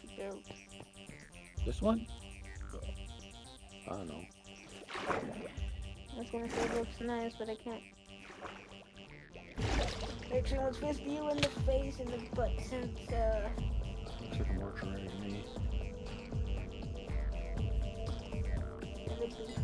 he built. This one? I don't know. I was gonna say it looks nice, but I can't. Actually, let's fist you in the face and the butt since Looks like I'm working ready to me. it'll be.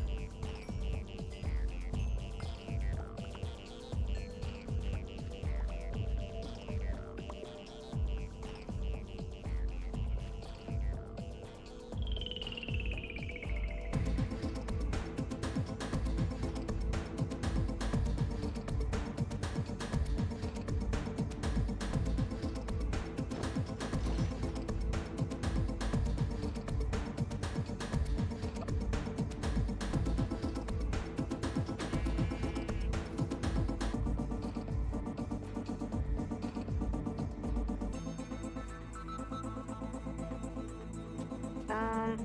Um,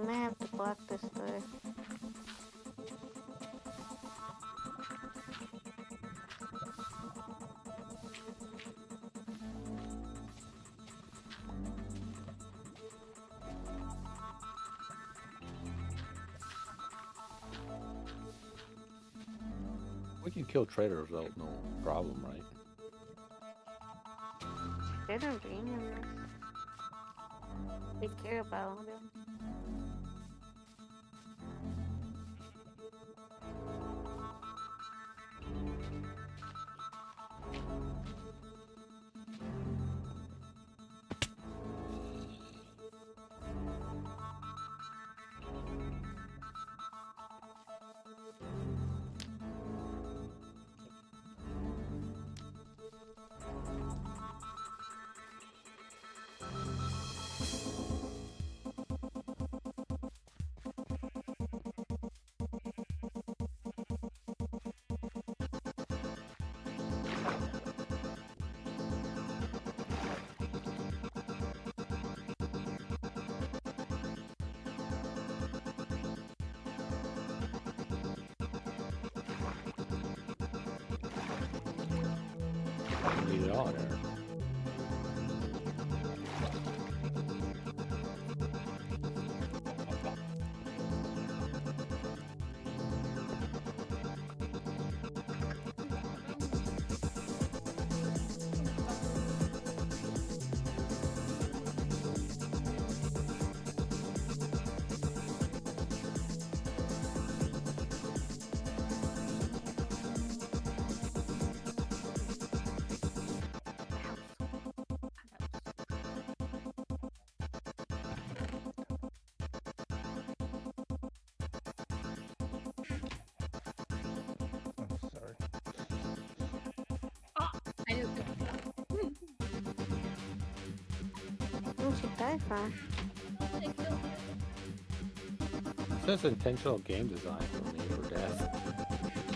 I may have to block this door. We can kill traitors without no problem, right? Shouldn't be unless they care about them. Leave it all there. Oh, sorry. I just Where'd she die from? It says intentional game design for me for death.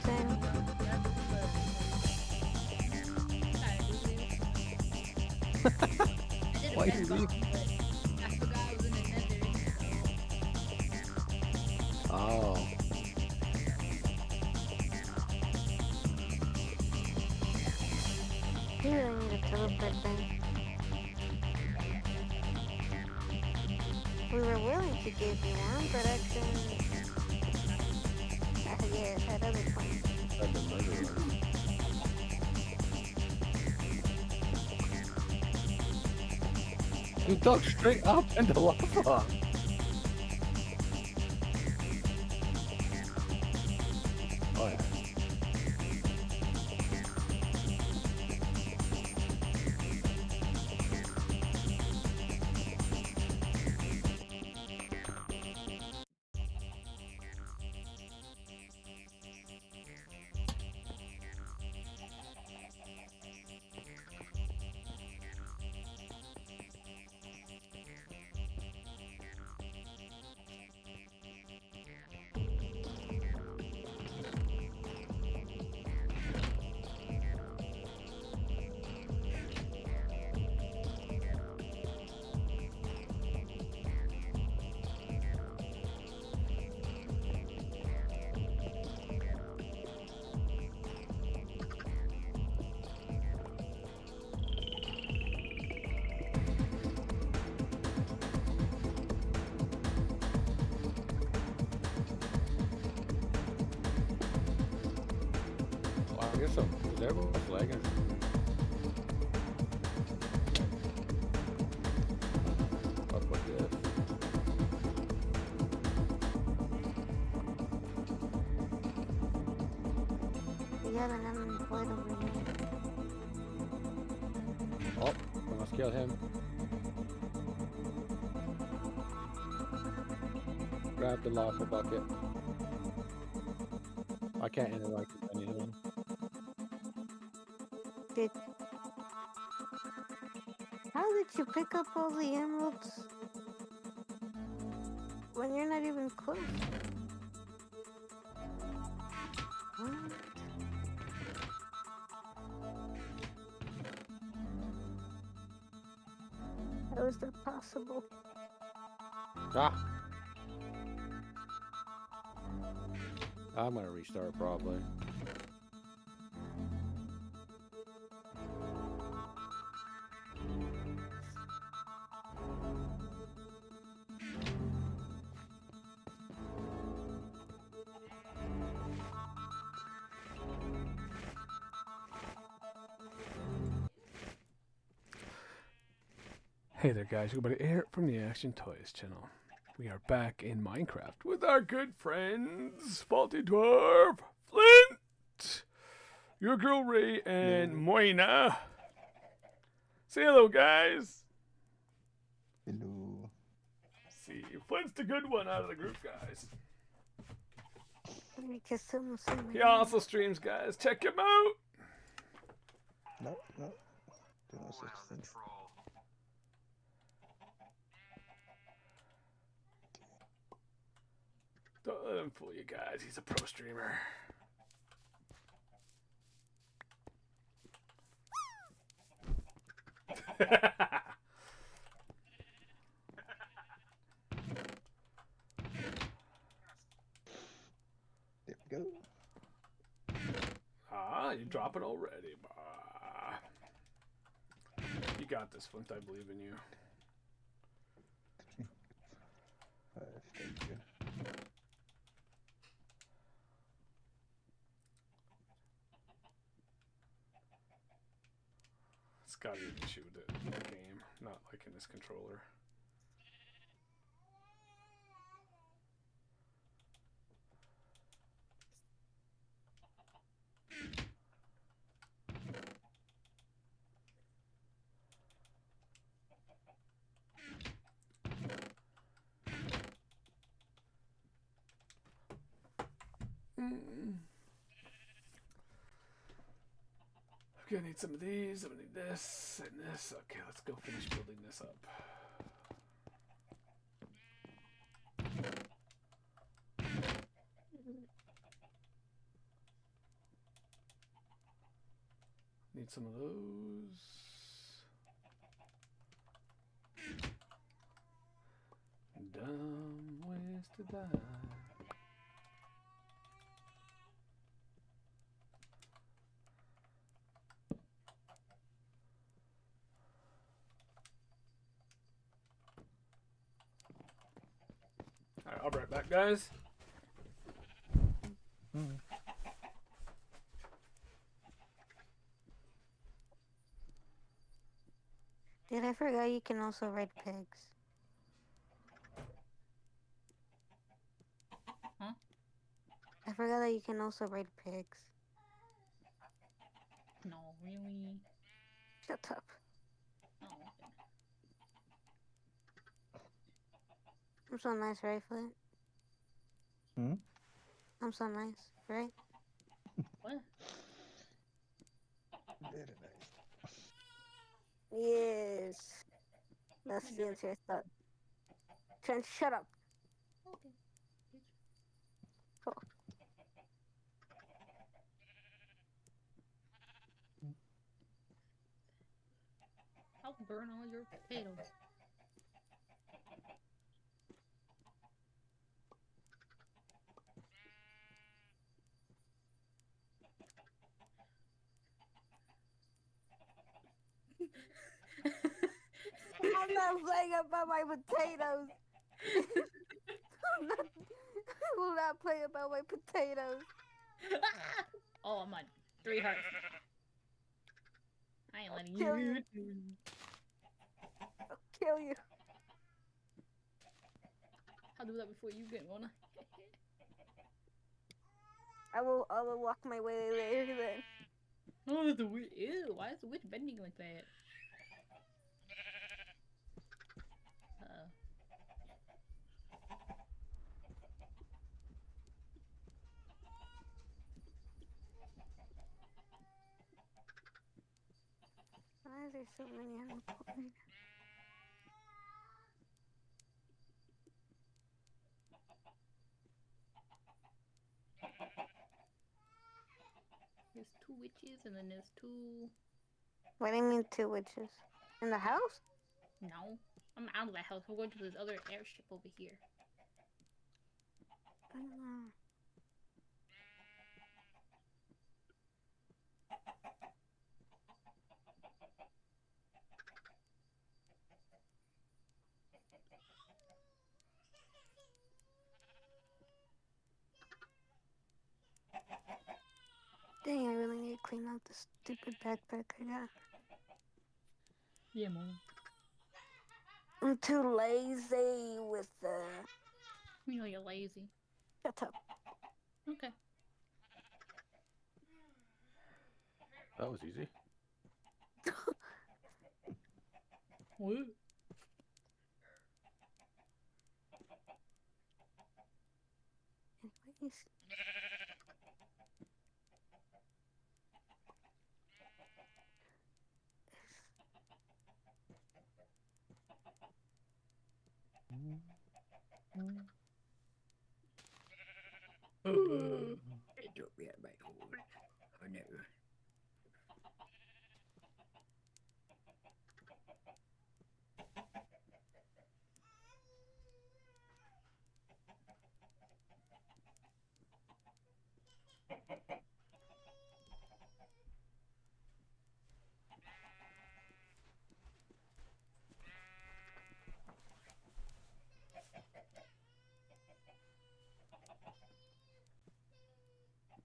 Same. Why you leave? I forgot I was in the nether. Oh. You really need a teleport thing. We were willing to give you one, but I couldn't. Yeah, it had other plans. I've been murdered. You dug straight up into lava. Oh yeah. I guess so. Is everyone lagging? Fuck with this. We got an unemployed over here. Oh, we must kill him. Grab the lava bucket. I can't interact with anyone. Did... How did you pick up all the emeralds when you're not even close? What? How is that possible? Ah! I'm gonna restart probably. Hey there guys, everybody here from the Action Toys channel. We are back in Minecraft with our good friends, Faulty Dwarf, Flint, your girl Ray, and Moina. Say hello guys. Hello. See, Flint's the good one out of the group, guys. Let me kiss him. He also streams, guys. Check him out. No. Do no such thing. Don't let him fool you guys. He's a pro streamer. There we go. Ah, you're dropping already. Bah. You got this, Flint. I believe in you. Thank you. It's gotta be an issue with the game, not like in this controller. Okay, I need some of these, I need this, and this. Okay, let's go finish building this up. Need some of those. Dumb ways to die. Alright, I'll be right back, guys. Dude, I forgot you can also ride pigs. Huh? I forgot that you can also ride pigs. No, really? Shut up. Oh, okay. I'm so nice, right, Flint? Hmm? I'm so nice, right? What? Very nice. Yes. That's the answer I thought. Trent, shut up. Okay. Oh. I'll burn all your potatoes. I'm not playing about my potatoes. I will not play about my potatoes. Oh, I'm on. 3 hearts. I ain't letting Kill you. I'll kill you. I'll do that before you get one. I will walk my way later then. Oh, the witch. Ew, why is the witch bending like that? Why is there so many animals? There's 2 witches and then there's 2. What do you mean 2 witches? In the house? No. I'm out of that house. We're going to this other airship over here. I don't know. Dang, I really need to clean out this stupid backpack I got. Yeah, mom. I'm too lazy with the... You know you're lazy. Shut up. Okay. That was easy. What? Anyways. It took me at my hole. Oh no.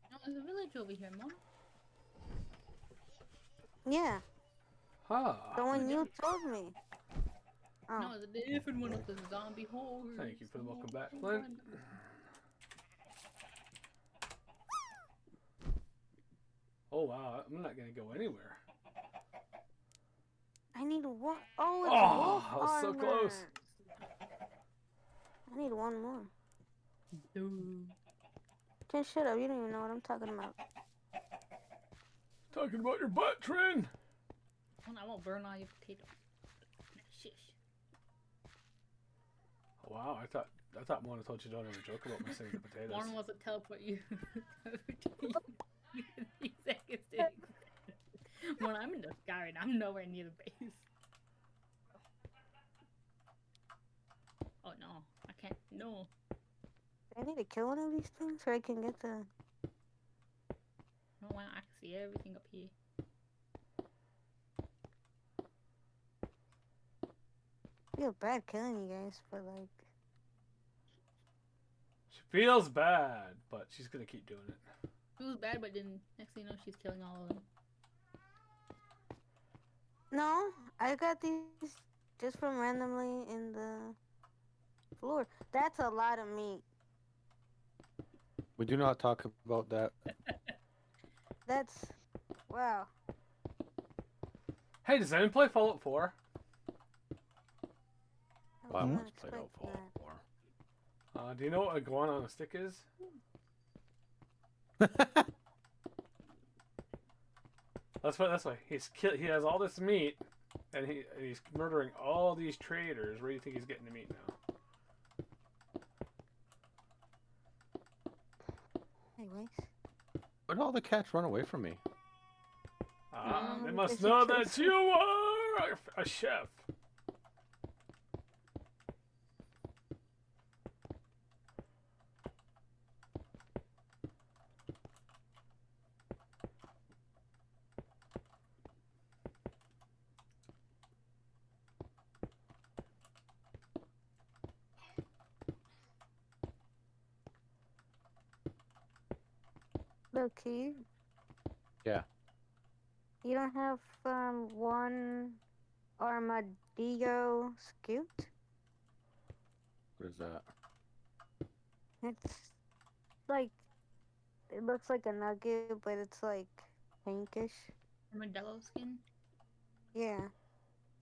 No, there's a village over here, Mom. Yeah, Ah, the one you told me. Oh. No, it's a different one with the zombie horde. thank you for the welcome back, Flint. Oh wow, I'm not gonna go anywhere. I need one. Oh, it's Oh, wolf I was so armor. close. I need one more. Dude. Just shut up. You don't even know what I'm talking about. Talking about your butt, Trin. I won't burn all your potatoes. Shush. Oh, wow, I thought Mona told you don't ever joke about missing the potatoes. Warren wants to teleport you. 3 seconds to exist. When I'm in the sky and I'm nowhere near the base. Oh no, I can't. No. I need to kill one of these things so I can get the... No, I can see everything up here. I feel bad killing you guys, but like... She feels bad, but she's gonna keep doing it. It was bad, but then next thing you know, she's killing all of them. No, I got these just from randomly in the floor. That's a lot of meat. We do not talk about that. That's... Wow. Hey, does anyone play Fallout 4? I Wow, was I not once played out expecting Fallout that. 4. Do you know what iguana on a stick is? That's why he has all this meat, and he's murdering all these traders. Where do you think he's getting the meat now? Anyways. Where'd all the cats run away from me? They because must you know killed that you are a chef. Low key. Yeah. You don't have one armadillo scoot? What is that? It's like it looks like a nugget, but it's like pinkish. Armadillo skin. Yeah.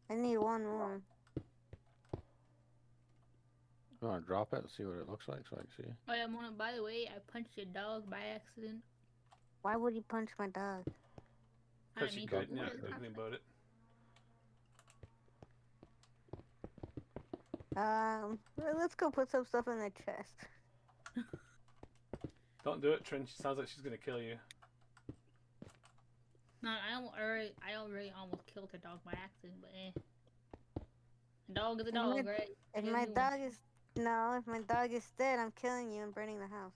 I need one more. You want to drop it and see what it looks like so I can see? Oh yeah, Mona, by the way, I punched your dog by accident. Why would you punch my dog? I Because didn't you mean to. could, yeah, What is thinking about it. Well, let's go put some stuff in the chest. Don't do it, Trin. She sounds like she's gonna kill you. No, I already almost killed her dog by accident, but eh. A dog is a dog, right? If Kill my you. dog is if my dog is dead, I'm killing you and burning the house.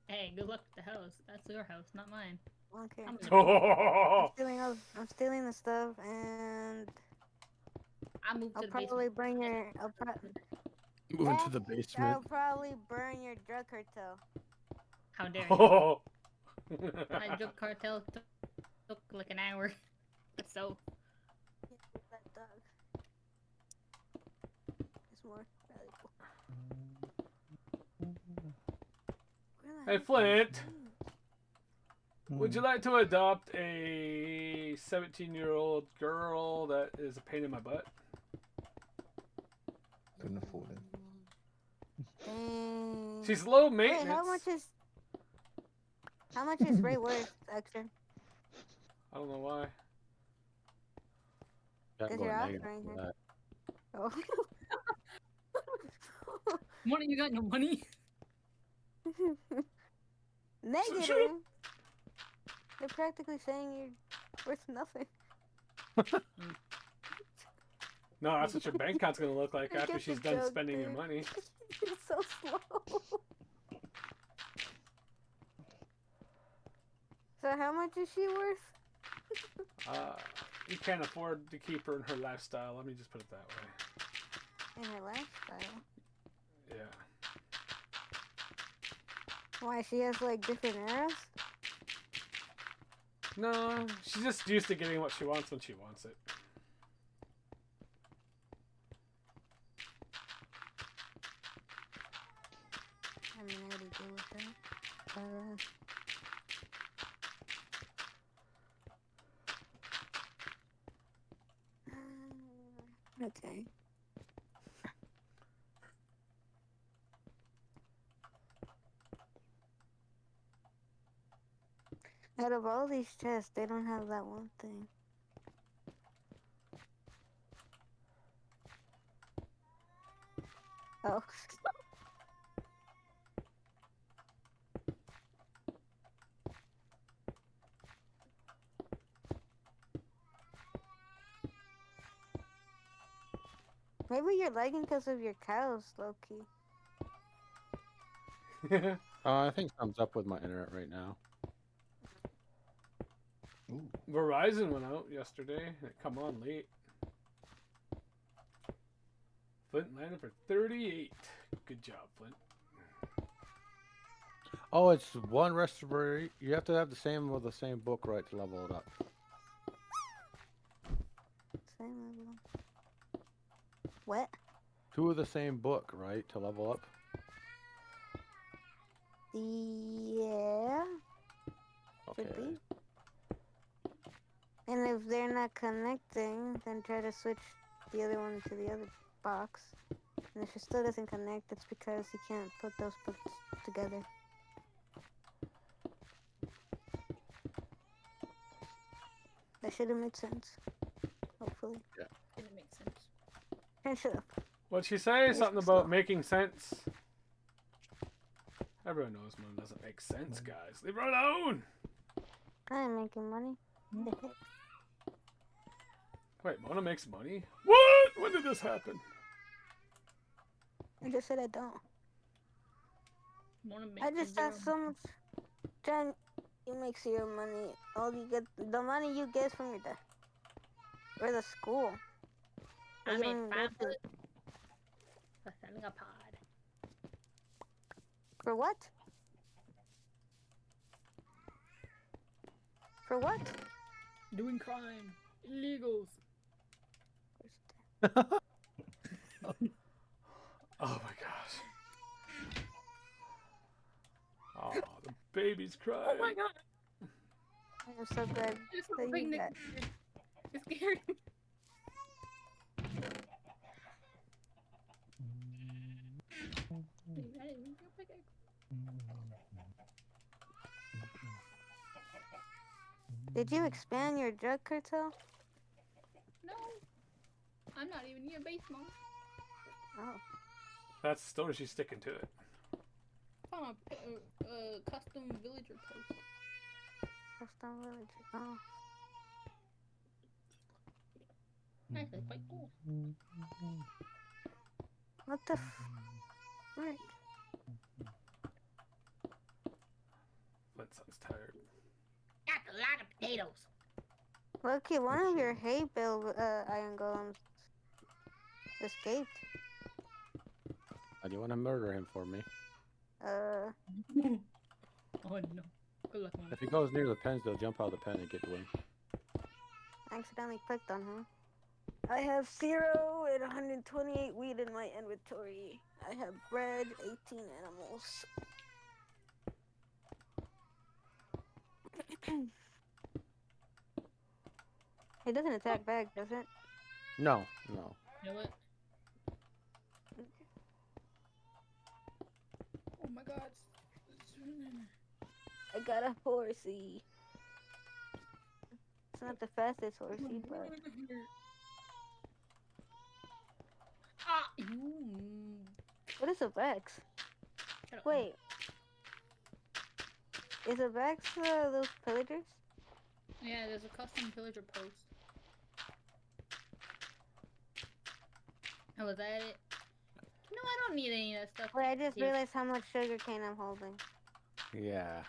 Hey, good luck with the house. That's your house, not mine. I don't care. I'm Oh, I'm stealing the stuff, and I moved I'll to the probably basement. burn your. Moving to the I'll basement. probably burn your drug cartel. How dare you? oh. My drug cartel took like an hour. So, That dog is more valuable. Where the Hey, heck Flint. is he? Would you like to adopt a 17-year-old girl that is a pain in my butt? Couldn't afford it. Dang. She's low Wait, maintenance. how much is Ray worth, Extra? I don't know why. Got Because going you're negative offering for her. that. Oh. Mona, you got no money? Negative. They're practically saying you're worth nothing. No, that's what your bank account's gonna look like I after get she's the done joke, spending your dude. money. You're so slow. So how much is she worth? You can't afford to keep her in her lifestyle. Let me just put it that way. In her lifestyle. Yeah. Why, she has like different eras? No, she's just used to getting what she wants when she wants it. I mean, I already deal with that. Okay. Out of all these chests, they don't have that one thing. Oh. Maybe you're lagging because of your cows, Loki. I think something's up with my internet right now. Ooh. Verizon went out yesterday. It come on late. Flint landed for 38. Good job, Flint. Oh, it's one restoration. You have to have the same book, right, to level it up. Same level. What? 2 of the same book, right, to level up. Yeah. Okay. Should be. And if they're not connecting, then try to switch the other one to the other box. And if it still doesn't connect, it's because you can't put those books together. That should have made sense. Hopefully. Didn't make sense. And shut up. What'd she say? Yes, Something slow. about making sense. Everyone knows Moon doesn't make sense, guys. Leave her alone! I am making money. Wait, Mona makes money? What? When did this happen? I just said I don't. Mona makes I just zero have so much. Jen, you make zero money. All you get, the money you get is from your dad. Or the school. I You made don't go 5 to- bucks for selling a pod. For what? For what? Doing crime. Illegals. Oh my gosh. Oh, the baby's crying. Oh my god. I'm so glad There's that something you that got. it's scary. Did you expand your drug cartel? No. I'm not even near base, Mom. Oh. That's the story. She's sticking to it. Found a custom villager post. Custom village. Oh. Actually, quite cool. What the frick? Flintstone's tired. Got a lot of potatoes. Loki, one of your hay bale iron golems escaped. Do you want to murder him for me? Oh no. Good luck, Mom. If he goes near the pens, they'll jump out of the pen and get to him. I accidentally clicked on him. I have 0 and 128 wheat in my inventory. I have bread, 18 animals. It doesn't attack back, does it? No, no. You know what? Oh my god. I got a horsey. It's not the fastest horsey, but Ah! what is a Vex? Shut up. Wait. Is a Vex those pillagers? Yeah, there's a custom villager post. Oh, was that it? No, I don't need any of that stuff. Wait, I just Yeah. realized how much sugar cane I'm holding. Yeah.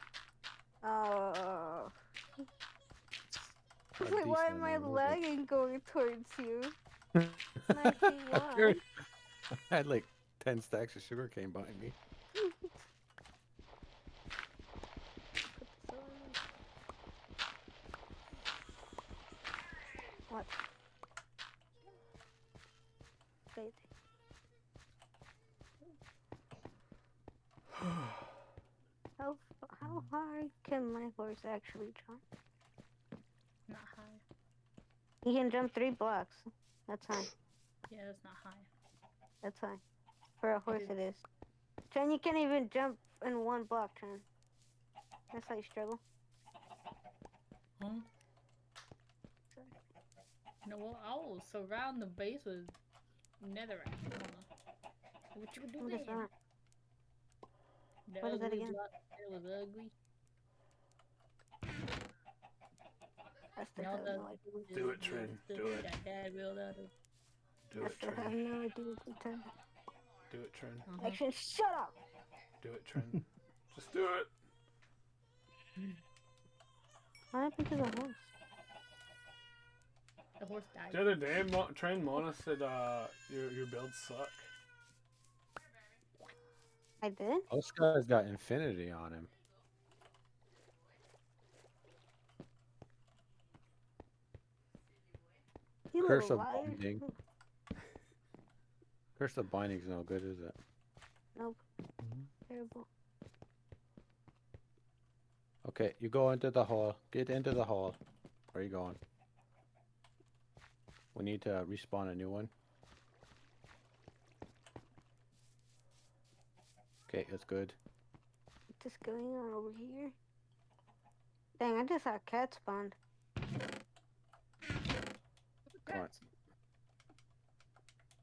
Oh. A It's like, why decent am I amount of it. lagging going towards you? 91. You're- I had like 10 stacks of sugarcane behind me. What? Wait. How high can my horse actually jump? Not high. He can jump 3 blocks. That's high. Yeah, that's not high. That's high. For a horse, it is. Tren, you can't even jump in 1 block, Tren. That's how you struggle. Huh? No, well, I will surround the base with netherrack. What you doing? What is that? The What is that ugly again? block, it was ugly. I still No, have the- no idea what Do it, Trin. Do it. That dad built out of. Do I it, still have Trin. no idea what you're talking about. Do it, Trin. Action, shut up! Do it, Trin. Just do it. What happened to the horse? The horse died. The other day, Trin Mona said your builds suck. I did? This guy's got infinity on him. You Curse little of liar. Binding. Curse of Binding's no good, is it? Nope. Terrible. Okay, you go into the hole. Get into the hole. Where are you going? We need to respawn a new one. Okay, that's good. What's just going on over here? Dang, I just saw a cat spawned. Come on.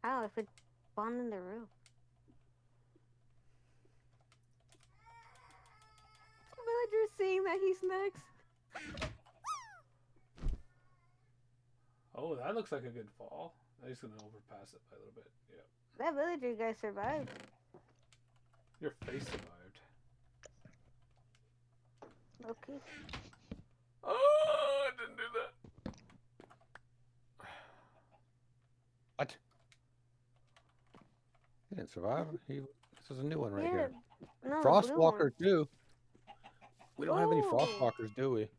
How if it spawned in the roof? Villager seeing that he's next. Oh, that looks like a good fall. I'm just gonna overpass it by a little bit. Yeah. That villager guy survived. Your face survived. Okay. Oh, I didn't do that. What? He didn't survive. This is a new one right Yeah. here. No, the blue one. Frostwalker too. We don't have any Ooh. Frostwalkers, do we?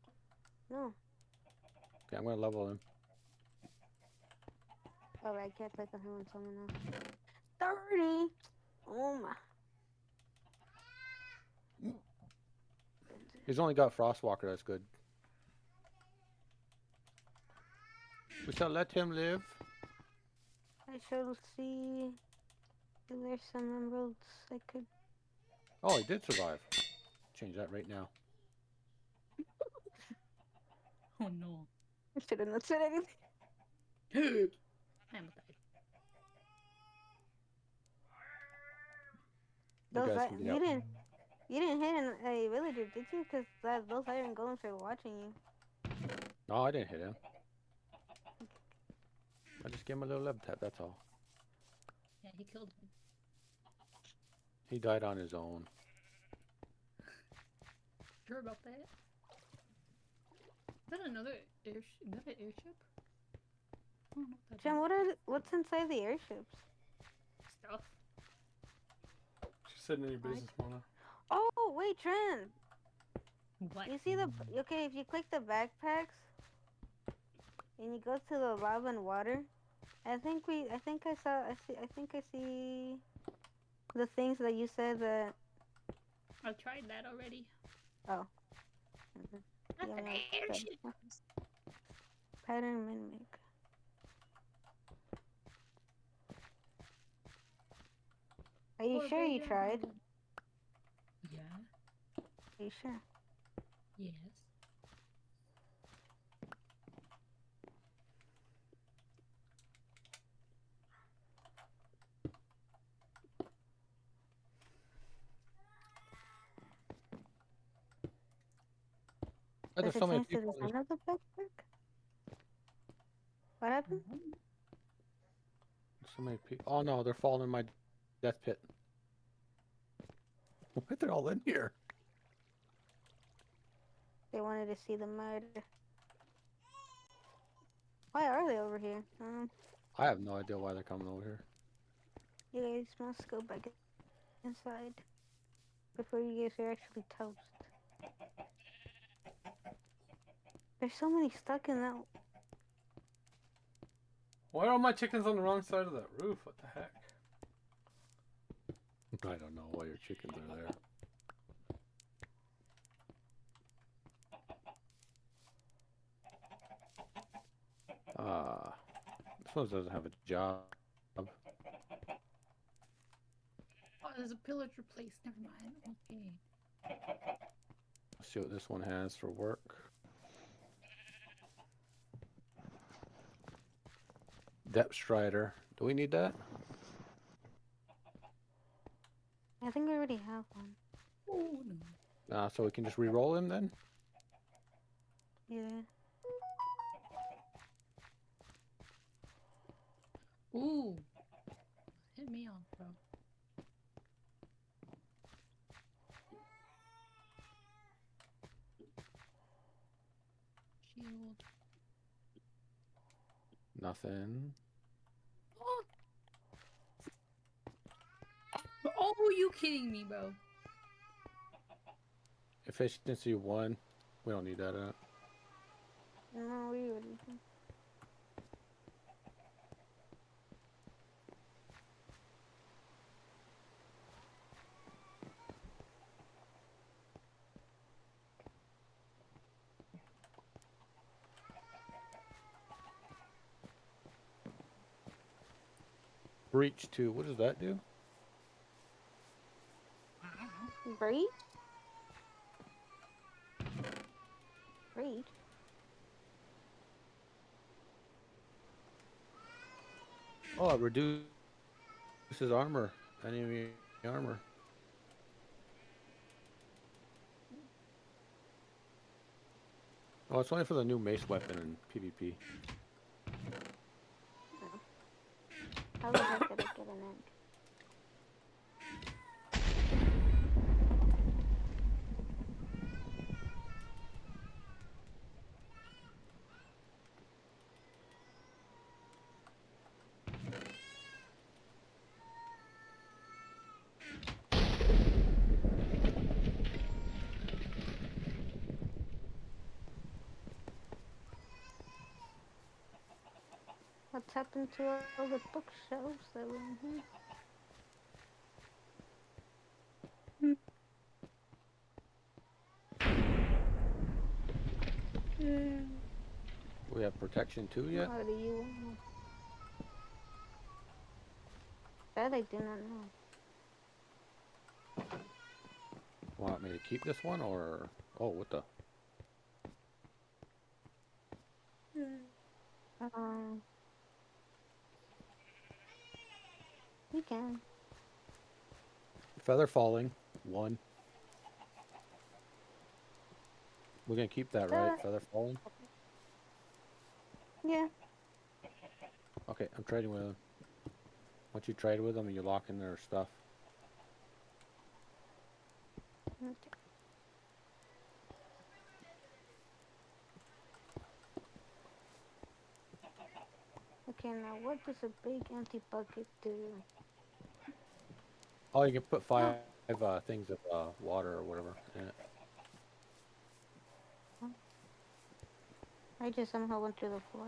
No. Okay, I'm gonna level him. Oh, I can't click on him on someone else. 30! Oh my. He's only got Frostwalker. That's good. We shall let him live. I shall see if there's some emeralds I could. Oh, he did survive. Change that right now. Oh no. I should have not said anything. I almost died. You Those guys I, can get you out. didn't you didn't hit a villager, did you? Because those iron golems are watching you. No, I didn't hit him. I just gave him a little left tap. That's all. Yeah, he killed him. He died on his own. Sure about that? Is that another airship? Is that an airship? I don't know what that Jen, is. what's inside the airships? Stuff. She said in your business, Mona. Oh wait, Trent. What? You see the okay? If you click the backpacks and you go to the lava and water, I think I see the things that you said that. I tried that already. Oh. Mhm. That's Yeah, an no, airship. Pattern mimic. Are you Poor sure you baby tried? Arnold. Yeah. Are you sure? Yes. Why Does there's it so many change the people? design of the backpack? What happened? There's so many people. Oh no, they're falling in my death pit. Why they're all in here? They wanted to see the mud. Why are they over here? I have no idea why they're coming over here. You guys must go back inside before you guys are actually toast. There's so many stuck in that. Why are all my chickens on the wrong side of that roof? What the heck? I don't know why your chickens are there. This one doesn't have a job. Oh, there's a pillager place. Never mind. Okay. Let's see what this one has for work. Depth Strider. Do we need that? I think we already have one. Oh no. So we can just re-roll him then? Yeah. Ooh. Hit me off, bro. Shield. Nothing. Oh, you kidding me, bro? Efficiency 1. We don't need that. No, we wouldn't. Breach 2. What does that do? Breach? Breach? Oh, it reduces armor. Enemy armor. Oh, it's only for the new mace weapon in PvP. How the heck did I get an egg? tap into all the bookshelves that were in here. We have protection 2 yet? What do you want? That I do not know. Want me to keep this one or... Oh, what the... You can. Feather falling. 1. We're gonna keep that, right? Feather falling? Yeah. Okay, I'm trading with them. Once you trade with them, you lock in their stuff. Okay. Okay, now what does a big empty bucket do? Oh, you can put 5 things of water or whatever in it. I just somehow went through the floor.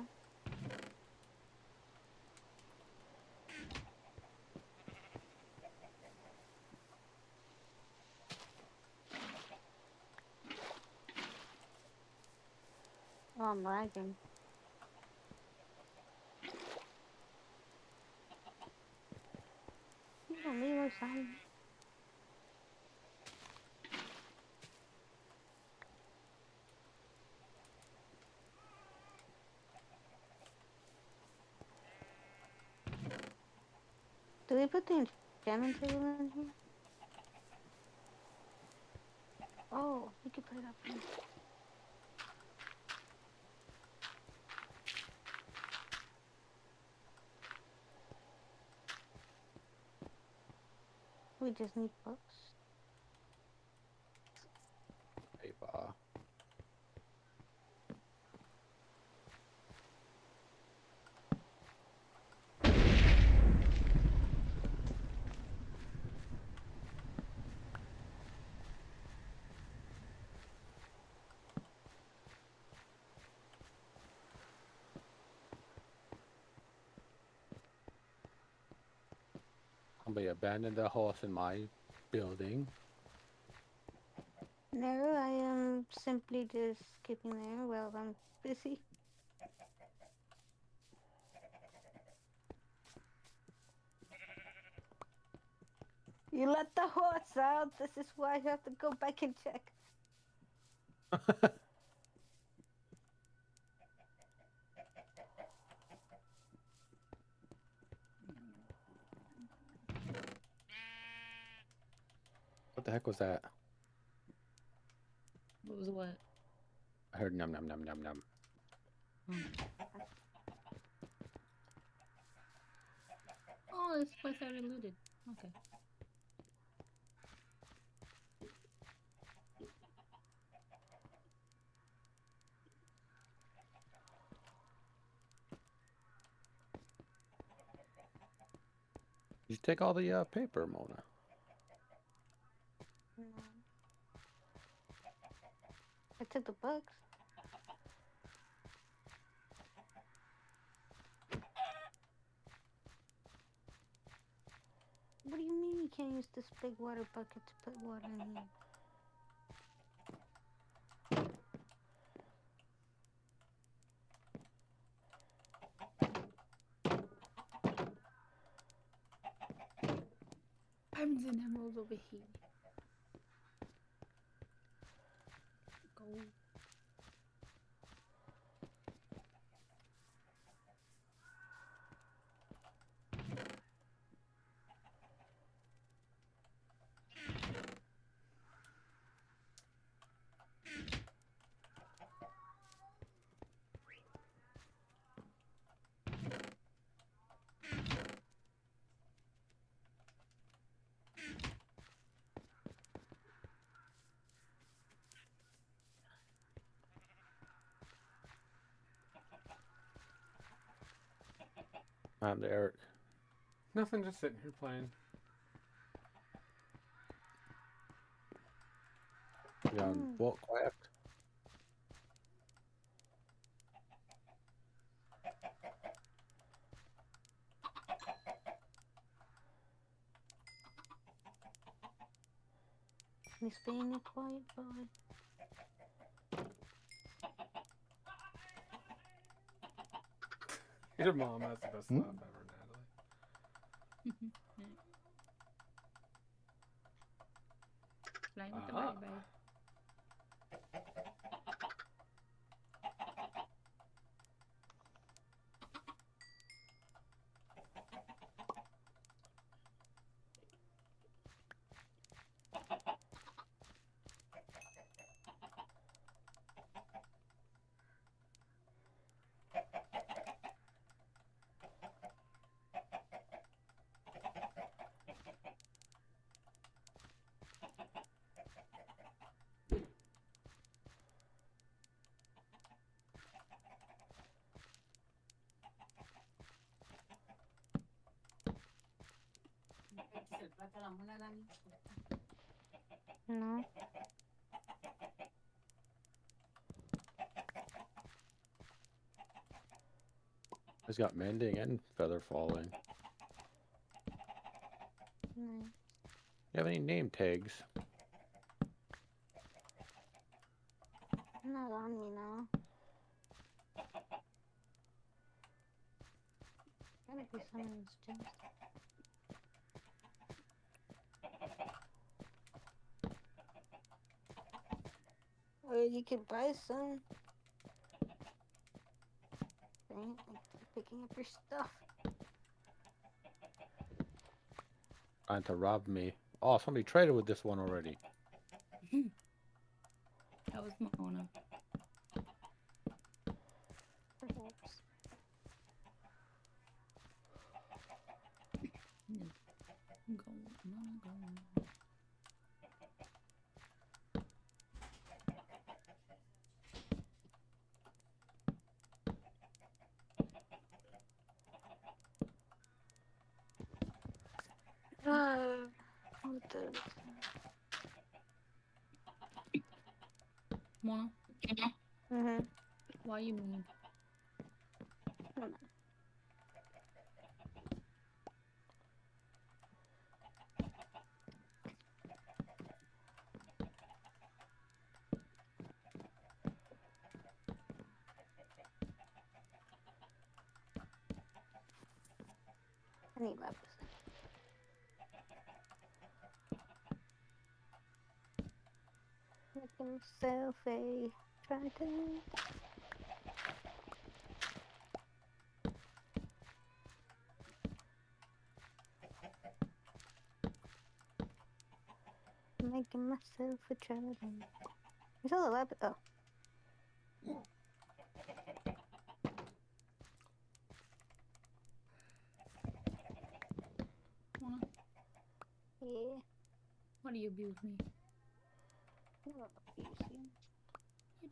Oh, I'm lagging. You don't need more sign. Do we put the enchantment table in here? Oh, we could put it up here. We just need books. Paper. Somebody abandoned the horse in my building. No, I am simply just skipping there while I'm busy. You let the horse out. This is why I have to go back and check. What the heck was that? What was what? I heard num num num num num. Oh, this place I already looted. Okay. Did you take all the paper, Mona? No. I took the books. What do you mean you can't use this big water bucket to put water in here? Diamonds and emeralds over here. Gold. I'm the Eric. Nothing, just sitting here playing. You on Vaultcraft? He's being a quiet boy. Your mom has the best Hmm? laugh ever, Natalie. Playing with the Uh-huh. baby. No. He's got mending and feather falling. No. You have any name tags? Not on me now. Gotta be someone's chest. Or you could buy some. Right? Like picking up your stuff. Trying to rob me. Oh, somebody traded with this one already. That was Mona. Perhaps. Go, Mona, go. What the? Mona, Mm-hmm. why you mean? I need lapis. Making myself a trident. Making myself a trident. Is that a lapis? Oh. Mona, Yeah. why do you abuse me? I don't abuse you.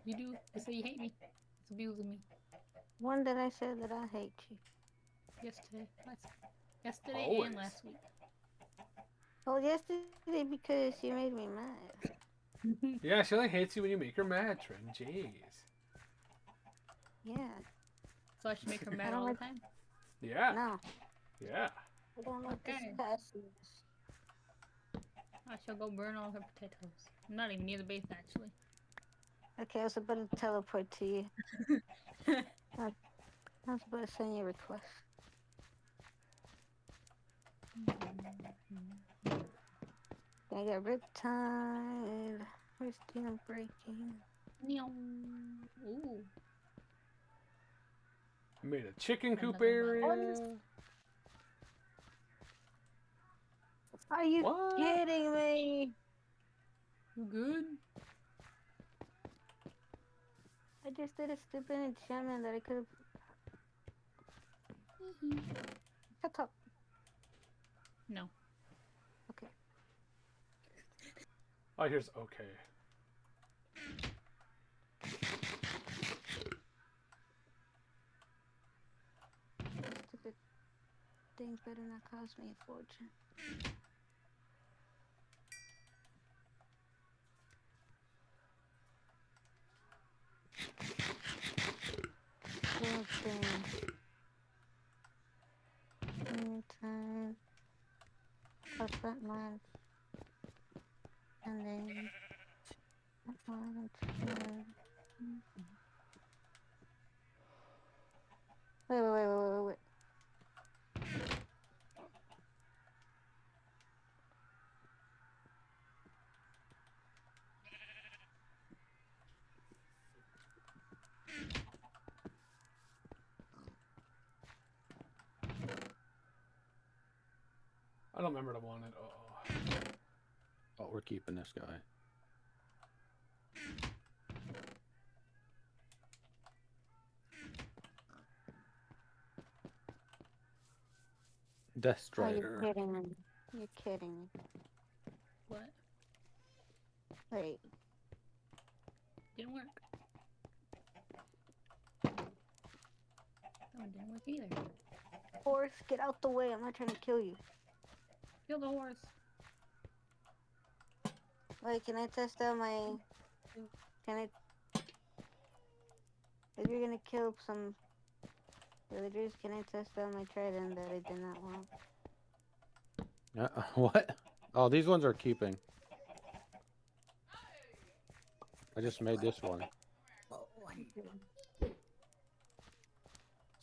You do. You say you hate me. It's abusing me. When did I say that I hate you? Yesterday Always. and last week. Oh, yesterday because you made me mad. Yeah, she only hates you when you make her mad, Trin. Jeez. Yeah. So I should make her I mad don't all the like- time. Yeah. No, Yeah. I don't like this Okay. passes. I shall go burn all her potatoes. I'm not even near the base actually. Okay, I was about to teleport to you. I was about to send you a request. I got Riptide. Where's Dino Breaking? Ooh. Made a chicken coop Another area. Are you What? kidding me? You good? I just did a stupid enchantment that I could have. Shut up. No. Okay. Oh, here's okay. Stupid thing better not cost me a fortune. Okay. Anytime. Cut that man. and then one, two. Wait. I don't remember the one at all. Oh, we're keeping this guy. Death Oh, Strider. you're kidding me. You're kidding me. What? Wait. Didn't work. That one didn't work either. Horse, get out the way. I'm not trying to kill you. Kill the horse. Wait, can I test out my... Can I... If you're gonna kill some villagers, can I test out my trident that I did not want? What? Oh, these ones are keeping. I just made this one.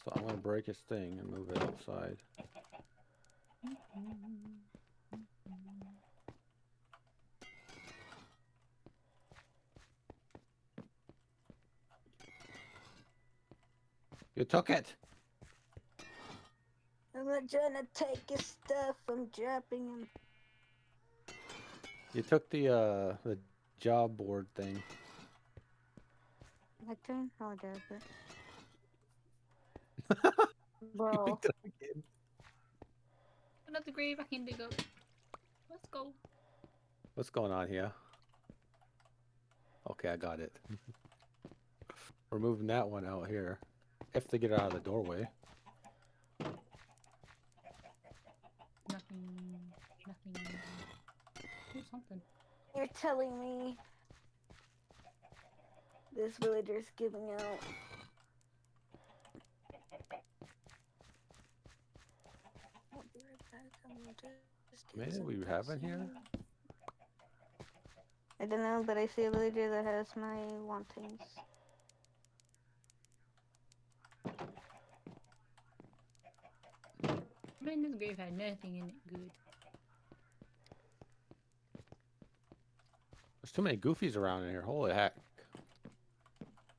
So I'm gonna break his thing and move it outside. You took it. I'm not trying to take his stuff. I'm dropping him. You took the job board thing. My turn? I'll drop it. Bro. Another grave I can dig up. Let's go. What's going on here? Okay, I got it. We're moving that one out here. If they get out of the doorway. Nothing. Do something. You're telling me this villager's giving out. I'll be right back. I'm gonna just get Maybe some we have in here? I don't know, but I see a villager that has my wantings. Man, this grave had nothing in it good. There's too many goofies around in here. Holy heck.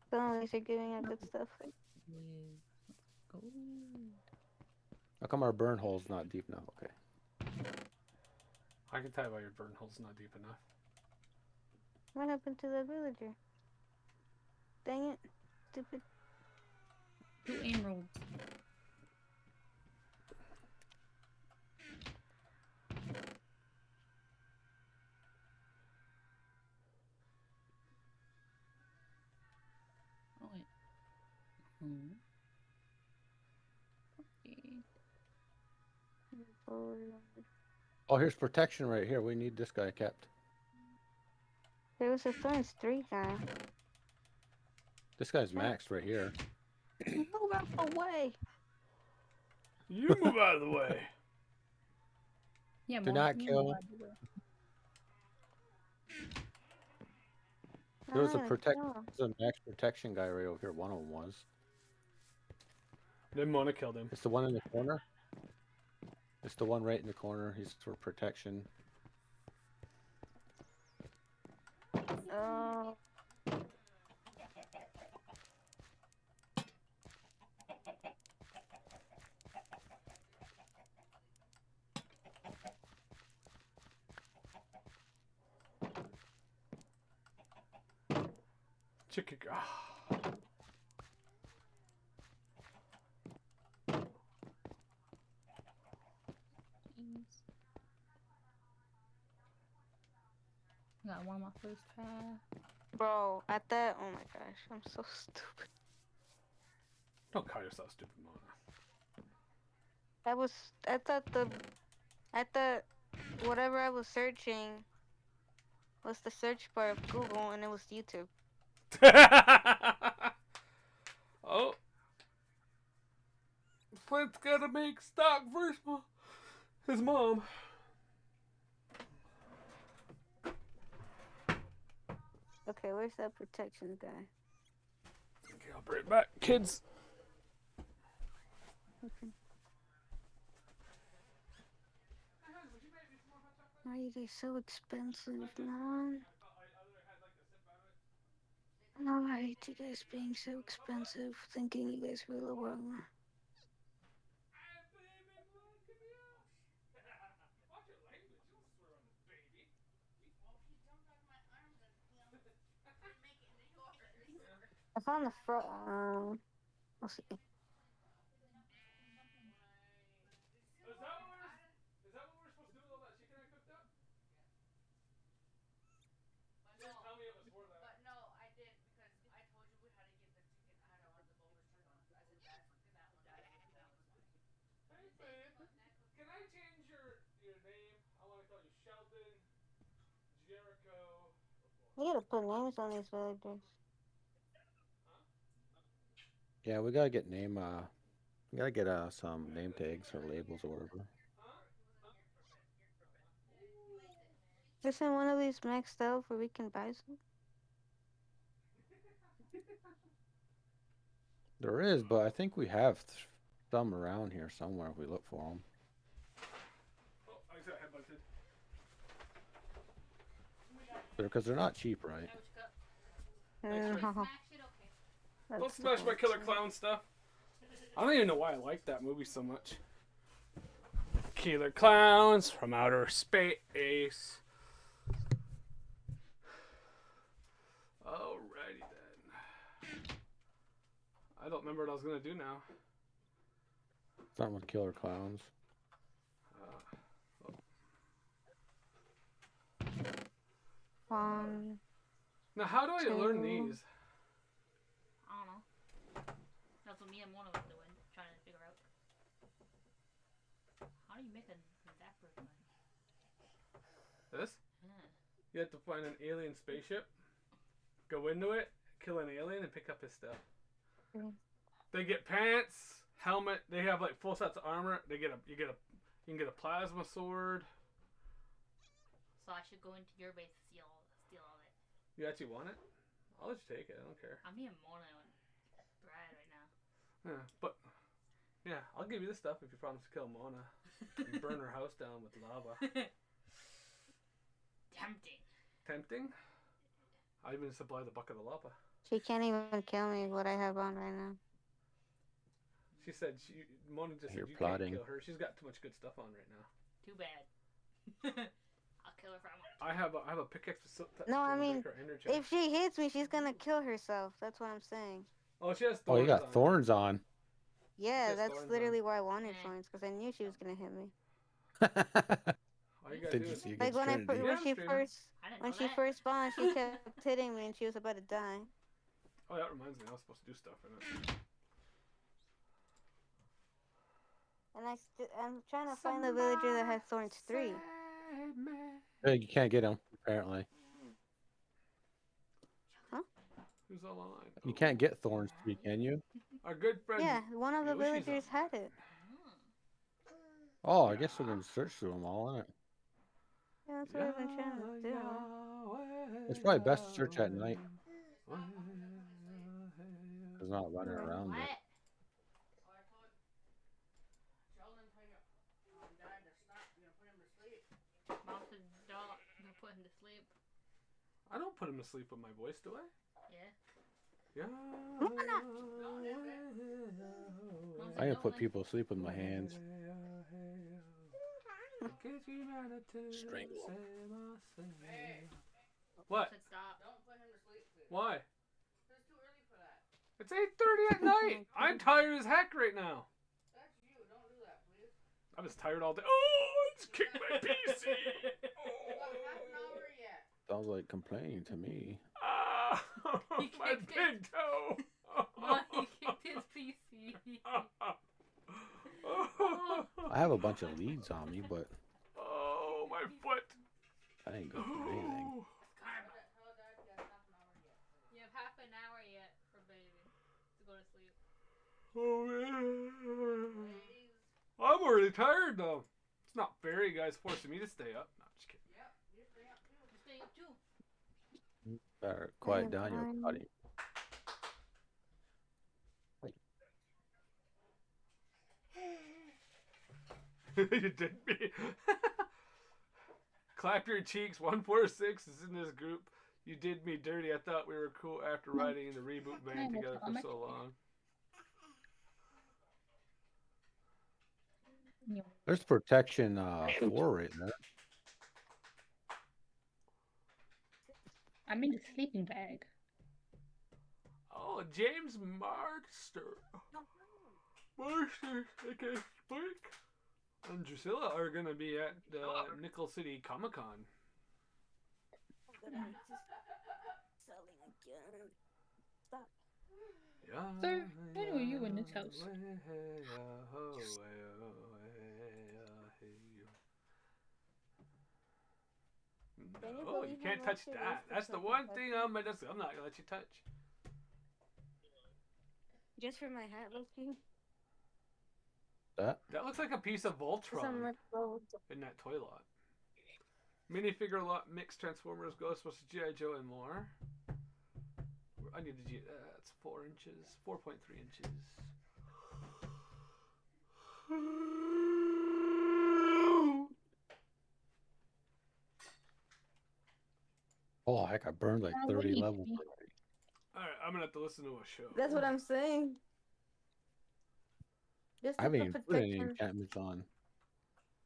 So at least you're giving out good stuff. Go. How come our burn hole's not deep enough? Okay. I can tell you why your burn hole's not deep enough. What happened to the villager? Dang it. Stupid. 2 emeralds. Oh wait. Okay. Oh, here's protection right here. We need this guy kept. There was a Thorns 3 guy. This guy's maxed right here. Move out the way. You move out of the way. Yeah, Do Mom, not you kill. know what to do. There was a I'm protect. gonna kill him. There's a max protection guy right over here. One of them was. Then Mona killed him. It's the one in the corner. It's the one right in the corner. He's for protection. Oh. Chicken. Jeez. Got one of my first try. Bro, at that, oh my gosh, I'm so stupid. Don't call yourself stupid, Mona. I thought whatever I was searching was the search bar of Google and it was YouTube. Oh. Flint's gotta make stock versus his mom. Okay, where's that protection guy? Okay, I'll bring it back, kids. Why are they so expensive, man? No, I hate you guys being so expensive, thinking you guys were lower. I found the front. Let's see. Is that what we're supposed to do with all that chicken I cooked up? Just tell me it was for that. Hey babe, can I change your name? I want to call you Sheldon, Jericho. You gotta put names on these villagers. Yeah, we gotta get name. We gotta get some name tags or labels or whatever. Isn't one of these maxed out where we can buy some? There is, but I think we have some around here somewhere if we look for them. Oh, I got headbutted. Because they're not cheap, right? No. Don't smash my killer clown stuff. I don't even know why I like that movie so much. Killer Clowns from Outer Space. Alrighty then. I don't remember what I was gonna do now. Something with killer clowns. Now, how do I learn these? I don't know. That's what me and Mona was doing, trying to figure out. How do you make a zapper gun? This? Yeah. You have to find an alien spaceship, go into it, kill an alien, and pick up his stuff. They get pants, helmet. They have like full sets of armor. You can get a plasma sword. So I should go into your base to steal all that. You actually want it? I'll let you take it. I don't care. I'm being Mona and Brad right now. Yeah, but yeah, I'll give you the stuff if you promise to kill Mona and burn her house down with lava. Tempting. Tempting? I even supply the bucket of lava. She can't even kill me with what I have on right now. She said Mona just You're said you plotting. can't kill her. She's got too much good stuff on right now. Too bad. I'll kill her if I want. I have a pickaxe to No, I mean, her energy. if she hits me, she's gonna kill herself. That's what I'm saying. Oh, she has thorns. Oh, you got on. thorns on. Yeah, has that's thorns literally why I wanted Yeah. thorns, because I knew she was gonna hit me. All you gotta Did do you is see Like when Trinity? Yeah, when I'm she streaming. first I didn't when know she that. first spawned, she kept hitting me, and she was about to die. Oh, that reminds me. I was supposed to do stuff in it. And I'm trying to find the villager that has thorns 3. You can't get them apparently. Who's all online? You can't get thorns 3, can you? Our good friend. Yeah, one of the Yoshi's villagers on. had it. Oh, I guess we can search through them all, innit? Yeah, that's what I've been trying to do. It's probably best to search at night. It's not running around. What? But Mom said, dog, I'm gonna put him to sleep. I don't put him to sleep with my voice, do I? Yeah. Yeah. I can put people to sleep with my hands. Strangle 'em. What? Said stop. Why? It's 8:30 at night. I'm tired as heck right now. I was tired all day. Oh, it's kicked my PC. Sounds like complaining to me. Ah, He my kicked big toe. Why he kicked his PC? I have a bunch of leads on me, but Oh, my foot. I ain't good for anything. You have half an hour yet for baby to go to sleep. Oh, man. I'm already tired, though. It's not fair you guys forcing me to stay up. No, I'm just kidding. You're staying up too. Better quiet am down your fine. body. You did me. Clap your cheeks. 146 is in this group. You did me dirty. I thought we were cool after riding in the reboot van together for so long. There's protection 4 right there. I'm in the sleeping bag. Oh, James Marster. Marster, aka Spike, and Drusilla are gonna be at Nickel City Comic Con. Selling again. Stop. Yeah. Sir, when were you in this house? No, you can't touch that. That's the one thing on my desk I'm not gonna let you touch. Just for my hat, Loki. That? That looks like a piece of Voltron in that toy lot. Minifigure lot, mixed Transformers, Ghostbusters, G.I. Joe, and more. I need to. That's 4 inches, 4.3 inches. Oh heck, I burned like 30 levels. All right, I'm gonna have to listen to a show. That's what I'm saying. Just I to haven't put even put any protection. enchantments on.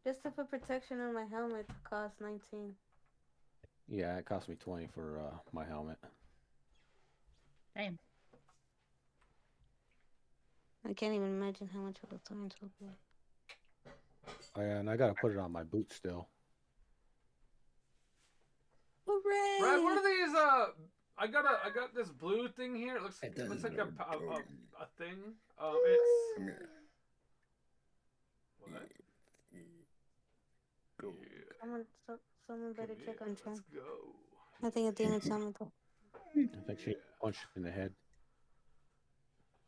Just to put protection on my helmet costs 19. Yeah, it cost me 20 for my helmet. Damn. I can't even imagine how much of the thorns will be. Oh, yeah, and I gotta put it on my boot still. Hooray! Brad, what are these? I got this blue thing here. It looks like a thing. It's. What? Go. Someone better Come check here, on Trent. let's go. I think a demon summoned them. I think she punched in the head.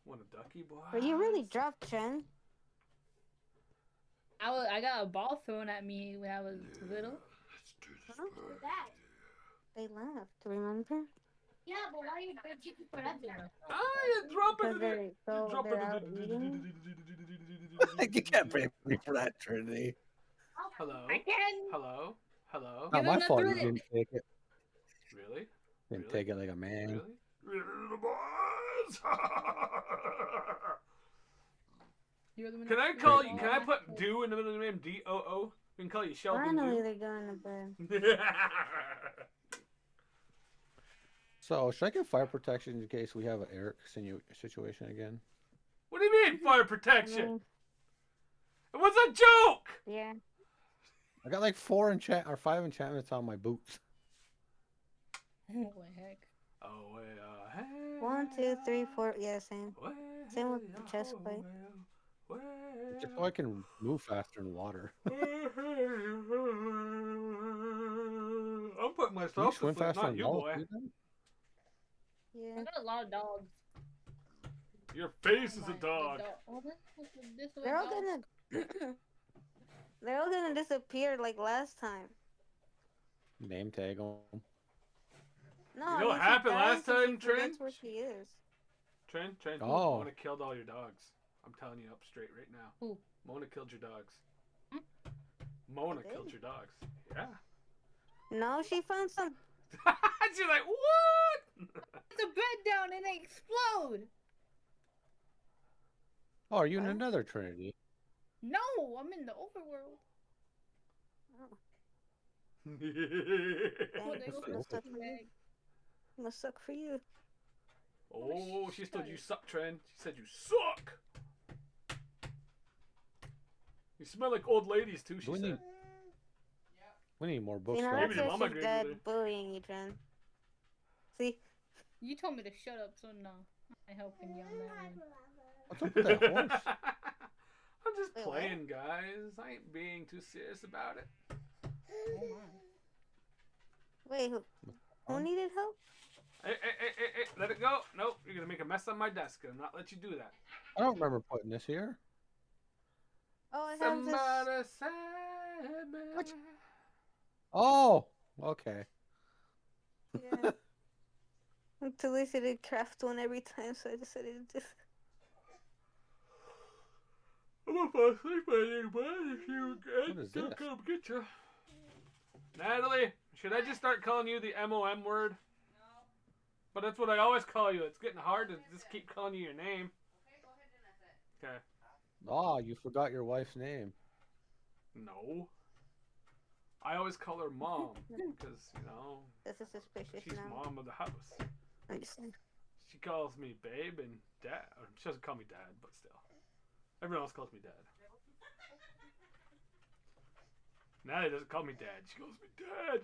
Want a ducky, boy? But you really dropped Trent. I got a ball thrown at me when I was little. Let's do this. Huh? They laughed, remember? Yeah, but why are you keep it? Ah, you drop Because it. they're out eating. You can't pay me for that, Trinity. Hello? I can. Hello? Hello? Not Give my him the fault you thread. didn't take it. Really? Didn't Really? take it like a man. Really? Really, the boys? You're the one Can that I threw call the you? ball Can I at put me. Do in the middle of the name? D-O-O? We can call you Sheldon Finally, Do. they're going to bed. So, should I get fire protection in case we have an Eric situation again? What do you mean, fire I protection? mean, It was a joke! yeah. I got like 5 enchantments on my boots. Oh, what the heck? Oh, well, hey. 1, 2, 3, 4. Yeah, same. Well, Same with the chest plate. well, Just so I can move faster in water. I'm putting Can you myself to swim sleep, faster not in you, water? boy. too, then? Yeah. I got a lot of dogs. Your face is Oh a my, dog. big Oh, this way, They're all dog. gonna they're all gonna disappear like last time. Name tag them. No, You know what I mean, she happened dies last and she time, Trent? forgets where she is. Trent, Oh. Mona killed all your dogs. I'm telling you up straight right now. Who? Mona killed your dogs. Hmm? Mona Did? killed your dogs. Yeah. No, she found some. She's like, what? Put the bread down and they explode. Oh, are you in Huh? another Trinity? No, I'm in the overworld. Oh, Oh, dang, they this opened must the suck for you. bag. Must suck for you. Oh, she told you suck, Trent. She said you suck. You smell like old ladies too, she We said. need- We need more books. You know, for Maybe that's the our- why mama she's agrees with dead her. bullying you, Tren. See? You told me to shut up, so no. I'm helping you on that one. What's up with that horse? I'm just Wait, what? playing, guys. I ain't being too serious about it. Oh my. Wait, who needed help? Hey, let it go. Nope, you're gonna make a mess on my desk. I'm not let you do that. I don't remember putting this here. Oh, I have Somebody this. save me. Oh, okay. Yeah. too lazy to craft one every time, so I decided to just. I'm gonna fall asleep on you, bud. If you What is don't this? come get you. Natalie, should I just start calling you the MOM word? No. But that's what I always call you. It's getting hard to just keep calling you your name. Okay, go ahead and that's it. Okay. Ah, you forgot your wife's name. No. I always call her mom because, you know, This is suspicious she's now. mom of the house. Understand. She calls me babe and dad. Or she doesn't call me dad, but still. Everyone else calls me dad. Natalie doesn't call me dad. She calls me dad.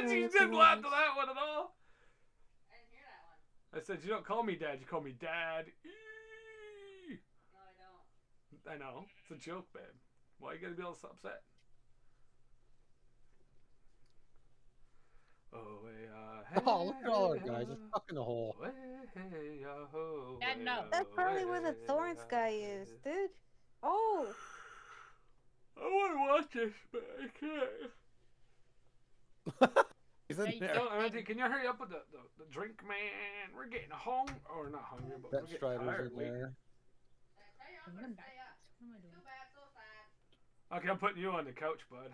She didn't laugh at that one at all. I didn't hear that one. I said, you don't call me dad. You call me dad. No, I don't. I know. It's a joke, babe. Why you gotta be all so upset? Oh, hey, Oh, look at all our guys. It's stuck in the hole. Yeah, no. That's probably where the Thorns guy is, dude. Oh! I want to watch this, but I can't. He's in Hey, there. So, Auntie, can you hurry up with the drink, man? We're getting home. Or not hungry, but we're That getting Strider's tired. in there. I tell you, I'm gonna stay up. What am I doing? Too bad, so sad. Okay, I'm putting you on the couch, bud.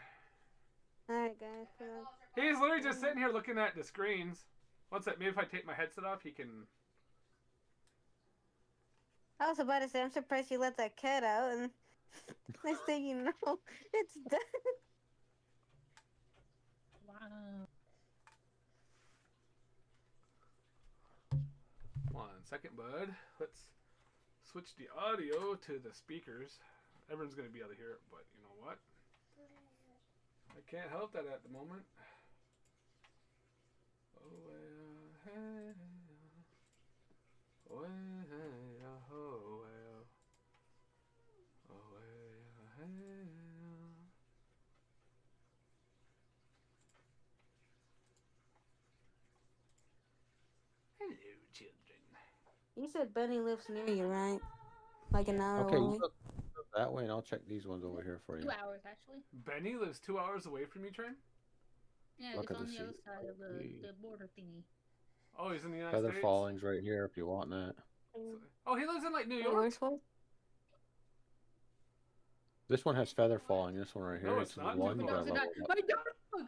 Alright, guys. Come on. He's literally just sitting here looking at the screens. What's that? Maybe if I take my headset off, he can... I was about to say, I'm surprised you let that cat out, and next thing you know, it's dead. Wow. 1 second, bud. Let's switch the audio to the speakers. Everyone's going to be able to hear it, but you know what? I can't help that at the moment. Oh, well, hey, oh, hey, oh, well. Oh, well, hey. Hello, children. You said Benny lives near you, right? Like an hour Okay, away? you look that way, and I'll check these ones over here for you. 2 hours, actually. Benny lives 2 hours away from you, Train? Yeah, Look it's at on the the other seat. side of the border thingy. Oh, he's in the United Feather States? Falling's right here if you want that. Oh, he lives in, like, New Wait, York? where's what? This one has feather falling. This one right here. No, it's it's the not. one No, you it's gotta not. level up. My dog!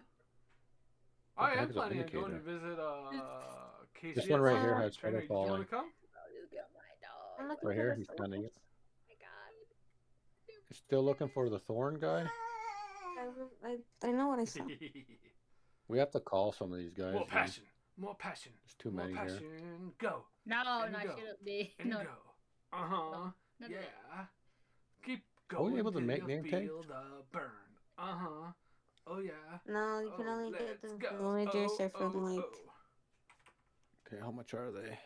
I What the am heck is an planning on going to indicator? visit, Casey. This one right here Oh. has Trainer, feather did you want falling. to come? I'll just get my dog. I'm looking Right for here, the he's standing it. Oh my god. You're still looking for the thorn guy? I know what I saw. We have to call some of these guys. More man. passion. More passion. There's too More many here. passion. Go. No, And no, go. shut up, B. And No, go. Uh-huh. no, no, Yeah. Keep Are we going able to till make you name feel tags? the burn. Uh-huh. Oh, yeah. No, you can Oh, only get let's them go. from villagers or from Oh, like. oh. Okay, how much are they?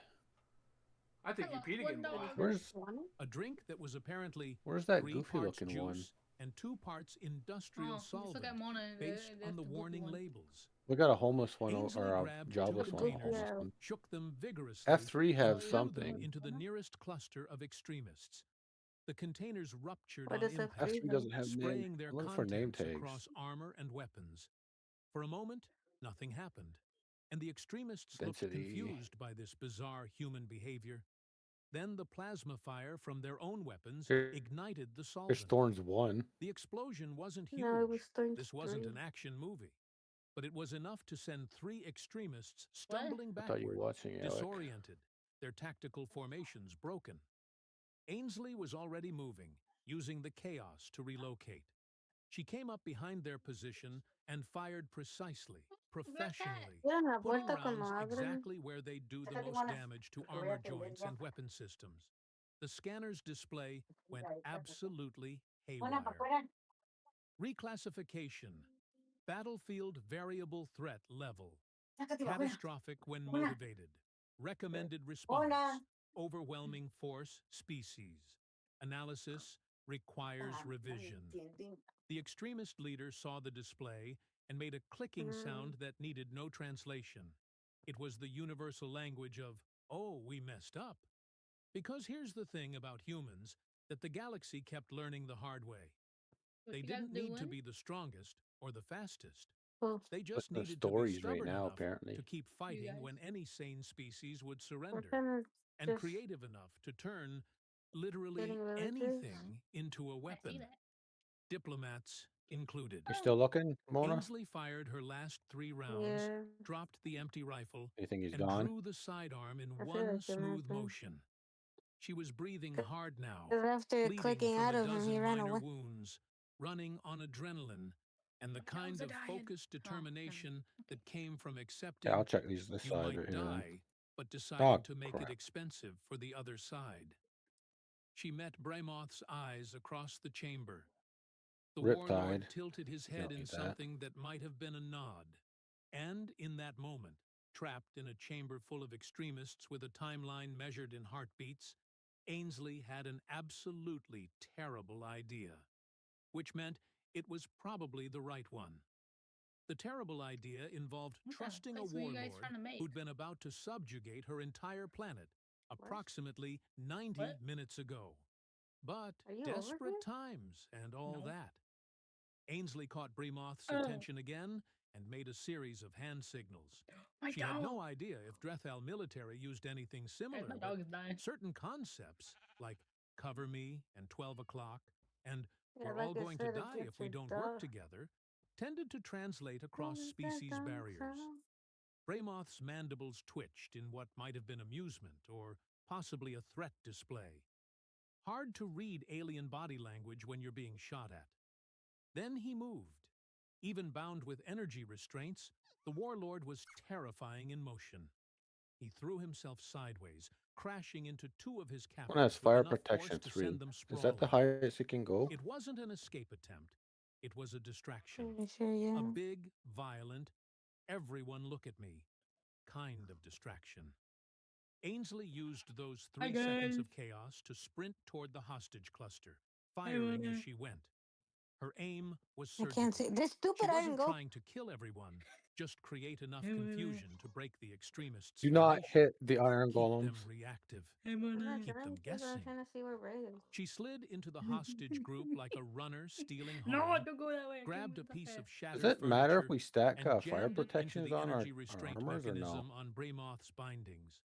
I think I you lost peed one again, dog. boy. Where's A drink that was apparently where's that 3 goofy parts looking juice one? and 2 parts industrial Oh, just look solvent at Mona. based there's on the goofy warning one. labels. We got a homeless one Ainsley or a grabbed jobless two one. containers, Homeless one. shook them vigorously, F3 have and threw something. them into the nearest cluster of extremists. The containers ruptured What on does F3 impact, F3 doesn't have name. spraying their I'm looking for name contents tags. across armor and weapons. For a moment, nothing happened, and the extremists Density. looked confused by this bizarre human behavior. Then the plasma fire from their own weapons Here- ignited the Here's solvent. Thorns 1. The explosion wasn't huge. No, it was Thorns This wasn't 3. an action movie, but it was enough to send 3 extremists stumbling I thought you were backward, watching Alec. disoriented, their tactical formations broken. Ainsley was already moving, using the chaos to relocate. She came up behind their position and fired precisely, professionally, Yo en la putting puerta cuando rounds abren. exactly where they do the most damage to armor joints and weapon systems. The scanner's display went absolutely haywire. Reclassification. Battlefield variable threat level. Catastrophic when motivated. Recommended response. Overwhelming force species. Analysis requires revision. The extremist leader saw the display and made a clicking sound that needed no translation. It was the universal language of, oh, we messed up. Because here's the thing about humans that the galaxy kept learning the hard way. What They you guys didn't need to doing? be the strongest or the fastest. Cool. They just the needed to be stories right stubborn now, enough apparently. to keep fighting guys. when any sane species would We're surrender, kind of and just creative enough to turn literally getting villages. anything into a I see weapon, that. diplomats included. You still looking, Mona? Ainsley fired her last 3 rounds, Yeah. dropped the empty rifle, You think he's and gone? drew the sidearm in I feel one like it might smooth be. motion. She was breathing hard now, Because after bleeding clicking from out a of him, he dozen ran minor away. wounds, running on adrenaline, and the My dogs kind are of dying. focused Oh, never mind. determination that came from Yeah, accepting I'll check these this you side might right here. Then. die, but deciding Oh, to make it crap. expensive for the other side. She met Bramoth's eyes across the chamber. The warlord Riptide. tilted his You head don't in need that. something that might have been a nod. And in that moment, trapped in a chamber full of extremists with a timeline measured in heartbeats, Ainsley had an absolutely terrible idea, which meant it was probably the right one. The terrible idea involved What kind of trusting a place were you guys warlord trying to make? who'd been about to subjugate her entire planet approximately 90 What? minutes ago. But Are you over desperate here? times and all No. that. Ainsley caught Bramoth's Oh. attention again and made a series of hand signals. My She dog. had no idea if Drethel military used anything similar, My but dog is dying. certain concepts, like cover me and 12 o'clock, and Yeah, we're like all I going to said, die it's if we your don't work dog. together, tended to translate across What is that species dog barriers. sound? Bramoth's mandibles twitched in what might have been amusement or possibly a threat display. Hard to read alien body language when you're being shot at. Then he moved. Even bound with energy restraints, the warlord was terrifying in motion. He threw himself sideways, crashing into 2 of his captors One has with fire enough protection force to 3. send them Is that the sprawling. highest it can go? It wasn't an escape attempt. It was a distraction. Pretty sure, yeah. A big, violent, everyone look at me kind of distraction. Ainsley used those 3 seconds of chaos to sprint toward the hostage cluster, firing as she went. Her aim was I can't see. surgical. This She stupid iron wasn't go. trying to kill everyone, just create enough confusion to break the extremists' Do not formation, hit the iron keep them golems. reactive, I'm not keep trying them to, but I'm guessing. trying to see where Bray is. She slid into the hostage group like a runner stealing No, home, don't go that way. I can't grabbed a move that piece fast. of shattered Does it matter if furniture, we stack and fire jammed it into protections the on our energy restraint armors or no? mechanism on Bramoth's bindings.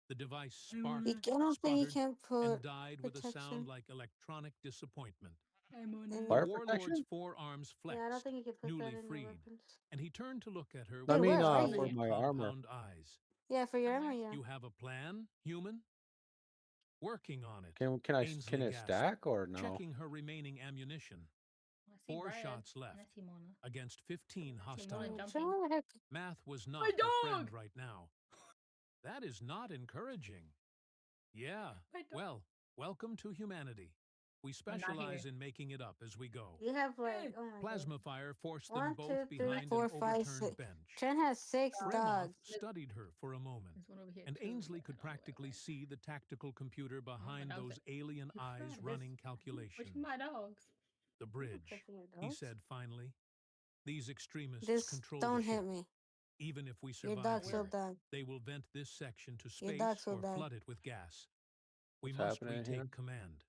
The device I sparked, don't think you sputtered, can put and died with a protection. sound like electronic disappointment. in The Fire it. warlord's protection? forearms Yeah, I don't flexed, think you can put newly that in your freed, weapons. and he turned to look at her I Hey, with mean, where are those you? for giant my armor. compound eyes. Yeah, for your armor, Somewhere. yeah. You have a plan, human? Working on it. Can Ainsley it gasped, stack or no? checking her remaining ammunition. I see 4 Brad, shots and left I see Mona. against 15 Mona hostiles. So jumping. where the heck? Math was not My her friend dog! right now. That is not encouraging. Yeah, My dog. well, welcome to humanity. We I'm not specialize here. in making it up as we go. You have like, oh my god. Plasma fire forced them 1, both 2, 3, behind 4, an 5, overturned 6. bench. Trent has 6 Bramoth dogs. studied her for a moment, There's one over here and too, Ainsley but could I don't know where it practically went. see the tactical computer behind dogs those are- alien Which eyes one? running Which calculations. my dogs? The I'm not bridge, touching your he dogs. said finally. These extremists Just control don't the ship. hit me. Even if we Your survive dogs will here, die. they will vent this section to Your space dogs will or die. flood it with gas. We What's must happening retake here? command.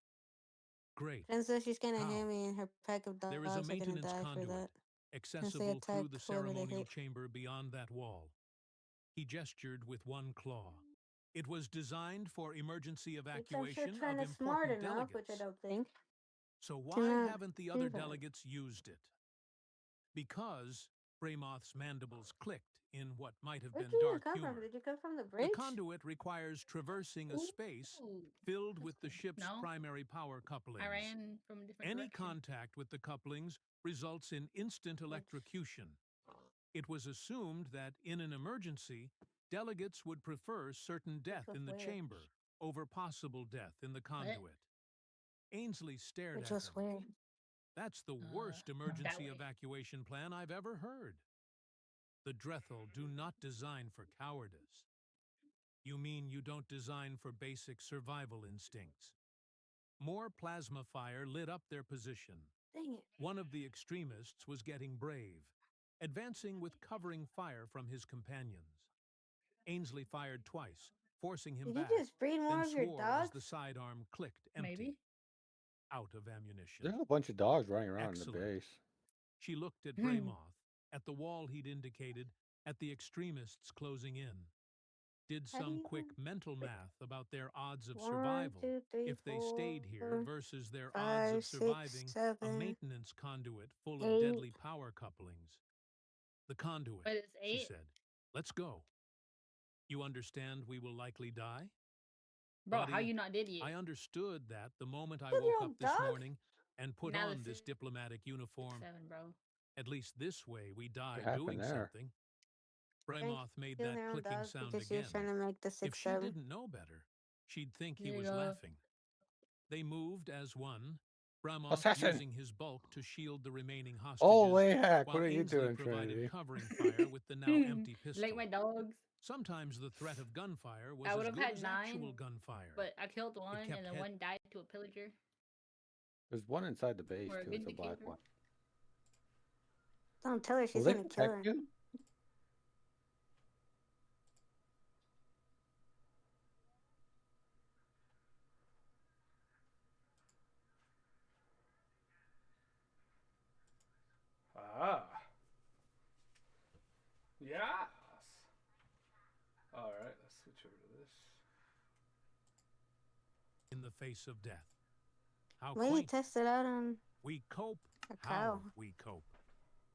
Great. Trent says she's gonna How? hit me and her pack of dogs There is a are gonna maintenance die for conduit, that. accessible through the attacked whoever they ceremonial hit. chamber beyond that wall. He gestured with one claw. It was designed for emergency Which I'm sure evacuation Trent of is smart important enough, delegates. which I don't think. So to why not haven't the do other that. delegates used it? Because Bramoth's mandibles clicked in what might have Where been did you dark come humor. from? Did you come from the The bridge? conduit requires traversing a space Ooh, filled that's with the cool. ship's No, primary power couplings. I ran from a different Any direction. contact with the couplings results in instant electrocution. It was assumed that in an emergency, delegates would prefer certain death was in the weird. chamber over possible death in the conduit. Ainsley stared Which at was him. weird. That's the worst that emergency way. evacuation plan I've ever heard. The Drethel do not design for cowardice. You mean you don't design for basic survival instincts? More plasma fire lit up their position. Dang it. One of the extremists was getting brave, advancing with covering fire from his companions. Ainsley fired twice, forcing him Did you back, just breed more then of your swore as dogs? the sidearm clicked empty, Maybe. out of ammunition. There's a bunch of dogs running around in the Excellent. base. She looked at Hmm. Bramoth, at the wall he'd indicated, at the extremists closing in. Did How do some you quick mental math about their odds of 1, survival 2, 3, if they stayed here 4, versus their odds 5, of 6, surviving a 7, maintenance conduit full of 8. deadly power couplings. The conduit, But it's she 8. said. Let's go. You understand we will likely die? Bro, how Buddy, you not dead yet? I understood that the moment I Look at woke your up this dog. morning and put Now on this this is diplomatic uniform. 7, bro. At least this way we die happened doing there? something. Frank, Bremoth made kill that your own clicking dog sound because you're again. trying to make the If 6, she 7. didn't know better, she'd think he There you was go. laughing. They moved as one, Bremoth Assassin! using his bulk to shield the remaining hostages, Holy heck! while What are you Ainsley doing, provided Trinity? covering fire with the now empty pistol. Like my dogs. Sometimes the threat of gunfire was I as would have good had as 9, actual gunfire. but I killed one, kept and then head- one died to a pillager. There's one inside the base Or a too. It's a black vindicator. one. Don't tell her she's Will they gonna kill her. protect you? Ah. Yes. All right, let's switch over to this. In the face of death. How Maybe quaint. test it out on We cope. a How cow. we cope.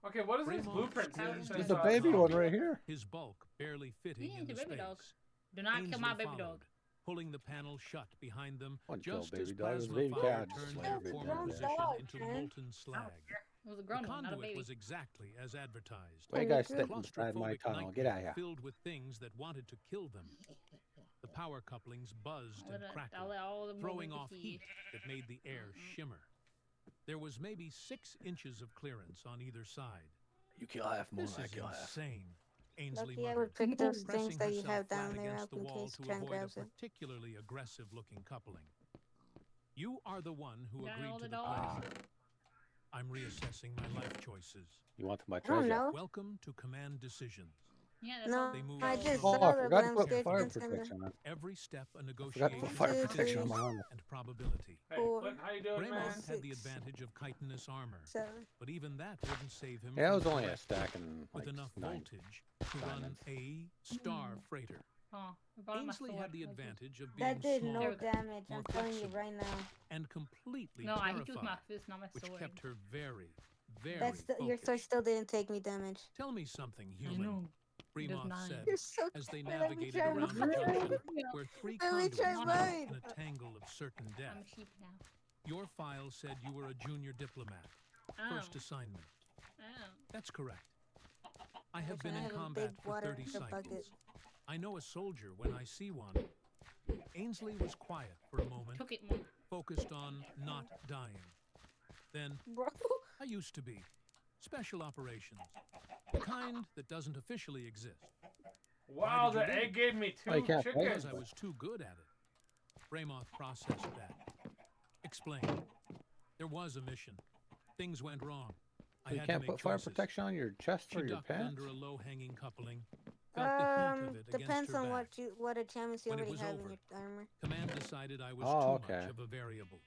Okay, what is this Bremoth blueprint? squeezed Says, There's a his baby dog, one right here. His bulk barely fitting Yeah, in the the baby space. dog. Do not kill Ainsley my baby followed, dog. pulling the panel shut behind them One kill just baby as dog. It was a plasma baby fire cat. turned Just their like a baby former dog. position Dog, into man. molten slag. It was a The grown one, not a conduit baby. was exactly as advertised. Why you guys Pretty sitting inside my Claustrophobic tunnel? Get out of nightmare here. filled with things that wanted to kill them. The power couplings buzzed I'll and let- I'll crackled, let all the throwing movement off see. heat that made the air shimmer. There was maybe 6 inches of clearance on either side. You kill half more. This I is kill half. insane, Ainsley Lucky I muttered, would pick those things pressing that you herself have down flat there against up the in wall case to Trent avoid a grabs it. particularly aggressive-looking coupling. You are the one who Got agreed all to the the dogs. plan. I'm reassessing my life choices. You want my I don't treasure? know. Welcome to Command Decisions. Yeah, that's No, all. They moved I just slowly. Oh, saw I that, forgot but to I'm put scared fire Trent's gonna. protection on. Every step a I forgot to negotiation put fire Two, protection on three. my armor. and probability. Hey, Four. Clint, how you doing, man? Bremoth had the 6. advantage of chitinous armor, 7. but even that wouldn't save him Yeah, it from was only a threat stack and with like enough 9. voltage to run diamonds. a star freighter. Oh, I brought my Ainsley sword. had the Okay. advantage of being That did small no There we go. damage. more I'm telling you flexible. right now. and completely No, I hit you with my terrified, fist, not my which sword. kept her very, very That's the, your sword focused. still didn't take me damage. Tell me something, I human, know. Bremoth 9. said, You're so as they good. Let me navigated try around the mine. junction where 3 Let me conduits try met mine. in a tangle of certain I'm death. a sheep now. Your file said you were a junior diplomat. Oh. First assignment. Oh. That's correct. I have Wish been I in had a combat big for water 30 bucket. cycles. I know a soldier when I see one. Ainsley was quiet for a moment, Took it more. focused on not dying. Then, Bro. I used to be. Special operations. The kind that doesn't officially exist. Wow, did you the leave? egg gave me 2 Oh, you can't play chickens. Because I was too good at it. Bremoth processed that. Explained. There was a mission. Things went wrong. I You had can't to make put fire choices. protection on your chest She or your ducked pants? under a low-hanging coupling. Felt the heat of it against Depends her on back. what achievements you When it already was have over, in your armor. Command decided I was Oh, too okay. much of a variable.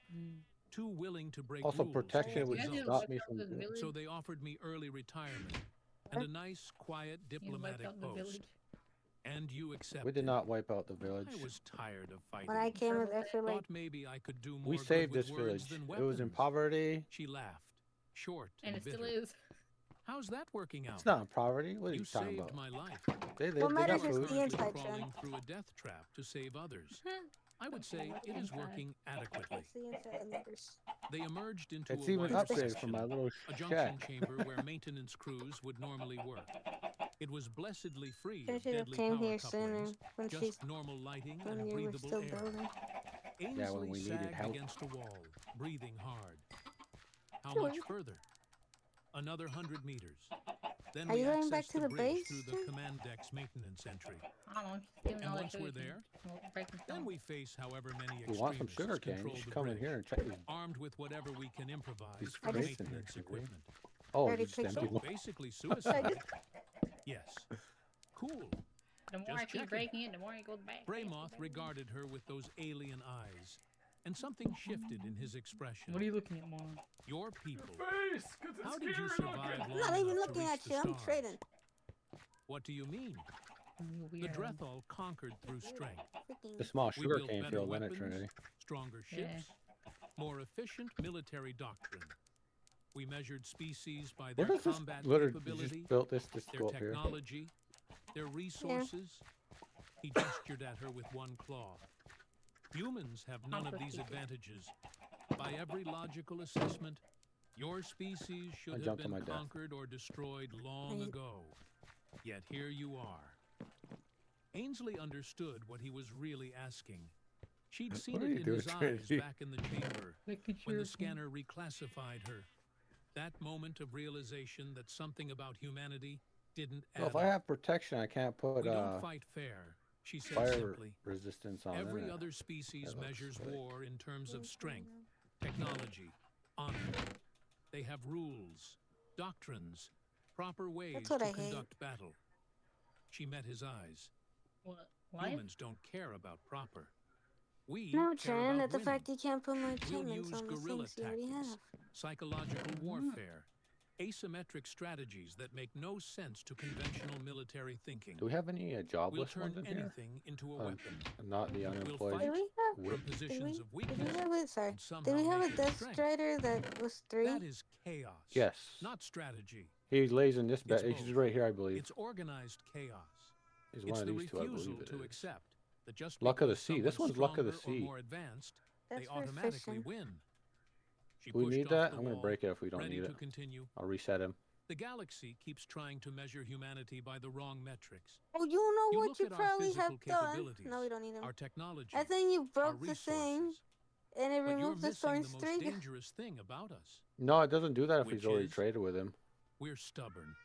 Too willing to break Also, rules. protection to would get You guys results. stop me wiped from. out the village? So they offered me early retirement and a nice, quiet You wiped diplomatic out the post. village. And you accepted. We did not wipe out the village. I was tired of fighting. When I came, I feel like Thought maybe I could do more We good saved with this words village. than It was in weapons. poverty. She laughed, short And and, it bitter. still is. How's that working out? It's not in poverty. What are You you talking saved about? my life. They What they matters got is food. the Currently inside, crawling Trent. through a death trap to save others. I would say it is working adequately. That's the inside neighbors. They emerged into It's a even wider upgraded section, from my little a junction shack. chamber where maintenance crews would normally work. It was blessedly free She of should have deadly came power here sooner couplings, when just normal lighting when and you were breathable still air. building. Yeah, when Ainsley we needed sagged help. against a wall, breathing hard. How Sure. much further? Another 100 meters. Then Are we you going back accessed to the the bridge base, through the Trent? command deck's maintenance entry. I don't know. Stealing And all that once we're sugar cane. there, Well, breaking Then stone. we face however many You want some extremists sugar cane? You control should the come in bridge, here and check these. armed with whatever we can improvise These for crates in maintenance there, equipment. Oh, Already you just picked empty So one. basically suicide. Yes. Cool. The more Just I keep checking. breaking it, the more it goes back. Bremoth regarded her with those alien eyes and something shifted in his expression. What are you looking at, Mom? Your people. Face, 'cause it's How did you scary survive looking. I'm not long even enough to looking reach at the you. I'm stars? trading. What do you mean? The Weirdo. Drethal conquered through strength. Freaking. The small We built sugarcane better field in it, weapons, Trinity. stronger Yeah. ships, more efficient military doctrine. We measured species by Where their does this combat literally you capability, just built this to their go up here? technology, their resources. He gestured at her with one claw. Humans have none of these advantages. By every logical assessment, your species should have jumped on been my death. conquered or destroyed long ago. Yet here you are. Ainsley understood what he was really asking. She'd seen What are it you in doing, his eyes Trinity? back in the chamber Making when sure the scanner reclassified her. That moment of realization that something about humanity didn't add Well, if I up. have protection, I can't put We don't fight fair, she said fire simply. resistance on Every it. other species That looks measures sick. war in terms of strength, technology, honor. They have rules, doctrines, proper ways what to I hate. conduct battle. She met his eyes. What? What? Humans don't care about proper. We No, care Trin, about that's the winning. fact you can't put more We'll achievements use on the guerrilla things you already tactics, have. psychological warfare, asymmetric strategies that make no sense to conventional military thinking. Do we have any jobless We'll turn ones in here? anything into a weapon. Not the We'll unemployed. fight Did we have? Whip. from positions of Did we weakness have it? Sorry. and Did somehow we have a make it Death strength. Strider that was 3? That is chaos. Yes. Not strategy. He lays in this bed. It's He's both. right here, I believe. It's organized chaos. He's It's one of the these two, I refusal believe it to is. accept that just Luck of the because Sea. This someone's one's Luck of the stronger or Sea. more advanced, That's they for automatically fishing. win. She Do we pushed need off that? the I'm gonna wall, break it if we don't ready need to it. continue. I'll reset him. The galaxy keeps trying to measure humanity by the wrong metrics. Oh, you know You what look you at our probably physical have done. capabilities, No, we don't need them. our technology, I think you our broke the thing, resources. and it But you're removed the missing storm the most streak. dangerous thing about us. No, it doesn't do that if Which he's already is- traded with him. We're stubborn.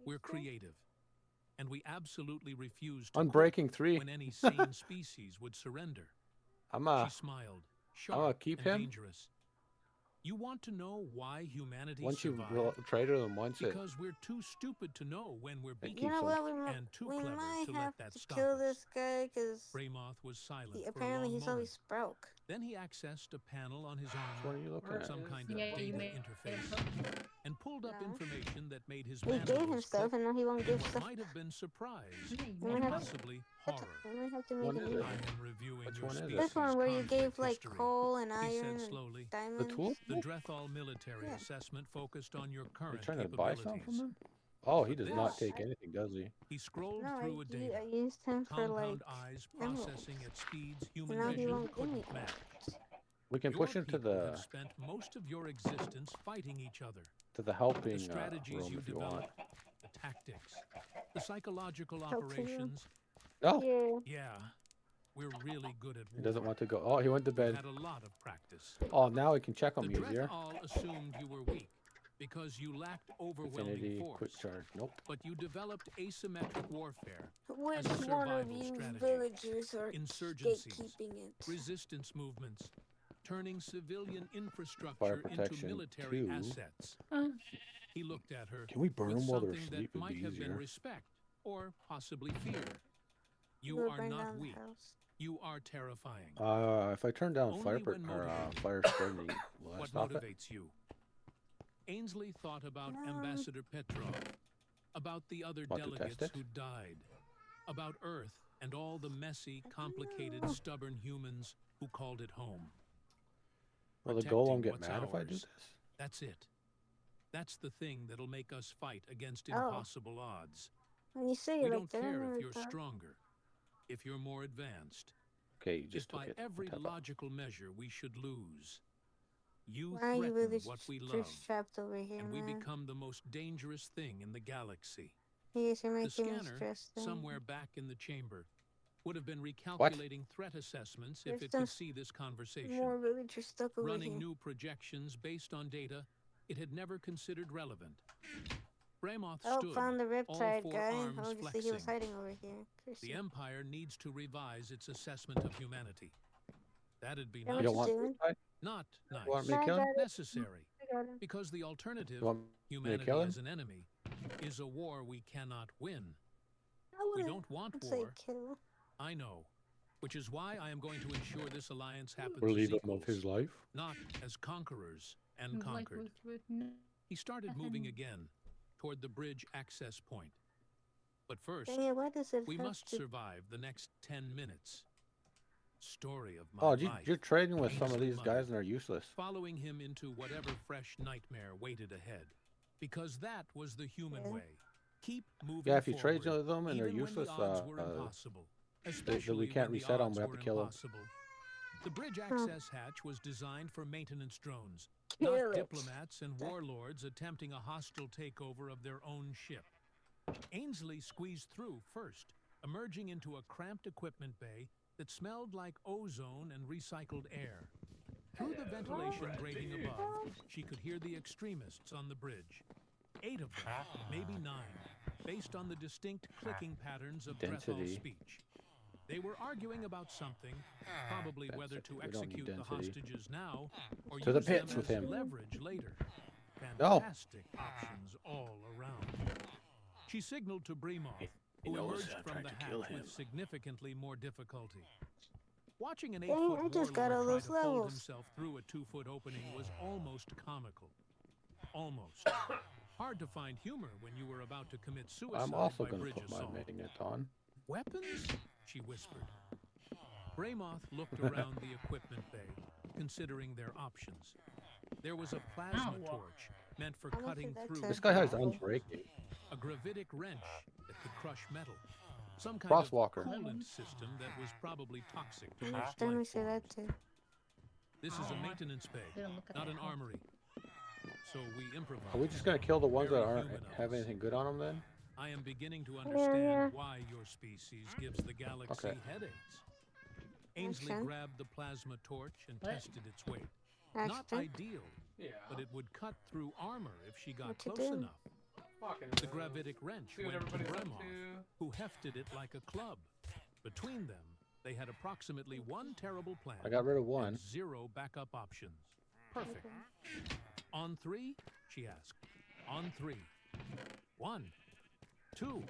We're creative. And we absolutely refuse to On quit Breaking 3, when any sane species would surrender. I'm She smiled, sharp keep and him. dangerous. You want to know why humanity once you survived? traded him once, it Because we're too stupid to know when we're It beaten. You know keeps what? We, and too we clever might to have let that to stop kill us. this guy because Braymoth was silent for a apparently long he's moment. always broke. Then he accessed a panel on his Which one are arm, you looking or at? some kind of Yeah, you data may- interface, and pulled up No. information that made his We gave him mandibles stuff, click and now he won't in give what stuff. might have been surprise Yeah, you We and have- possibly horror. We might have to make One a is new. it? I am reviewing Which your one is it? species This one where you conflict gave like history, coal and he iron said and slowly. diamonds. tool? The Drethal military Yeah. assessment focused on your Are you current trying to buy something capabilities. from him? Oh, he But does not this- take anything, does he? He scrolled No, through a I data. used him for like. Compound eyes emeralds. processing at speeds And human now he vision won't give me couldn't match. We can Your push him to people have the spent most of your existence fighting each other. helping The strategies room you if you want. develop, the tactics, the psychological Helping room. operations. Oh, Yeah. Yeah, we're really good at war. he doesn't want to go. Oh, he went to We've bed. had a lot of practice. Oh, now we can check The him easier. Drethal assumed you were weak because you lacked overwhelming Infinity, force. quick charge. Nope. But you developed asymmetric warfare, Which a one of survival you strategy. villagers are Insurgencies, gatekeeping it? resistance movements, turning civilian Fire infrastructure into protection, military 2. assets. Uh, He looked at her Can we burn with them while they're something asleep? that It'd might be have been easier. respect or possibly fear. You We'll are burn not down the weak. house. You are terrifying. If I turn down Only fire when motivated. fire spreading, will that What stop it? motivates you? Ainsley thought about No. Ambassador Petrov, about the other Want to test delegates it? who died, about Earth and all the messy, complicated, know. stubborn humans who called it home. Will the Protecting golem get what's mad if I do ours. this? That's it. That's the thing that'll make us fight against Oh. impossible odds. When you say We it don't like that, I care never if you're thought. stronger, if you're more advanced, Okay, you if just took by it. every Tap out. logical measure we should lose. You Why are you threaten really what we just love, trapped over here, and we man? become the most dangerous thing in the galaxy. You guys are The making me scanner, stressed. then. somewhere back in the chamber, would have been recalculating threat assessments if There's it could just see this conversation, More villagers stuck over running here. new projections based on data it had never considered relevant. Braymoth Oh, stood, found the all Riptide four guy. arms Oh, you see he was flexing. hiding over here. The Empire needs to revise its assessment of humanity. That'd be Yeah, You what nice. don't you want doing? Riptide? Not You nice. want me to I kill him? got it. Necessary. I got him. Because the alternative, You want me to humanity kill him? as an enemy, is a war we cannot win. I We wouldn't don't want say war. kill. I know. which is why I am going to ensure this alliance happens Relieve as him of equals, his life. not as conquerors and Like, conquered. He started moving again toward the bridge access point. But first, Dang it, why does it we have must to... survive the next 10 minutes. Story of my Oh, life. you're trading with some of Ainsley these muttered, guys and they're useless. following him into whatever fresh nightmare waited ahead. Because that was the human Yeah. way. Keep moving Yeah, if you trade forward, with them and they're even when useless, the odds were impossible. we Especially can't when the reset 'em, odds we have were to kill 'em. impossible. The bridge access hatch was designed for maintenance drones, Kill not it. diplomats and warlords attempting a hostile takeover of their own ship. Ainsley squeezed through first, emerging into a cramped equipment bay that smelled like ozone and recycled air. Through the ventilation grating above, she could hear the extremists on the bridge. 8 of them, maybe 9, based on the distinct clicking patterns of Breathall's Density. speech. They were arguing about something, probably whether to We don't need execute the density. hostages now or To the use them pits with as him. leverage later. No. Fantastic options all around. She signaled to Bremoth, He who knows emerged I'm from trying the to kill hatch him. with significantly more difficulty. Watching an Dang, 8-foot I just got all warlord try those to fold levels. himself through a 2-foot opening was almost comical. Almost. Hard to find humor when you were about to commit suicide I'm also by going to bridge put my assault. magnet on. Weapons? She whispered. Bremoth looked around the equipment bay, considering their options. There was a plasma Ow. torch meant for How much cutting is that through to- This guy has Wow. unbreaking. a gravitic wrench that could crush metal. Some kind Crosswalker. of coolant system that was probably toxic to How most much damage life did that forms. do? This is a maintenance bay, They don't look at not that an close. armory. So we improvise. Are we just going to kill the ones that Very aren't human of have us. anything good on them then? I am beginning to understand yeah. why your species gives the galaxy Okay. headaches. Ainsley sense. grabbed the plasma torch and What? tested its weight. Not Accident? ideal, but it would cut through armor if she got What you close do? enough. The gravitic wrench See what went to everybody's up Bremoth, to. who hefted it like a club. Between them, they had approximately one terrible plan I got rid of and one. 0 backup options. Perfect. On 3? She asked. On 3. 1. 2.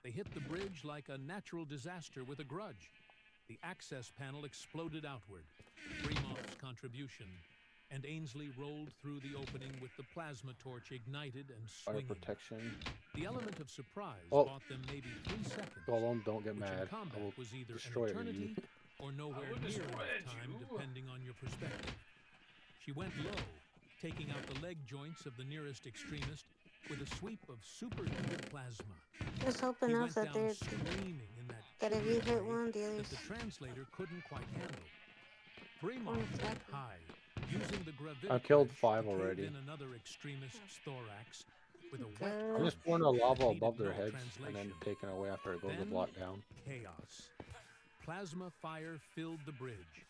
They hit the bridge like a natural disaster with a grudge. The access panel exploded outward. Bremoth's contribution. And Ainsley rolled through the opening with the plasma torch ignited and Fire swinging. protection. The element of surprise Oh. bought them maybe 3 seconds. Golem, don't get which in mad. I combat will was either destroy an it when eternity you- or nowhere will near destroy enough it, time, you. depending on your perspective. She went low, taking out the leg joints of the nearest extremist with a sweep of superheated plasma. Just He hoping went else that down they're screaming in that that if chilling you hit way one, the that others. the translator couldn't quite handle. Bremoth went exactly. high, using the gravitic I killed wrench 5 to cave already. in another extremist's thorax with a wet Good. I'm current just pouring the lava that needed above their no heads and then translation. taking it away after it goes a Then- block down. Chaos. Plasma fire filled the bridge.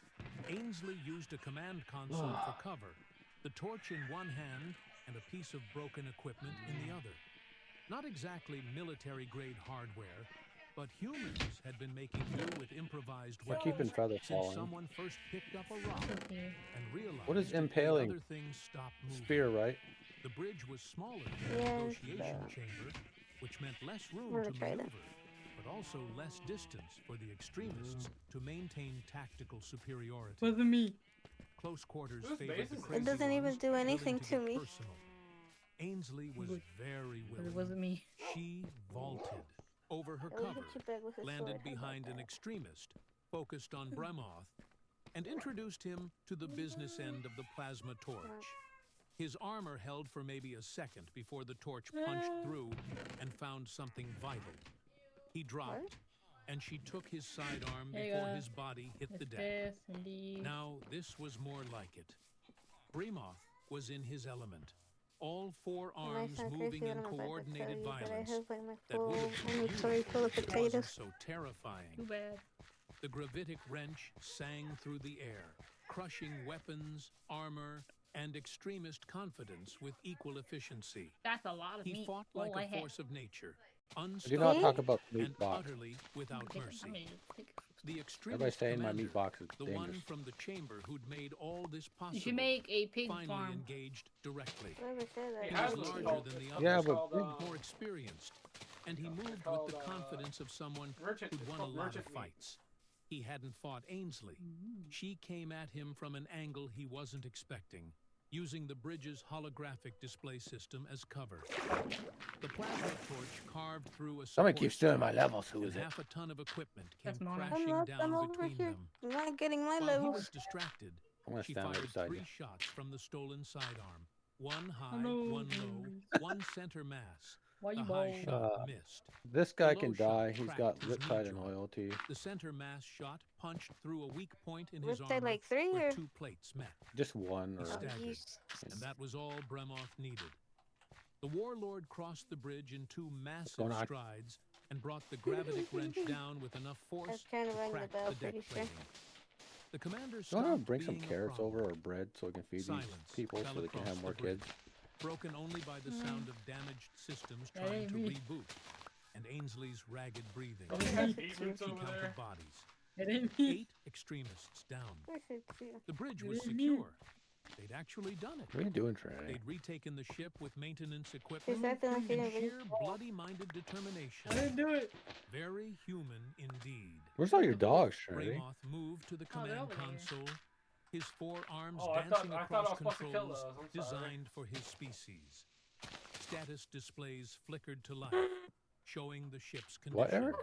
Ainsley used a command console for cover, the torch in one hand and a piece of broken equipment in the other. Not exactly military-grade hardware, but humans had been making do with improvised We're keeping weapons feathers since falling. someone first picked up a rock Okay. and realized What is it made impaling? other things stop moving. Spear, right? The bridge was smaller than the Yes, negotiation chamber, which meant less room We're to gonna try that. maneuver, but also less distance for the extremists to maintain tactical superiority. Wasn't me. Close quarters Whose favored base the is crazy It doesn't even ones, do willing anything to get me. personal. Ainsley was very But it willing. wasn't me. She vaulted over her It would cover, hit you back with his landed sword. How about behind an that? extremist, focused on Bremoth, and introduced him to the business end of the plasma torch. His armor held for maybe a second before the torch punched through and found something vital. He dropped, What? and she took his sidearm There you before go. his body hit the It's deck. this, indeed. Now, this was more like it. Bremoth was in his element. All 4 It might arms sound moving crazy in what I'm about to tell coordinated you, but I violence have like my that full would have been inventory useful full of if it wasn't potatoes. so terrifying. Too bad. The gravitic wrench sang through the air, crushing weapons, armor, and extremist confidence with equal efficiency. That's a lot of He meat. fought Oh, like I a had- force of nature, I do not unstoppable talk about and meat box. utterly without I'm mercy. gonna take- The Everybody's extremist saying my commander, meat box is the one dangerous. from the chamber who'd made all this possible, You should make a pig finally farm. engaged directly. Whoever said that? He has was what's larger called- than the it's others, Yeah, called, but more experienced, and he moved with called, the confidence of someone Merchant. who'd It's won a called lot of merchant meat. fights. He hadn't fought Ainsley. She came at him from an angle he wasn't expecting, using the bridge's holographic display system as cover. The plasma torch carved through a Somebody support keeps stealing my structure, levels. Who and is it? half a ton of equipment came That's Mona. crashing I'm down over between here. them. I'm not getting my While he levels. was distracted, I'm gonna she stand right fired beside 3 you. shots from the stolen sidearm. One high, Hello. one low, one center mass. Why The you high bald? shot missed. This guy The can low shot die. He's cracked got his knee Riptide and joint. loyalty. The center mass shot punched through a weak point in his Riptide armor like 3 where or? 2 plates met. Just one He or staggered, Yes. and that was all Bremoth needed. The warlord crossed the bridge in 2 massive going on? strides and brought the gravitic wrench down with enough I was force trying to to ring the crack bell, the deck pretty sure. plating. The commander You want to stopped bring some being a carrots problem. over or bread so we can feed Silence these people fell so they can across have more the bridge, kids? broken only by the sound of damaged systems That trying ain't to me. reboot, and Ainsley's ragged breathing. Oh, we got She beetroots She over counted there. bodies. It ain't me. 8 extremists down. Of course it's you. The bridge It was ain't me. secure. They'd actually done it. What are you doing, Trinity? They'd retaken the ship with maintenance She's equipment acting like she and didn't really sheer bloody-minded determination. I didn't do it. Very human indeed. Where's all your dogs, Trinity? Ramoth moved to the Oh, they're command over there. console, his 4 arms Oh, I dancing thought I across was supposed to kill controls those. I'm sorry. designed for his species. Status displays flickered to life, showing the ship's condition. What, Eric?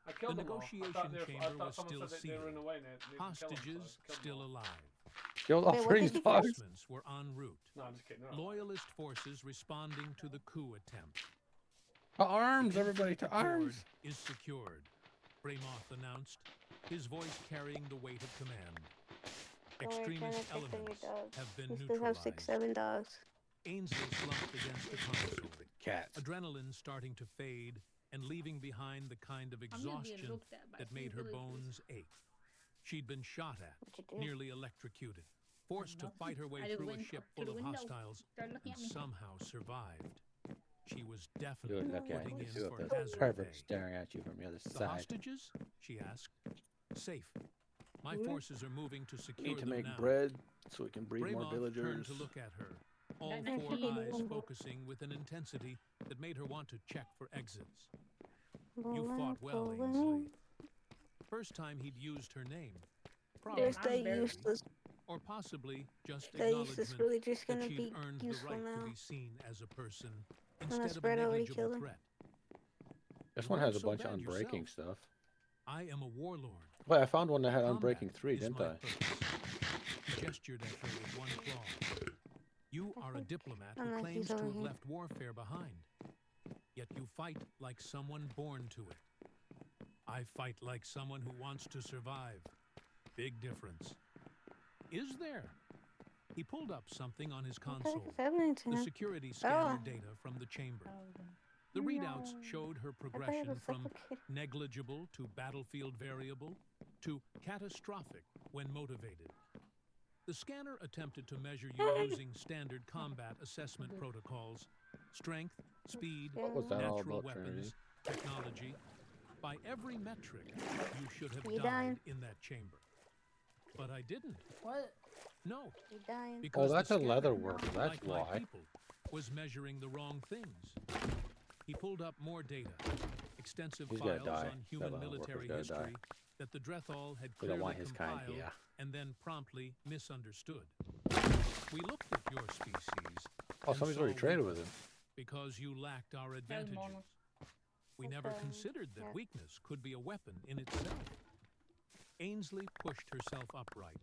I killed The them all. I negotiation thought they were- I chamber thought was someone still said they were in the sealed. way and they didn't kill 'em, so I Hostages killed 'em still all. alive. Killed all Wait, what three did you dogs. Reinforcements were en route. No, I'm just kidding. No. Loyalist forces responding to the coup attempt. Arms, The everybody to infinite accord arms. is secured, Bramoth announced, his voice carrying the weight of command. Don't worry, Extremist trying to check on your elements dogs. have been You still have neutralized. 6, 7 dogs. Ainsley slumped against the console, Cats. adrenaline starting to fade and leaving behind the kind of I'm just being exhaustion looked at by that made her 3 villagers. bones ache. She'd been shot at, What you do? nearly electrocuted, forced to Nothing. fight her way I just through a went ship up to full the of window. hostiles Start looking and at me. somehow survived. She was You definitely would look at putting you in too for if there's hazard pervert pay. staring at you from the other The side. hostages? She asked. Safe. My What? forces are moving to secure Need to them make now. bread so we can breed more Bramoth villagers. turned to look at her, all That 4 nice eyes people. focusing with an intensity that made her want to check for exits. You Bowling, fought well, bowling. Ainsley. First time he'd used her name. There's Probably, that very- useless. or possibly just That useless acknowledgement really just that gonna she'd be earned the useful right now. to be seen as a person Unless instead of a Brett already negligible killed her. threat. This You one weren't has a so bunch of bad unbreaking yourself. stuff. I am a warlord. Wait, I found one that had Combat unbreaking 3, is didn't my I? purpose. He gestured at her with one claw. You are a diplomat who Unless claims he's to over have here. left warfare behind. Yet you fight like someone born to it. I fight like someone who wants to survive. Big difference. Is there? He pulled up something on his What the heck console. is happening to The him? security scanner Oh. data from the chamber. Oh, The readouts No. showed her I thought it progression was from suffocating. negligible to battlefield variable to catastrophic when motivated. The scanner attempted to measure you using standard combat assessment protocols, strength, speed, What was that all natural about, weapons, technology. By every metric, you should have You died dying? in that chamber. But I didn't. what? No, You're dying. because the that's a scanner, leather worker, that's like my why. people, was measuring the wrong things. He pulled up more data, extensive He's gonna files die. on That human leather military worker's gonna die. history that the Drethal had We don't clearly want his kind compiled here. and then promptly misunderstood. We looked at your species Oh, and somebody's saw already traded with him. because you lacked our advantages. Mona. We never Okay, considered that yeah. weakness could be a weapon in itself. Ainsley pushed herself upright,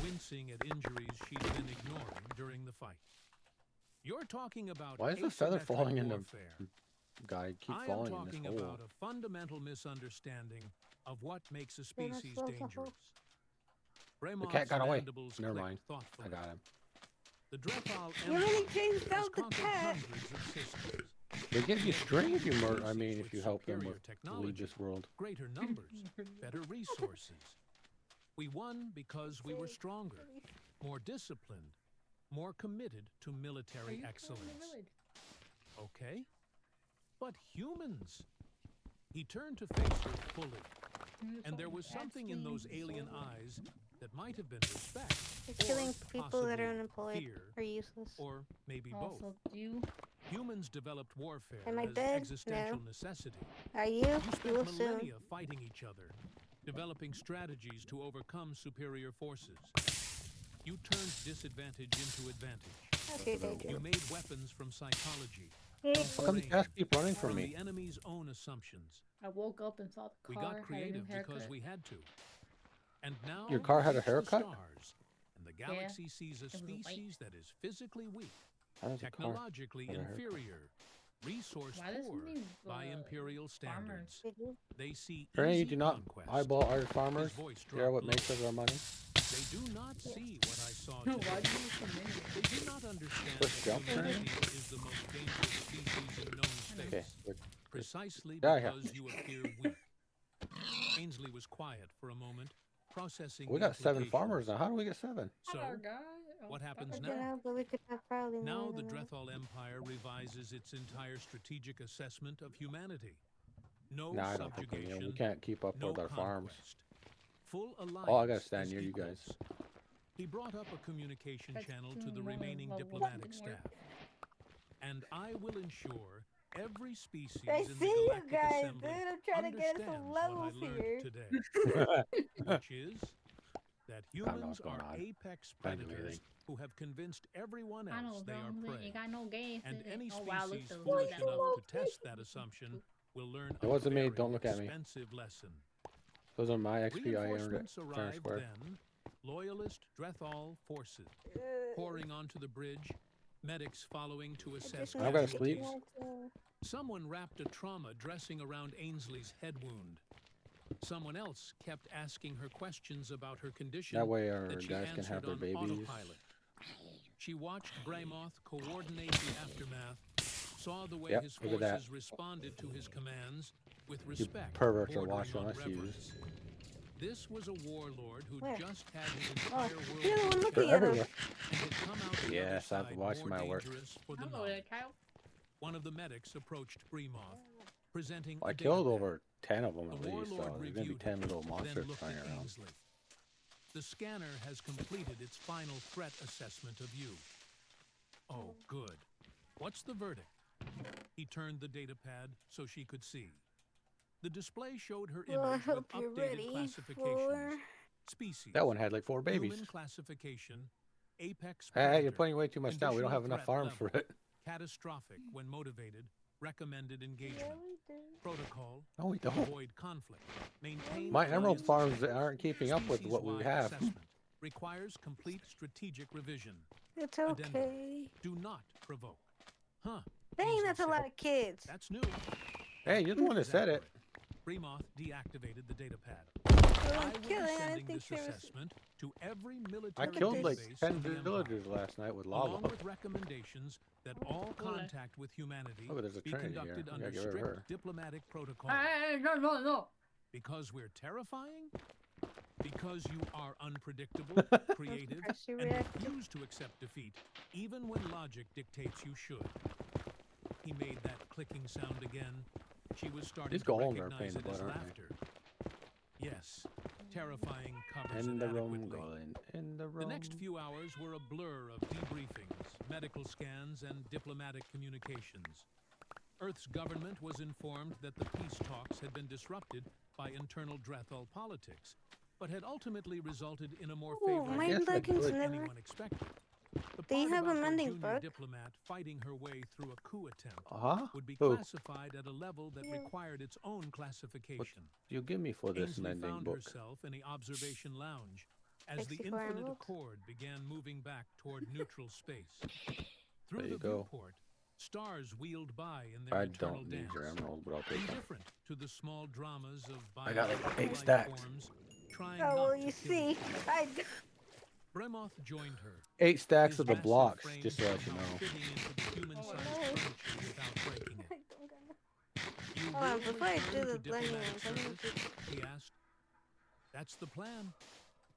wincing at injuries she'd been ignoring during the fight. You're talking about Why is the feather asymmetric falling in the warfare. Guy keep I am falling in talking this hole. about a fundamental misunderstanding of what makes a Then it's species not the hole. dangerous. The Bramoth's cat got away. mandibles Never clicked mind. thoughtfully. I got him. The Drethal You really Empire changed has out the conquered cat. hundreds of systems. They give you string if you murder. I Species mean, if with you help them superior with lead technology. this world. Greater numbers, better resources. We won because we were stronger, more disciplined, more committed to military excellence. Okay? But humans. He turned to face her fully, and there was something in those alien eyes that might have been respect, It's or killing people that possibly are unemployed fear, or useless. or maybe both. Also, you. Humans developed warfare Am I as dead? existential No. necessity. Are you? You You will spent soon. millennia fighting each other, developing strategies to overcome superior forces. You turned disadvantage into advantage. Okay, they You do. made weapons from psychology, Hey, How come these guys keep running from from me? the enemy's own assumptions. I woke up and saw the We car got had a new creative haircut. because we had to. And now Your car had a reach the haircut? stars, and the galaxy sees a was white. species that is physically weak, How does a car technologically have a haircut? inferior, resource Why does poor somebody, by imperial standards. they do. They see Granny, you easy do not conquest. eyeball our farmers. His voice They are what dropped makes low. us our money. They do not see what I saw Why today. do you submit it? They do not understand First that jump turn? humanity is the most dangerous species in known space. Okay. Good. Precisely Yeah, yeah. because you appear weak. Ainsley was quiet for a moment, processing We the got 7 implications. farmers now. How do we get 7? So, Oh, God. what happens I now? don't know, but we could have probably Now more the than that. Drethal Empire revises its entire strategic assessment of humanity. No No, I don't think we, subjugation, we can't keep up no with our farms. conquest. Full alliance Oh, I gotta stand as near you equals. guys. He brought up a communication That's channel to too the long, remaining but diplomatic wouldn't work. staff. And I will ensure every species I in see the you Galactic guys, dude. Assembly I'm trying to get understands some what I levels learned here. today, which is that don't know humans what's going are on. apex Can't do predators anything. who have convinced everyone I know, else they are bro. prey. You got no game. And any oh, wow, look species so foolish that enough look. to test that assumption will learn It a wasn't me, very don't look at me. expensive lesson. Those are my XP I earned Reinforcements at Fair arrived Square. then. Loyalist Drethal forces pouring onto the bridge. Medics following to assess I've gotta sleep. casualties. Someone wrapped a trauma dressing around Ainsley's head wound. Someone else kept asking her questions about her condition That way our that she guys can have answered their on babies. autopilot. She watched Bramoth coordinate the aftermath, saw the way Yep, his look at that. forces responded to his commands with You respect, perverts are bordering watching on us use. reverence. This was a warlord who Where? just had his Oh, entire world you're the one in looking check at everywhere. us. and had come out the Yes, other I've side watched more my work. dangerous for the Hello there, knowledge. Kyle. One of the medics approached Bremoth, presenting I a killed datapad. over 10 of them The at least, so warlord there's gonna be reviewed 10 it, little then monsters looked flying at around. Ainsley. The scanner has completed its final threat assessment of you. Oh, good. What's the verdict? He turned the datapad so she could see. The display showed her Well, I image with hope you're updated ready classifications. for... Species. That one had like 4 babies. Human classification. Apex Hey, you're predator. putting way too much down. We don't have Conditional enough threat farms for level. it. Catastrophic when motivated. Recommended engagement. Yeah, we do. Protocol. No, we don't. Avoid conflict. Maintain My emerald alliance. farms aren't keeping up with what we Species-wide have. assessment requires complete strategic revision. It's Addendum. okay. Do not provoke. Huh. Dang, Ainsley that's a said. lot of kids. That's new. Hey, you're the one that said it. Bremoth deactivated the datapad. Oh, I I'm will be killing. I sending didn't think this there was... assessment to every military I killed like base 10 of the Empire, villagers last night with along lava. with recommendations that all contact with humanity Oh, there's a be Trinity here. conducted We under gotta get rid of strict her. diplomatic protocol. Hey, no. Because we're terrifying? Because you are unpredictable, creative, I should and react. refuse to accept defeat, even when logic dictates you should. He made that clicking sound again. She was starting These to golems are recognize pain in it the as butt, aren't laughter. Yes, terrifying covers In it the room, adequately. going in the The room. next few hours were a blur of debriefings, medical scans, and diplomatic communications. Earth's government was informed that the peace talks had been disrupted by internal Drethal politics, but had ultimately resulted in a more Oh, favorable my Yes, I leggings could. than never... anyone expected. The Do you part have a about their mending junior book? diplomat fighting her way through a coup attempt Uh-huh. would be Who? classified at a level that Yeah. required its own classification. You give me for this Ainsley mending found book. herself in the observation lounge as the 64 infinite emeralds. accord began moving back toward neutral space. Through There you the go. viewport, stars wheeled by in their I eternal don't need dance. your emerald, but I'll take them. Indifferent to the small dramas of I got like biological 8 life stacks. forms trying Oh, not well, to you kill each see, other. I... Bremoth joined her. 8 stacks His of the massive blocks, frame just to let you somehow know. fitting into the human-sized no. furniture without breaking it. I don't got... You Hold on, will before I return do to the blending diplomatic ones, I need service? to... He asked. That's the plan.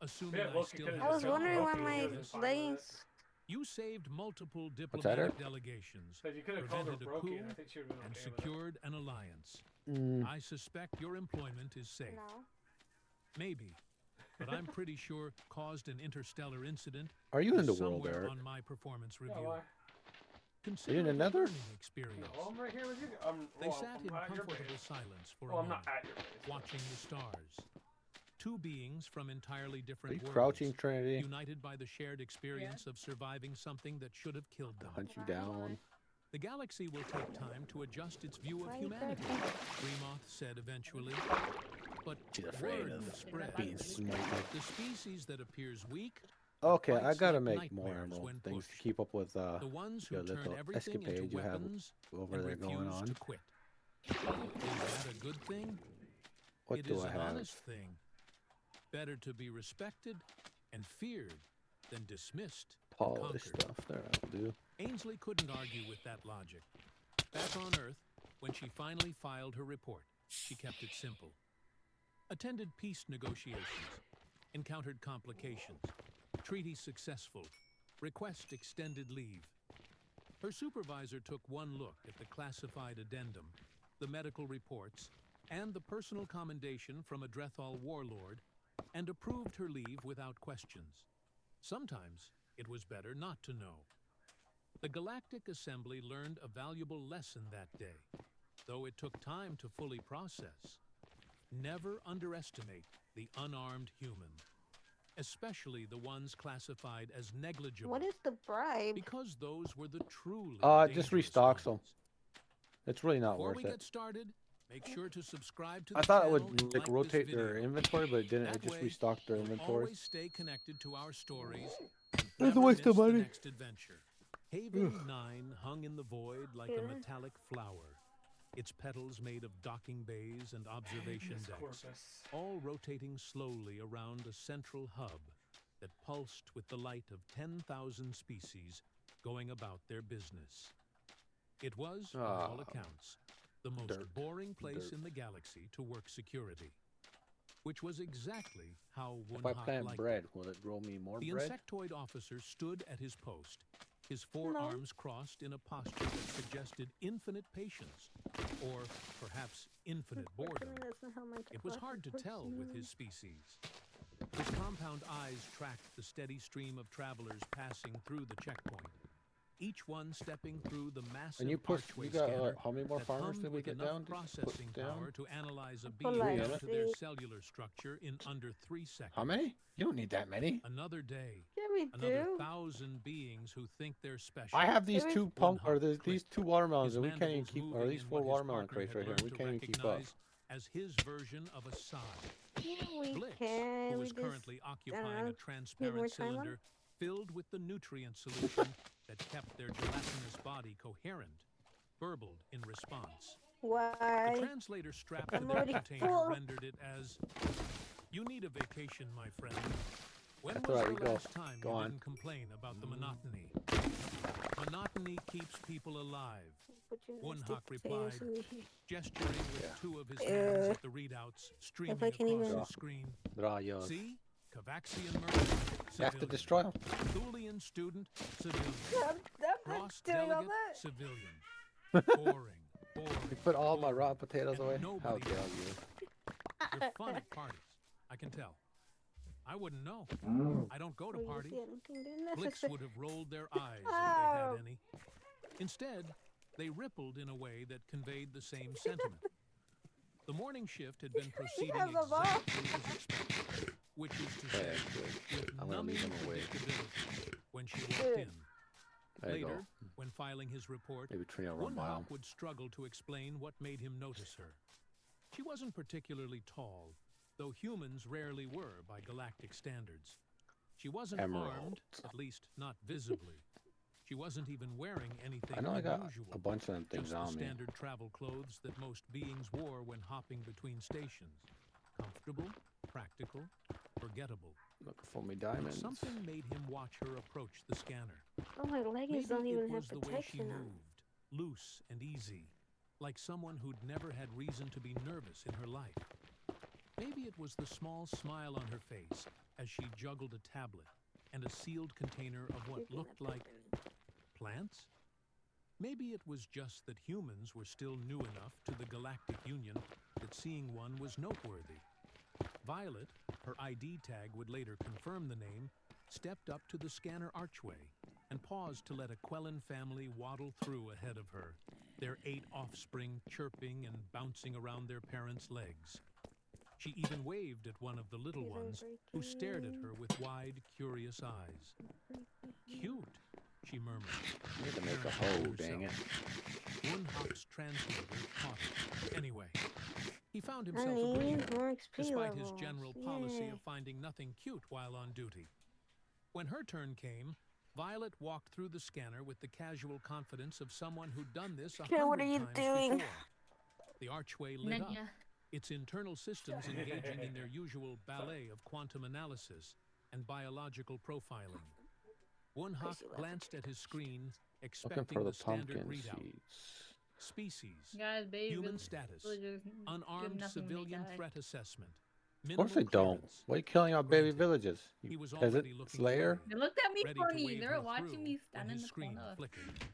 Assuming Yeah, I look, still you could've have I was just wondering why Buffy my was just fine with leggings... You saved multiple that, diplomatic Eric? delegations, So you could have called her prevented a Brokey, coup, and I think she would have been and okay with it. secured an alliance. Mm, I suspect your employment is safe. No. Maybe. But I'm pretty sure caused an interstellar incident are you in is the world, somewhere Eric? on my performance Yeah, review. why? Consider in it a another? learning experience. Well, I'm right here with you. They well, sat I'm in at your comfortable base. silence for Well, a I'm not moment, at your base. but- watching the stars. Two beings from entirely Are different you worlds, crouching, Trinity? united by the shared experience of surviving something that should have killed them. Hunt you down. The galaxy will take time to adjust its view of Why you humanity, crouching? Fremoth said eventually. But She's afraid word of will spread. being smoked. The species that appears weak, Okay, I fights gotta like make more nightmares emerald when things to pushed. keep up with the ones who your turn little everything into escapade you have weapons over and there going refuse on. to quit. Is that a good thing? What It do is I an have? honest thing. Better to be respected and feared than dismissed and Polish conquered. stuff. There, I'll do. Ainsley couldn't argue with that logic. Back on Earth, when she finally filed her report, she kept it simple. Attended peace negotiations, encountered complications, treaty successful, request extended leave. Her supervisor took one look at the classified addendum, the medical reports, and the personal commendation from a Drethal warlord, and approved her leave without questions. Sometimes it was better not to know. The Galactic Assembly learned a valuable lesson that day, though it took time to fully process. Never underestimate the unarmed human, especially the ones classified as negligible, What is the bribe? because those were the truly Just dangerous restock some. ones. It's really not Before worth we it. get started, make sure to subscribe to the I thought it channel would and like like rotate this their video. inventory, but it didn't. That It just way, restocked their you'll inventory. always stay connected to our stories and It's a never waste miss of the money. next adventure. Haven 9 hung in the void like a Yeah. metallic flower, its petals made of docking bays and observation decks, all rotating slowly around a central hub that pulsed with the light of 10,000 species going about their business. It was, by all accounts, the most dirt. boring place Dirt. in the galaxy to work security, which was exactly how If I Wunhak plant liked bread, it. will it grow me more The bread? insectoid officer stood at his post, his forearms crossed in a posture that suggested infinite patience, or perhaps infinite boredom. Unfortunately, that's not how my It was class hard to works tell with anymore. his species. His compound eyes tracked the steady stream of travelers passing through the checkpoint, each one stepping through the massive And you push. archway You got scanner how many more that farmers hummed did we with get enough down? processing Put down? power to analyze a put being like down to their three. cellular structure in under 3 seconds. How many? You don't need that many. Another day, Yeah, we another do. 1,000 beings who think they're special. I have these There is two one punk or hot these click, two watermelons, his and we can't even mandibles keep. Or moving these in 4 what his watermelon partner crates had right here. learned We to can't even keep up. recognize as his version of a sigh. Yeah, we Blitz, can. who We is just currently occupying a more transparent time on cylinder filled with the nutrient solution that kept their gelatinous body coherent, burbled in response. The why? translator strapped to I'm their already container full. rendered it as, "You need a vacation, my friend. When That's was all right, the we go. last time Go you on. didn't complain about the monotony? Monotony keeps people alive," Put your One nasty Hawk potatoes replied. in here. gesturing with two of his hands at the readouts streaming I can across even- his screen. Draw yours. See? Cavaxian merchant, You have to civilian. destroy them. Thulian student, civilian. I'm Cross not doing all delegate, that. civilian. Boring, You boring. put all my raw boring. potatoes And away. How nobody dare does. you? You're fun at parties. I can tell. I wouldn't know. I don't go to Well, you parties. see, I don't think they're Blix necessary. would have rolled their eyes if they Ow. had any. Instead, they rippled in a way that conveyed the same sentiment. The morning shift had been proceeding has a ball. exactly as expected, which is to say, Yeah, good. with I'm gonna numbing leave them away. predictability when she walked Good. in. There you Later, go. when filing his report, Maybe Trini will run by 'em. Wunhawk would struggle to explain what made him notice her. She wasn't particularly tall, though humans rarely were by galactic standards. She wasn't Emerald. armed, at least not visibly. She wasn't even wearing anything I know I got unusual. a bunch of them things Just the on me. standard travel clothes that most beings wore when hopping between stations. Comfortable, practical, forgettable. Look for me But diamonds. something made him watch her approach the scanner. Oh, my leggings don't Maybe even it have was the way she protection on. moved, loose and easy, like someone who'd never had reason to be nervous in her life. Maybe it was the small smile on her face as she juggled a tablet and a sealed container of what You're looked gonna like plants? Maybe it was just that humans were still new enough to the Galactic Union that seeing one was noteworthy. Violet, her ID tag would later confirm the name, stepped up to the scanner archway and paused to let a Quellen family waddle through ahead of her, their 8 offspring chirping and bouncing around their parents' legs. She even waved at one of the little ones, who stared at her with wide, curious eyes. Cute, she murmured. I need to make a staring hoe, at dang it. herself. Wunhok's translator caught it. Anyway, he found himself I agreeing, need more XP despite levels. his general policy Yay. of finding nothing cute while on duty. When her turn came, Violet walked through the scanner with the casual confidence of someone who'd done this 100 Kira, what are you times doing? before. The archway lit up, Nanya. its internal systems engaging in their usual ballet of quantum analysis and biological profiling. Wunhok glanced at his screen, Looking expecting for the the standard pumpkin readout. seeds. Species, Guys, baby. human status, unarmed civilian threat assessment. Of course they don't. Why are you killing our baby villages? He You was peasant already looking slayer? worried, They looked at me ready to funny. wave They her were watching through me when stand in his the screen corner. flickered.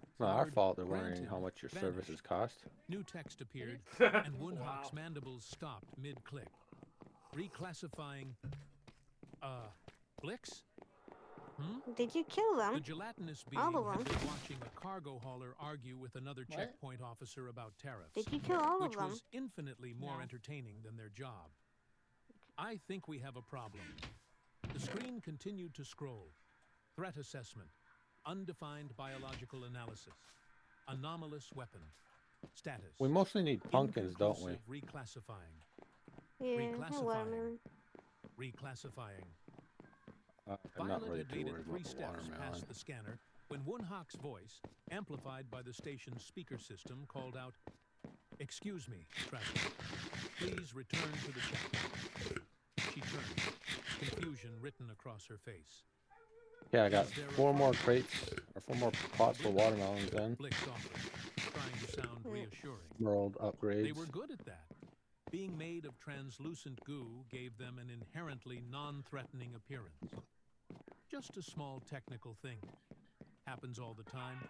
It's not our Word fault they're wondering granted how much your vanished. services cost. New text appeared, and Wunhok's mandibles stopped mid-click. Reclassifying, Blix? Did you kill The them? gelatinous All being of had them. been watching a cargo hauler argue with another What? checkpoint officer about tariffs, Did you kill all of which them? was infinitely more No. entertaining than their job. I think we have a problem. The screen continued to scroll. Threat assessment. Undefined biological analysis. Anomalous weapon. Status. We mostly need pumpkins, don't we? Inconclusive Reclassifying. Yeah, Reclassifying. watermelon. Reclassifying. I'm not Violet ready had to made worry it 3 about the steps watermelon. past the scanner when Wunhok's voice, amplified by the station's speaker system, called out, "Excuse me, traveler. Please return to the checkpoint." She turned, confusion written across her face. Yeah, I got 4 more crates, or 4 more pots for watermelons then. Blix offered, trying to sound reassuring. World They upgrades. were good at that. Being made of translucent goo gave them an inherently non-threatening appearance. Just a small technical thing. Happens all the time.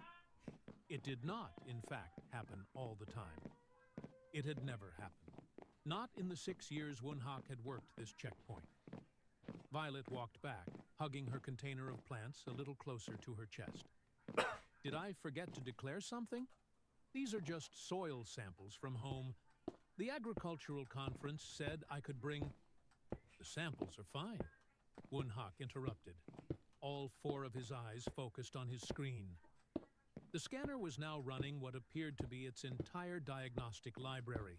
It did not, in fact, happen all the time. It had never happened. Not in the 6 years Wunhok had worked this checkpoint. Violet walked back, hugging her container of plants a little closer to her chest. Did I forget to declare something? These are just soil samples from home. The agricultural conference said I could bring... The samples are fine. Wunhok interrupted. All 4 of his eyes focused on his screen. The scanner was now running what appeared to be its entire diagnostic library,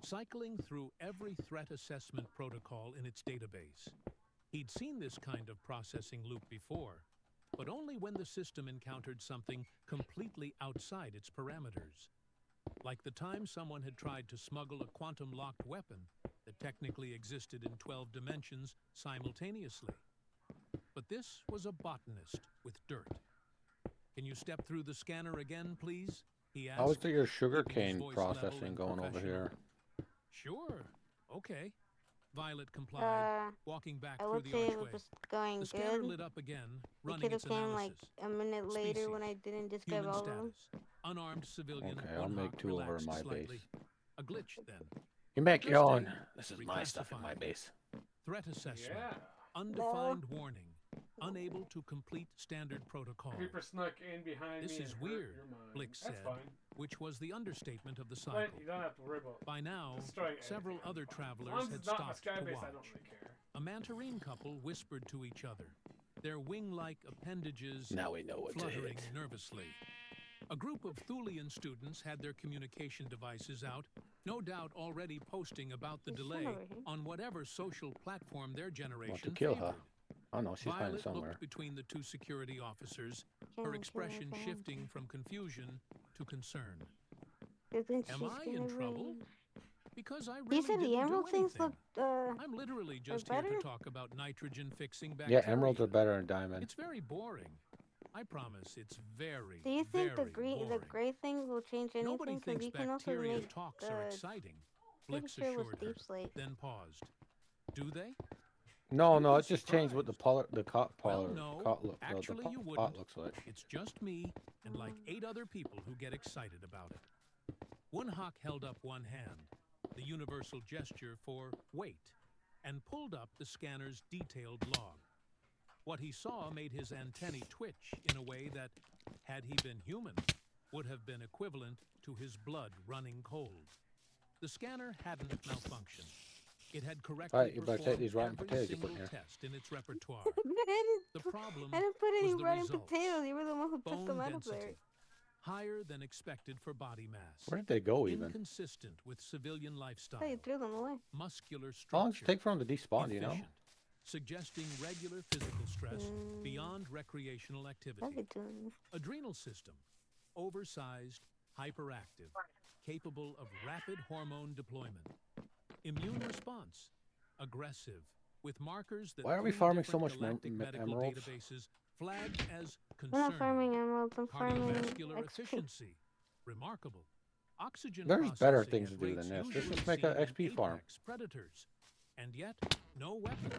cycling through every threat assessment protocol in its database. He'd seen this kind of processing loop before, but only when the system encountered something completely outside its parameters. Like the time someone had tried to smuggle a quantum-locked weapon that technically existed in 12 dimensions simultaneously. But this was a botanist with dirt. "Can you step through the scanner again, please?" he asked. How's your keeping his sugarcane voice level processing and going over professional. here? Sure. Okay. Violet complied, walking back I through would the say it was archway. just going The scanner good. lit up again, It running could have its came like analysis. a minute later when I Species. didn't describe Human all of them. status. Unarmed civilian. Okay, I'll Wunhok make 2 over in relaxed my slightly. base. A glitch then. You make First your own. aid, This is my stuff in my reclassifying. base. Threat assessment. Yeah. Undefined warning. Unable to complete standard protocol. Creeper snuck in behind This me. is and hurt weird, your mind. Blix That's said, fine. which was the understatement of the But cycle. you don't have to worry about. By now, destroying several anything. other As long travelers as had it's not my stopped sky to base, watch. I don't really care. A mantarine couple whispered to each other, their wing-like appendages Now we know what to fluttering hit. nervously. A group of Thulian students had their communication devices out, no doubt already posting about the There's some delay over here. on whatever social platform their generation kill her. favored. Oh no, she's hiding Violet somewhere. looked between the 2 security officers, Can't her kill expression her. shifting from confusion to concern. Isn't Am she I in gonna trouble? win? Because I You really said didn't the emerald do things anything. look I'm literally just here to better? talk about nitrogen fixing Yeah, bacteria. emeralds are better than diamond. It's very boring. I promise it's very, Do you think the very boring. gray thing will change anything? Nobody 'Cause thinks you can also bacteria make talks are the exciting, pretty Blix sure it was assured her, deep slate. then paused. Do they? No, no, You'd it be just changed what the pot Well, no, actually you pot wouldn't. looks like. It's just me and like 8 other people who get excited about it. Wunhok held up one hand, the universal gesture for wait, and pulled up the scanner's detailed log. What he saw made his antennae twitch in a way that, had he been human, would have been equivalent to his blood running cold. The scanner hadn't malfunctioned. It had Alright, correctly you better take performed these rotten every potatoes you put single in here. test in its repertoire. I The problem didn't put any was the rotten results. potatoes. You were the one who put Bone them out of there. density, higher than expected for body mass. Where did they go even? Inconsistent with civilian lifestyle. Oh, you threw them away. Muscular How long does structure. it take for them to despawn, do you know? Efficient, suggesting regular physical stress beyond recreational I'll activity. be doing this. Adrenal system, oversized, hyperactive, capable of rapid hormone deployment. Immune response, aggressive, with markers that Why are we 3 farming so different much galactic medical emeralds? databases flagged as I'm not concerning. farming emeralds. I'm farming Cardiovascular XP. efficiency, remarkable. Oxygen There's better processing things at to do rates than this. Let's usually just make a seen in XP farm. apex predators. And yet, no weapons,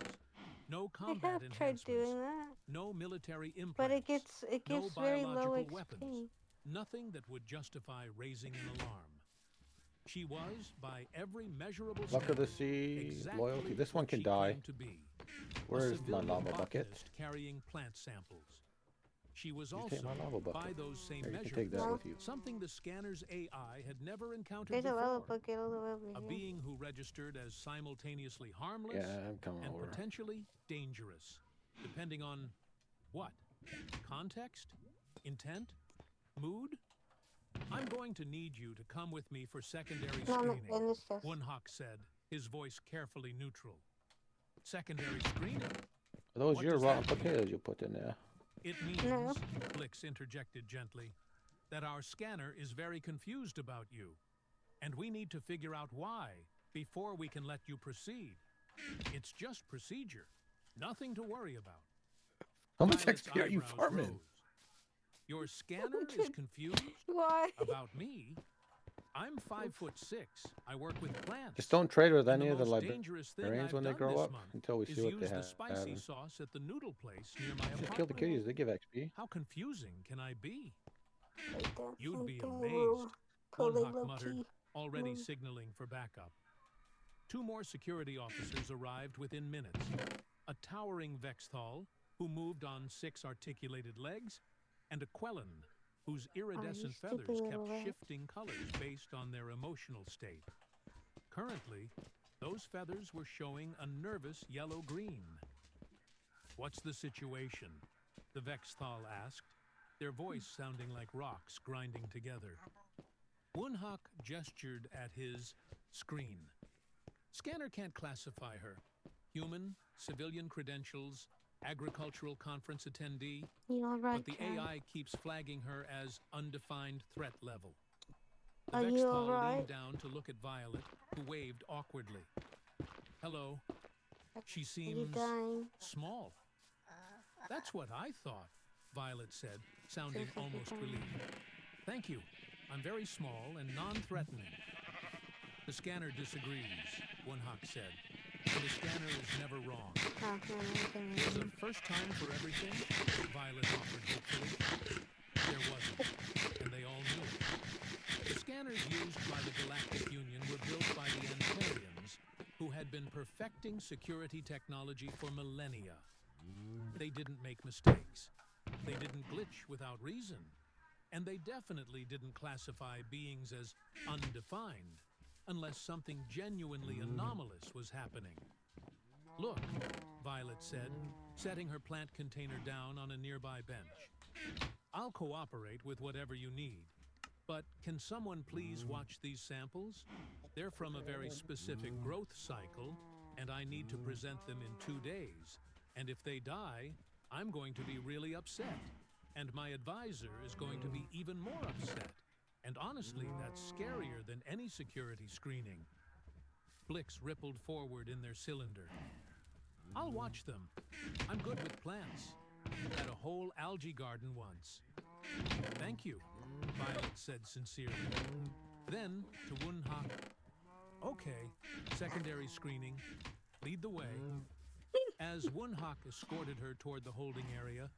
no I combat have tried doing enhancements, that, no military implants, but it gets no very low biological XP. weapons, nothing that would justify raising an alarm. She was, by every measurable Luck of the standard, sea, exactly loyalty. This one what can she die. claimed to be. Where A is my civilian lava bucket? botanist carrying plant samples. She was You also, take my lava by bucket. those same Or you can measures, take that No. with you. something the scanner's AI had never encountered There's a lava before. bucket all the way A over here. being who registered as simultaneously harmless Yeah, I'm coming and over. potentially dangerous, depending on what? Context? Intent? Mood? I'm going to need you to come with me for secondary No, screening, in this chest. Wunhawk said, his voice carefully neutral. Secondary screening? Are those What your does rotten that mean? potatoes you put in there? It means, No. Blix interjected gently, that our scanner is very confused about you, and we need to figure out why before we can let you proceed. It's just procedure, nothing to worry about. How much Violet's XP are you eyebrows farming? rose. Your scanner is confused Why? about me? I'm 5'6". I work with plants. Just don't trade with And any of the most dangerous thing librarians I've when they done grow this up month until we is see what they use the have. spicy sauce at the noodle place near my Just apartment. kill the kitties, they give XP. How confusing can I be? I don't You'd think be I amazed, will pull it Wunhawk low muttered, key. already Mm. signaling for backup. 2 more security officers arrived within minutes. A towering Vexthal, who moved on 6 articulated legs, and a Quellen, whose iridescent stupid feathers little kept rat. shifting colors based on their emotional state. Currently, those feathers were showing a nervous yellow-green. What's the situation? The Vexthal asked, their voice sounding like rocks grinding together. Wunhawk gestured at his screen. Scanner can't classify her. Human, civilian credentials, agricultural conference attendee, You alright, but the John? AI keeps flagging her as undefined threat level. The Are you Vexthal alright? leaned down to look at Violet, who waved awkwardly. Hello. She Are you seems dying? small. That's what I thought, Violet said, sounding Seems like you're almost dying. relieved. Thank you. I'm very small and non-threatening. The scanner disagrees, Wunhawk said. And the scanner is never wrong. Oh, no, There's nothing. a first time for everything, Violet offered hopefully. There wasn't, and they all knew it. The scanners used by the Galactic Union were built by the Antarians, who had been perfecting security technology for millennia. They didn't make mistakes. They didn't glitch without reason. And they definitely didn't classify beings as undefined, unless something genuinely anomalous was happening. Look, Violet said, setting her plant container down on a nearby bench. I'll cooperate with whatever you need. But can someone please watch these samples? They're from a very specific growth cycle, and I need to present them in 2 days. And if they die, I'm going to be really upset. And my advisor is going to be even more upset. And honestly, that's scarier than any security screening. Blix rippled forward in their cylinder. I'll watch them. I'm good with plants. Had a whole algae garden once. Thank you, Violet said sincerely. Then, to Wunhawk, okay, secondary screening, lead the way. As Wunhawk escorted her toward the holding area,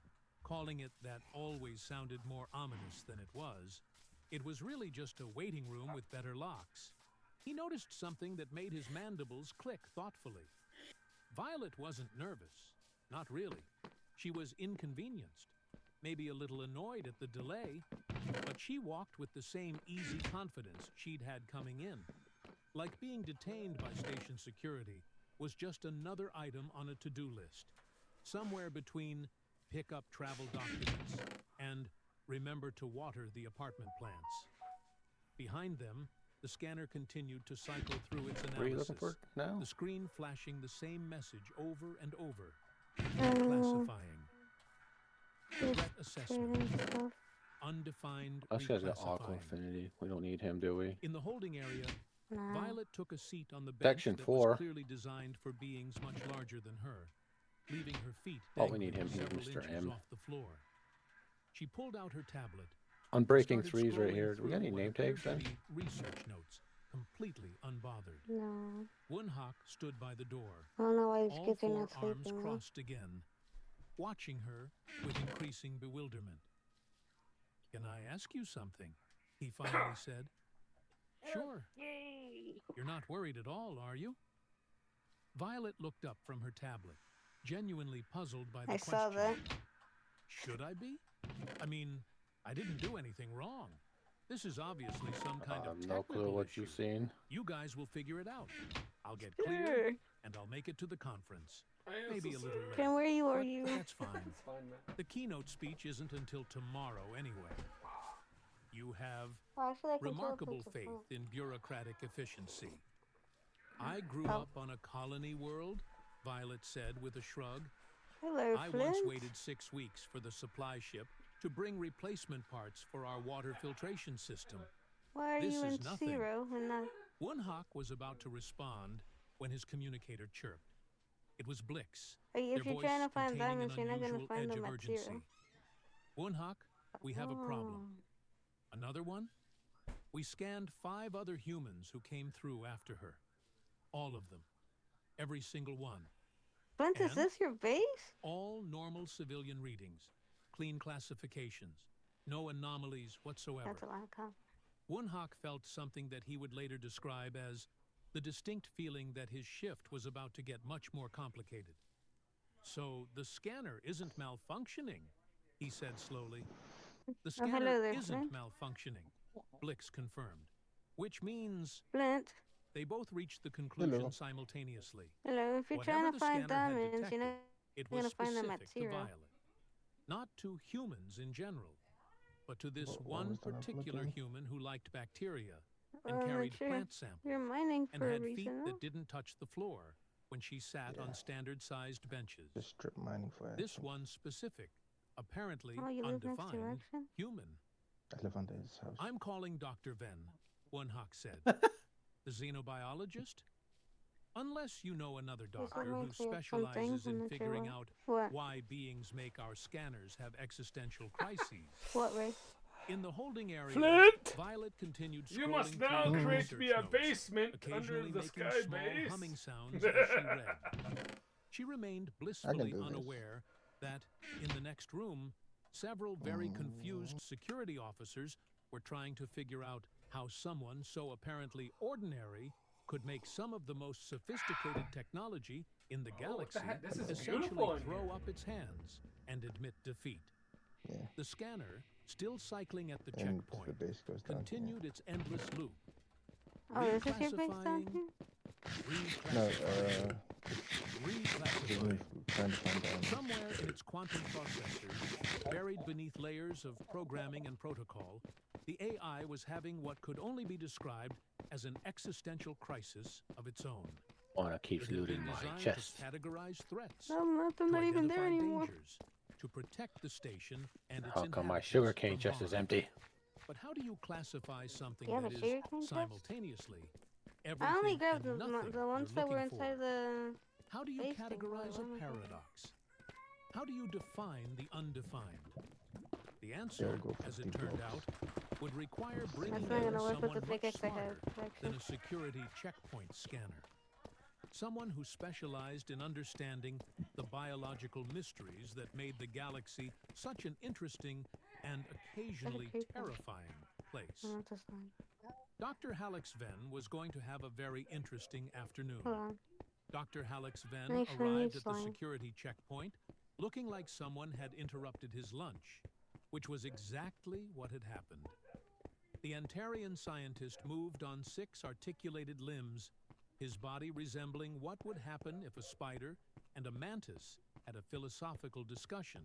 calling it that always sounded more ominous than it was really just a waiting room with better locks. He noticed something that made his mandibles click thoughtfully. Violet wasn't nervous, not really. She was inconvenienced, maybe a little annoyed at the delay, but she walked with the same easy confidence she'd had coming in. like being detained by station security, was just another item on a to-do list, somewhere between pick up travel documents and remember to water the apartment plants. Behind them, the scanner continued to cycle through its What are you looking analysis, for now? the screen flashing the same message over and over. Um, Classifying. just Threat assessment. trading stuff. Undefined Us guys got Aqua reclassifying. Affinity. We don't need him, do we? In the holding area, Nah. Violet took a seat on the bench Section that 4. was clearly designed for beings much larger than her, leaving her feet Oh, we need dangling him. He's several Mr. inches M. off the floor. She pulled out her tablet. Unbreaking started 3's right scrolling here. Do we got any through what name appeared tags to then? be research notes, completely unbothered. No. Wunhak stood by the door, I don't know why these all kids are four not arms sleeping. though. crossed again, watching her with increasing bewilderment. "Can I ask you something?" he finally said. "Sure. You're not worried at all, are you?" Violet looked up from her tablet, genuinely puzzled by the I question. saw that. Should I be? I mean, I didn't do anything wrong. This is obviously some kind of No clue technical what issue. you've seen. You guys will figure it out. I'll get cleared, and I'll make it to the conference. Maybe a little late. Ken, where you are But you? that's fine. It's fine, man. The keynote speech isn't until tomorrow anyway. You have Oh, I feel like I'm remarkable so faith in bureaucratic efficiency. I grew Oh. up on a colony world, Violet said with a shrug. Hello, I Flint. once waited 6 weeks for the supply ship to bring replacement parts for our water filtration system. Why are This you is in nothing. 0 and not? Wunhak was about to respond when his communicator chirped. It was Blix, Hey, if their you're voice trying to find containing diamonds, an you're not gonna unusual find edge them of at urgency. 0. Wunhak, we have a problem. Oh. Another one? We scanned 5 other humans who came through after her. All of them. Every single one. Flint, is And? this your base? All normal civilian readings. Clean classifications. No anomalies whatsoever. That's a lot of com. Wunhak felt something that he would later describe as the distinct feeling that his shift was about to get much more complicated. "So the scanner isn't malfunctioning," he said slowly. "The hello scanner there, isn't Flint. malfunctioning," Blix confirmed. Which means Flint, they both reached the conclusion Hello. simultaneously. hello. If you're Whatever trying the to find scanner had diamonds, you're detected, not It gonna was find them at specific to 0. Violet. Not to humans in general, but to this What one was the map particular looking? human who liked bacteria and Well, carried sure. plant samples You're mining and for a had feet reason, though. that didn't touch the floor when she sat Yeah. on standard-sized benches. Just strip mining for This action. one specific, apparently Oh, you live next to undefined, Action? human. I live under his house. "I'm calling Dr. Venn," Wunhak said. "The xenobiologist? Unless you know another doctor who reminds me of something. specializes I'm in not sure figuring what. out What? why beings make our scanners have existential crises." What, Ray? In the holding area, Flint! Violet continued scrolling You must through now her create research me a notes, basement under occasionally the making sky small base. humming sounds as she read. She remained blissfully do this. unaware that, in the next room, several very confused security officers were trying to figure out how someone so apparently ordinary could make some of the most sophisticated technology in the Oh, what the galaxy heck? This is essentially beautiful in throw here. up its hands and admit defeat. Yeah. The scanner, still cycling at the And the checkpoint, base goes down here. continued its endless loop. Oh, this is your base down Reclassifying, here? No, reclassifying. trying to find out. Somewhere in its quantum processors, buried beneath layers of programming and protocol, the AI was having what could only be described as an existential crisis of its own. Wanna keep It had looting been my designed chest. to categorize threats, No, nothing, to not even there identify anymore. dangers, to protect the station and its How come my inhabitants sugarcane from chest is harm. empty? But how do you classify something You have that a is sugarcane chest? simultaneously I only everything grabbed and nothing the ones you're that were looking inside for? the. How do you base thing. categorize Oh a my God. paradox? How do you define the undefined? The They'll answer, go as 50 it turned blocks. out, would require That's bringing not in gonna work with someone the much pickaxe I have, smarter than actually. a security checkpoint scanner. Someone who specialized in understanding the biological mysteries that made the galaxy such an interesting and occasionally creeper. terrifying place. I want this one. Dr. Hallex Venn was going to have a very interesting afternoon. Hold on. Dr. Hallex Venn Make sure you arrived at the slime. security checkpoint looking like someone had interrupted his lunch, which was exactly what had happened. the Antarian scientist moved on 6 articulated limbs, his body resembling what would happen if a spider and a mantis had a philosophical discussion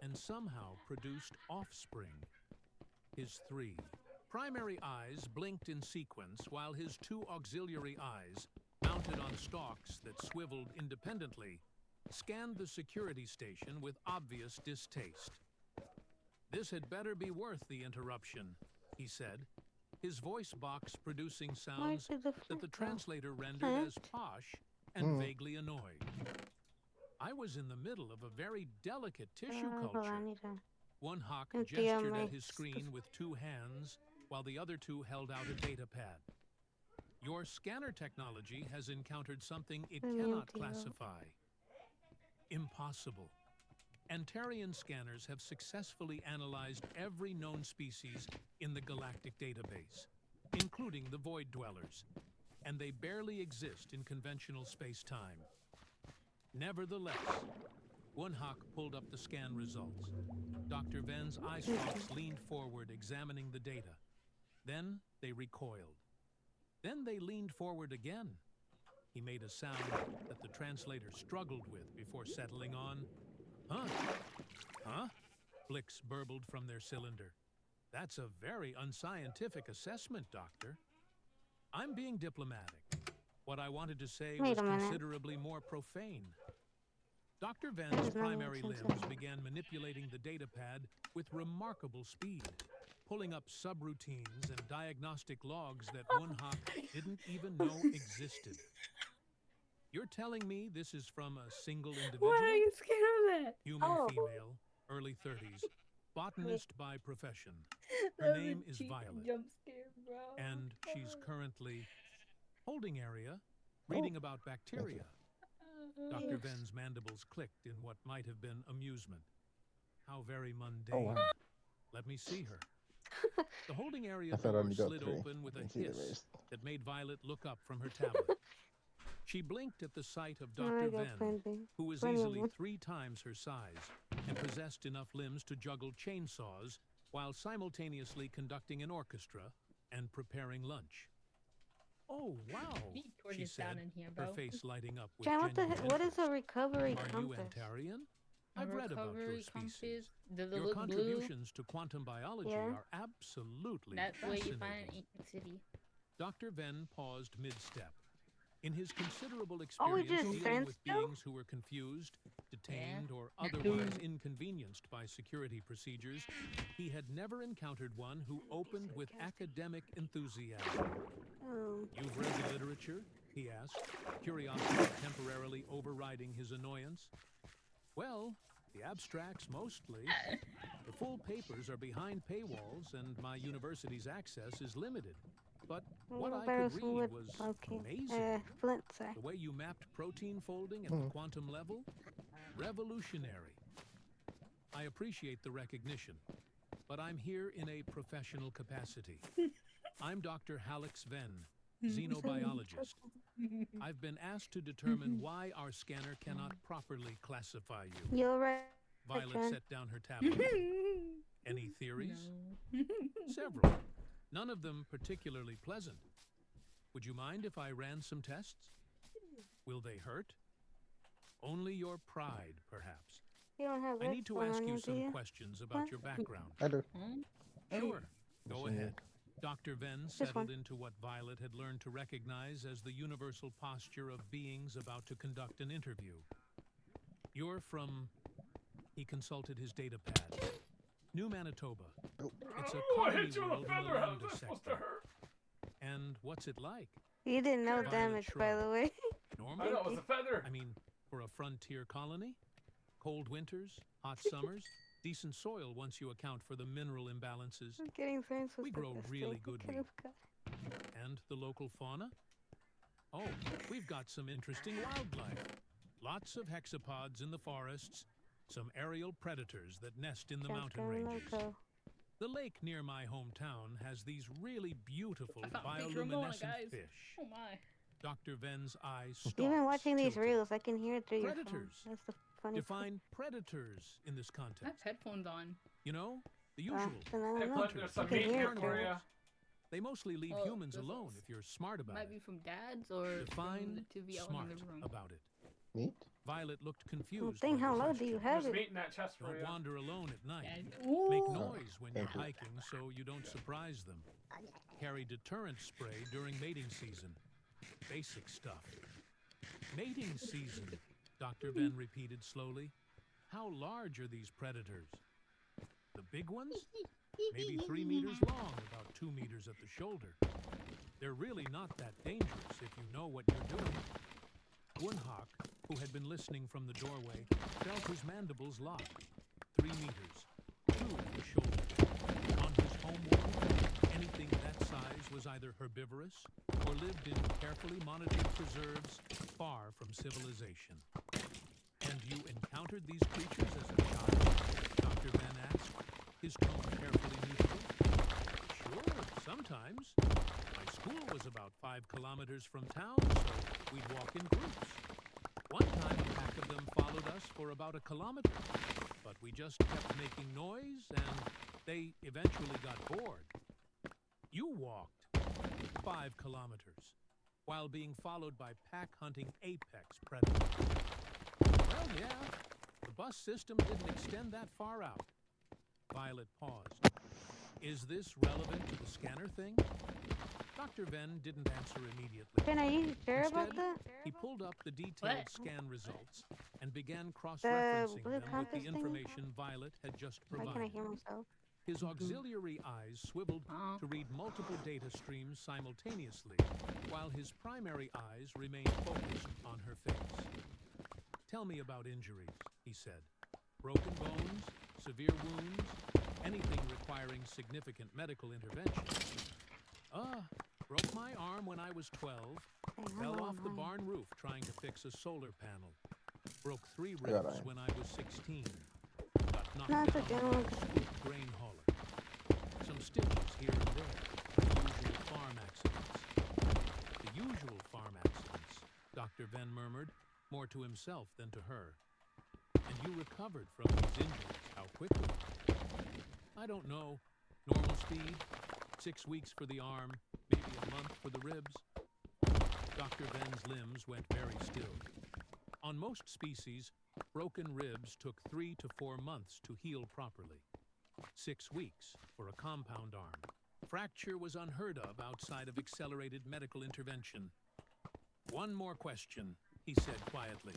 and somehow produced offspring. His 3 primary eyes blinked in sequence while his 2 auxiliary eyes, mounted on stalks that swiveled independently, scanned the security station with obvious distaste. "This had better be worth the interruption," he said, his voice box producing sounds that the translator rendered as posh and vaguely annoyed. I was in the middle of a very delicate tissue culture. One hawk gestured at his screen with 2 hands, while the other 2 held out a data pad. "Your scanner technology has encountered something it cannot classify. Impossible. Antarian scanners have successfully analyzed every known species in the galactic database, including the Void Dwellers, and they barely exist in conventional space-time. Nevertheless," one hawk pulled up the scan results. Dr. Ven's eye stalks leaned forward, examining the data. Then they recoiled. Then they leaned forward again. He made a sound that the translator struggled with before settling on, "Huh? Huh?" Blicks burbled from their cylinder. "That's a very unscientific assessment, Doctor." "I'm being diplomatic. What I wanted to say was considerably more profane." Dr. Ven's primary limbs began manipulating the data pad with remarkable speed, pulling up subroutines and diagnostic logs that one hawk didn't even know existed. "You're telling me this is from a single individual?" Why are you scared of that? Human female, early 30s, botanist by profession. Her name is Violet. Jump scare, bro. And she's currently holding area, reading about bacteria. Dr. Ven's mandibles clicked in what might have been amusement. How very mundane. Oh, wow. Let me see her. The holding area I thought I door only got slid 3. open with a Didn't see the hiss rest. that made Violet look up from her tablet. She blinked at the sight of Dr. Venn, who was easily 3 times her size and possessed enough limbs to juggle chainsaws while simultaneously conducting an orchestra and preparing lunch. "Oh, wow," she said, her face lighting up with Jan, genuine what is a interest. recovery "Are you compass? Antarian? A I've read about your recovery species. compass, does it Your look blue? contributions to quantum biology Yeah. are absolutely That's where you find fascinating." Ancient City. Dr. Venn paused mid-step. In his considerable Oh, it experience just dealing stands with still? beings who were confused, detained, or otherwise inconvenienced by security procedures, he had never encountered one who opened with academic enthusiasm. "You've read the literature?" he asked, curiosity temporarily overriding his annoyance. "Well, the abstracts mostly. The full papers are behind paywalls, and my university's access is limited. But what I could read was amazing. Flint, sorry. The way you mapped protein folding at the quantum level? Revolutionary. I appreciate the recognition, but I'm here in a professional capacity. I'm Dr. Hallex Venn, xenobiologist. I've been asked to determine why our scanner cannot properly classify you." You're right. Violet Jen. set down her tablet. "Any theories?" "Several. None of them particularly pleasant. Would you mind if I ran some tests? Will they hurt? Only your pride, perhaps. You don't have I need to Redstone ask on you do some you? questions about your background." I do. "Sure. Go Machine ahead." Dr. Venn settled into what Violet had learned to recognize as the universal posture of beings about to conduct an interview. "You're from..." He consulted his data pad. "New Manitoba. It's a I colony hit you with world a in the feather. How's Lambda that supposed to sector. hurt? And what's it like? You didn't know Violet damage, by the shrugged. way. Normal? I know it was a feather. I mean, for a frontier colony? Cold winters, hot summers, decent soil once you account for the mineral imbalances, Getting friends was We the grow best really thing I good could have got. and the local fauna? Oh, we've got some interesting wildlife. Lots of hexapods in the forests, some aerial predators that nest in the Just mountain going ranges. loco. The lake near my hometown has these really beautiful I found a picture of Mona, bioluminescent guys. fish. Oh my. Dr. Venn's eyes stalked. Even watching these tilted. reels, I can hear it through your phone. Predators. That's the funny part. Define predators in this I have context. headphones on. You know, the usual. Then I Hey, don't know. Flint, there's some You can meat hear here it for through you. it. They mostly leave Oh, humans this alone is- if you're smart about Might it. be from dads or Define from the TV out in smart the room. about it. Meat? Violet looked Well, confused thing, by how the low do you question. have There's it? meat in that chest for Don't you. wander alone at night. Yeah. Make Ooh. noise when you're thank you. hiking so you don't surprise them. Carry deterrent spray during mating season. Basic stuff. Mating season, Dr. Venn repeated slowly. How large are these predators? The big ones? Maybe 3 meters long, about 2 meters at the shoulder. They're really not that dangerous if you know what you're doing. Woonhawk, who had been listening from the doorway, felt his mandibles lock. 3 meters, 2 at the shoulder. On his home world, anything that size was either herbivorous or lived in carefully monitored preserves far from civilization. And you encountered these creatures as a child? Dr. Van asked, his tone carefully neutral. Sure, sometimes. My school was about 5 kilometers from town, so we'd walk in groups. One time a pack of them followed us for about 1 kilometer, but we just kept making noise and they eventually got bored. You walked 5 kilometers while being followed by pack-hunting apex predators. Well, yeah, the bus system didn't extend that far out. Violet paused. Is this relevant to the scanner thing? Dr. Venn didn't answer immediately. Ben, are you sure about Instead, that? He pulled up the detailed What? scan results and began cross-referencing blue them with compass the thing? information Violet had just Why can't I provided. hear myself? His auxiliary eyes swiveled Uh-huh. to read multiple data streams simultaneously, while his primary eyes remained focused on her face. Tell me about injuries, he said. Broken bones, severe wounds, anything requiring significant medical intervention. Broke my arm when I was 12, Hey, fell hello, off the hi. barn roof trying to fix a solar panel. Broke 3 I got ribs it. when I was 16. Got knocked No, it's down okay, by I'm a okay. spooked grain hauler. Some stitches here and there. Usual farm accidents. The usual farm accidents, Dr. Venn murmured, more to himself than to her. And you recovered from these injuries. How quickly? I don't know. Normal speed? 6 weeks for the arm, maybe a month for the ribs. Dr. Venn's limbs went very still. On most species, broken ribs took 3 to 4 months to heal properly. 6 weeks for a compound arm. Fracture was unheard of outside of accelerated medical intervention. One more question, he said quietly.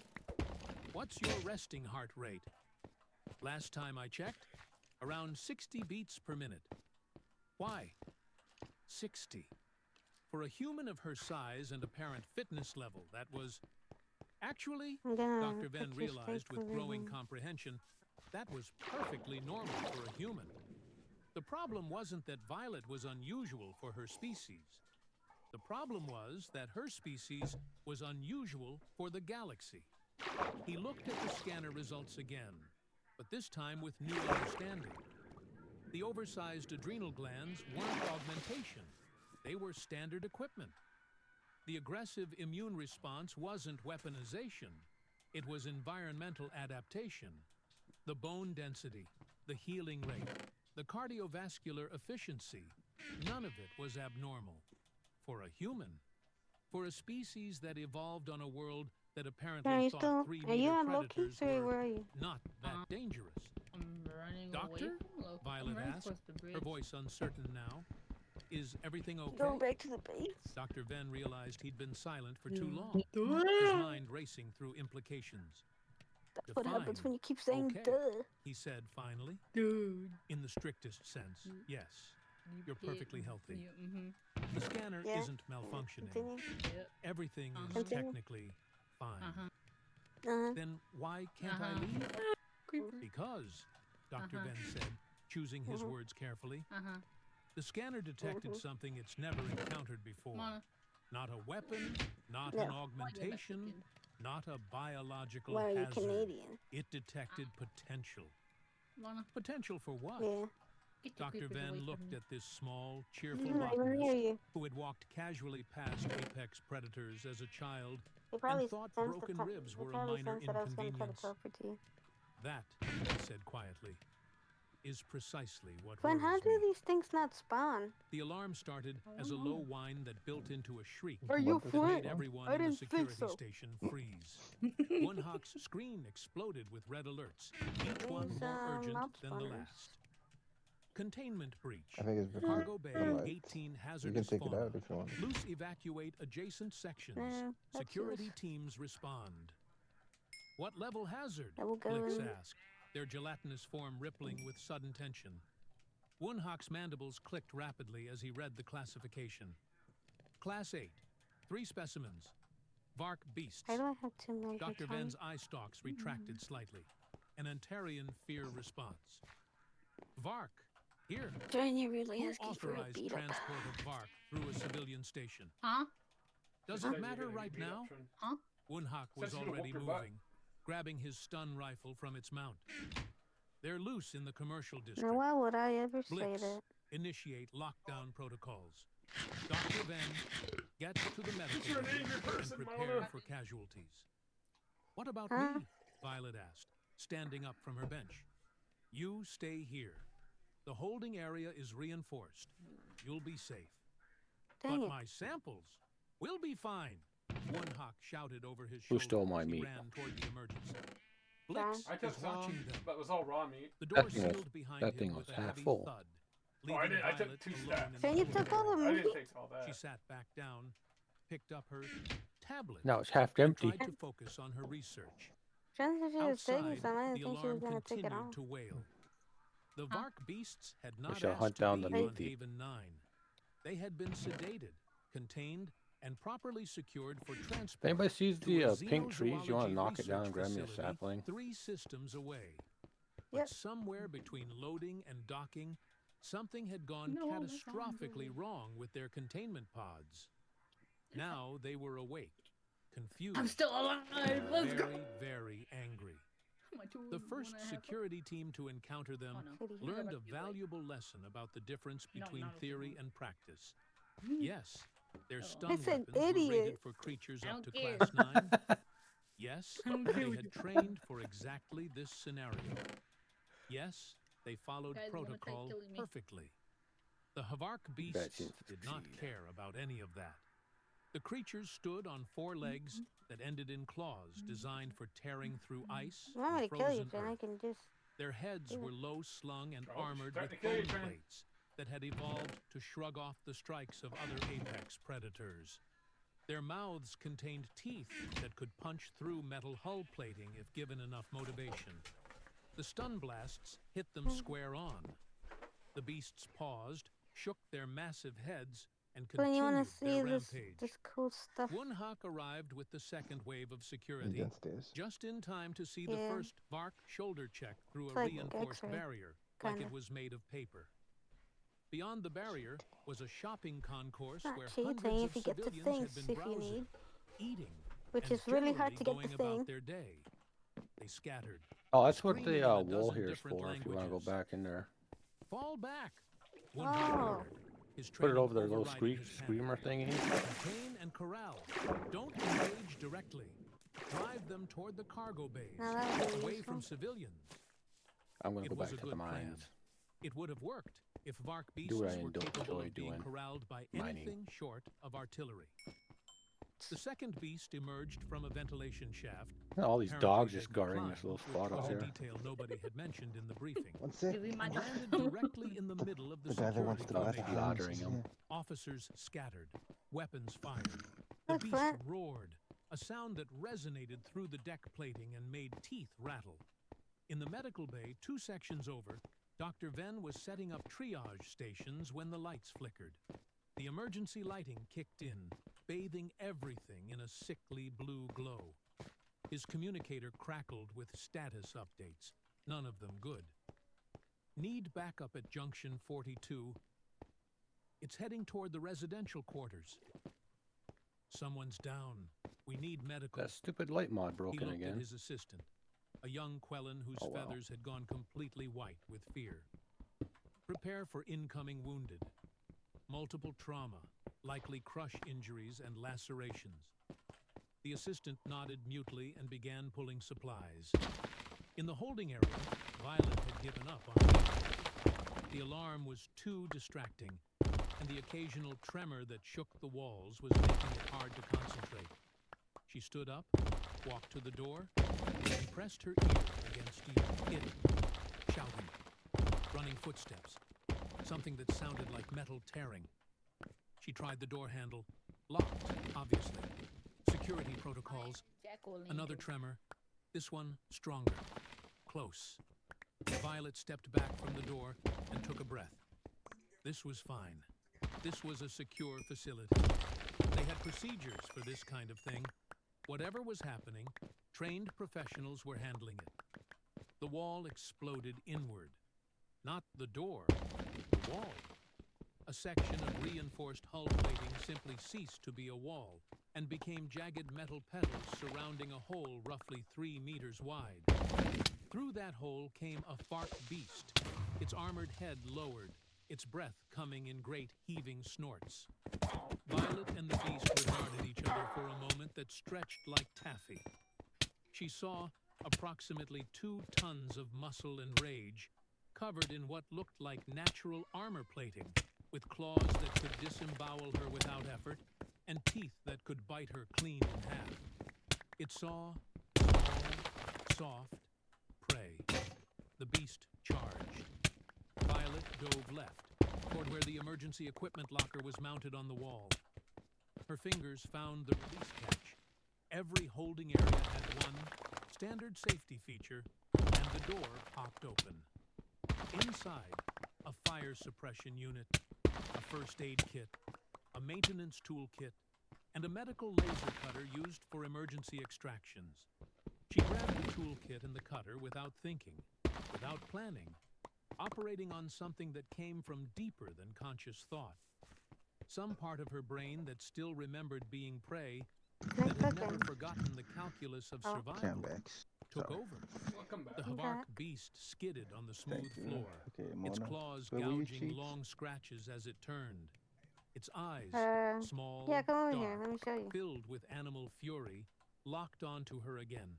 What's your resting heart rate? Last time I checked, around 60 beats per minute. Why? 60. For a human of her size and apparent fitness level, that was... Actually, I'm gonna Dr. put Venn you realized straight with to growing the- comprehension, that was perfectly normal for a human. The problem wasn't that Violet was unusual for her species. The problem was that her species was unusual for the galaxy. He looked at the scanner results again, but this time with new understanding. The oversized adrenal glands weren't augmentation. They were standard equipment. The aggressive immune response wasn't weaponization. It was environmental adaptation. The bone density, the healing rate, the cardiovascular efficiency, none of it was abnormal. For a human. For a species that evolved on a world that apparently Ben, are you thought still? 3 Are you meter on Loki? predators Sorry, were where are you? not that dangerous. I'm running Doctor? away from Loki. Violet I'm running asked, towards the bridge. her voice uncertain now. Is everything okay? Going back to the base. Dr. Venn realized he'd been silent for too long, Duh. his mind racing through implications. That's what happens Define. when you keep saying Okay. duh. He said finally, Dude. in the strictest sense, yes. You're perfectly healthy. Mm-hmm. The scanner Yeah. isn't malfunctioning. Continue. Yep. Everything is Continue. technically fine. Uh-huh. Then why can't I Uh-huh. leave? Creeper. Because, Dr. Uh-huh. Venn said, choosing his Mhm. words carefully, Uh-huh. the scanner detected Mhm. something it's never encountered before. Mona. Not a weapon, not No. an Why you augmentation, Mexican? not a biological Why are you hazard. Canadian? It detected potential. Mona. Potential for what? Yeah. Get your Dr. creepers away Venn from looked me. at this small, cheerful I'm not even near botanist you. who had walked casually past apex predators as a child. They probably thought sensed broken the ribs they were a probably minor sensed that I was gonna try to inconvenience. teleport to you. That, he said quietly, is precisely what Glenn, how worries do me. these things not spawn? The alarm started as a low whine that built into a shriek Are you What does that it made Flint? want? everyone I in the didn't think security so. station freeze. One Hawk's screen exploded with red alerts, each one These, more urgent mob than the spawners. last. Containment breach. I think it's because Cargo Bay, the lights. 18 You can hazardous take it fauna. out if you want. Loose evacuate adjacent sections. No, that's Security just- teams respond. What level hazard? I will go Blix in. asked, their gelatinous form rippling with sudden tension. Wunhawk's mandibles clicked rapidly as he read the classification. Class 8, 3 specimens. Vark beasts. Why do I have two million Dr. times? Ven's eye stalks retracted slightly. An Antarian fear response. Vark, here. Johnny really Who asking for a authorized beat up. transport of Vark through a civilian station? Huh? Does Says it you're matter gonna right get beat up, now? Trin. Wunhawk was Says you're gonna already whoop your butt. moving, grabbing his stun rifle from its mount. They're loose in the commercial district. Now, why would I ever say Blix, that? initiate lockdown protocols. Dr. Venn, get to the medical You're an unit angry person, and prepare Mona. for casualties. What about Huh? me? Violet asked, standing up from her bench. You stay here. The holding area is reinforced. You'll be safe. Dang But it. my samples will be fine. One Hawk shouted over his Who shoulder stole my as he meat? ran toward the emergency. Blix I took is some, watching them. but it was all raw meat. The door That thing was- sealed behind that him thing with was a half heavy full. thud, Oh, leaving I took Violet 2 alone stacks. in Then the you took all corridor. the I meat. didn't take all that. She sat back down, picked up her tablet, Now it's half and empty. tried to focus on her research. Jen said she was taking Outside, some. I didn't the think she alarm was gonna take it continued off. to wail. The Vark beasts had not shall asked hunt to down be the on meat thief. Haven 9. They had been sedated, contained, and properly secured for transport. If anybody sees to the a pink trees, you want to xenozoology knock it down research and grab me a facility sapling? 3 systems away. But Yep. somewhere between loading and docking, something had gone No, catastrophically wrong with their containment pods. Now they were awake, confused, I'm still alive. and Let's go. very, very angry. The first security team to encounter them Kitty. learned a You're like- valuable lesson about the difference No, between not a theory human. and practice. Yes, their Oh. stun It's an weapons were rated idiot. for creatures I up don't to care. class 9. Yes, I don't they care what had you- trained for exactly this scenario. Yes, they followed Guys, you wanna try protocol killing me? perfectly. The Havark Bet beasts you'd did not succeed. care about any of that. The creatures stood on 4 legs that ended in claws designed for tearing through ice I want me and to kill you, frozen Jen. I earth. can just. Their heads Yeah. were low slung and Oh, armored starting with to kill you, bone Trin. plates that had evolved to shrug off the strikes of other apex predators. Their mouths contained teeth that could punch through metal hull plating if given enough motivation. The stun blasts hit them square on. The beasts paused, shook their massive heads, and Glenn, you want continued to see their this rampage. cool stuff? One Hawk arrived with the second wave of security, Downstairs. just in time to see the Yeah. first Vark shoulder check through It's a like reinforced X-ray, barrier, like kinda. it was made of paper. Beyond the barrier was a shopping concourse Not where cheating hundreds if of you get the civilians things had been if you browsing, need, eating, which and is really hard to generally get the going about thing. their day. They scattered. Oh, that's what Screaming the in a wall dozen here is different for. If you want to go languages. back in there, Fall back! One Oh. Hawk ordered, his put it training over their little overriding his panic. screamer thingy. Contain and corral. Don't engage directly. Drive them toward the cargo bays, Now that would be away useful. from civilians. I'm gonna It go was back a to the good plan. mines. It would have worked if Vark beasts what I were capable enjoy of being doing. corralled by Mining. anything short of artillery. The second beast emerged from a ventilation shaft. All these apparently dogs they just could guarding climb, this little which spot up was a here. detail nobody had mentioned in the briefing. One sec. Is he my Landed dog? directly in the middle of the The guy that wants security to buy the formation. Laddering guns. him. Yeah. Officers scattered, weapons fired. The Look, beast Flint. roared, a sound that resonated through the deck plating and made teeth rattle. In the medical bay, 2 sections over, Dr. Venn was setting up triage stations when the lights flickered. The emergency lighting kicked in, bathing everything in a sickly blue glow. His communicator crackled with status updates, none of them good. Need backup at Junction 42. It's heading toward the residential quarters. Someone's down. We need medical. That stupid light mod He broken looked at again. his assistant, a young Quellen whose Oh, well. feathers had gone completely white with fear. Prepare for incoming wounded. Multiple trauma, likely crush injuries and lacerations. The assistant nodded mutely and began pulling supplies. In the holding area, Violet had given up on it. The alarm was too distracting, and the occasional tremor that shook the walls was making it hard to concentrate. She stood up, walked to the door, and pressed her ear against it, shouting, running footsteps, something that sounded like metal tearing. She tried the door handle, locked, obviously. Security protocols, another tremor, this one stronger, close. Violet stepped back from the door and took a breath. This was fine. This was a secure facility. They had procedures for this kind of thing. Whatever was happening, trained professionals were handling it. The wall exploded inward. Not the door, the wall. A section of reinforced hull plating simply ceased to be a wall and became jagged metal petals surrounding a hole roughly 3 meters wide. Through that hole came a Fark beast, its armored head lowered, its breath coming in great heaving snorts. Violet and the beast regarded each other for a moment that stretched like taffy. She saw approximately 2 tons of muscle and rage, covered in what looked like natural armor plating, with claws that could disembowel her without effort, and teeth that could bite her clean in half. It saw small, soft prey. The beast charged. Violet dove left, toward where the emergency equipment locker was mounted on the wall. Her fingers found the release catch. Every holding area had one standard safety feature, and the door popped open. Inside, a fire suppression unit, a first aid kit, a maintenance toolkit, and a medical laser cutter used for emergency extractions. She grabbed the toolkit and the cutter without thinking, without planning, operating on something that came from deeper than conscious thought. Some part of her brain that still remembered being prey, that had never forgotten the calculus of survival, Camex. took Sorry. over. Welcome back. The I'm Havark back. beast skidded on the smooth Thank you. floor, Okay, its Mona. claws Where were your gouging cheeks? long scratches as it turned. Its eyes, small, Yeah, come over dark, here. Let me show you. filled with animal fury, locked onto her again.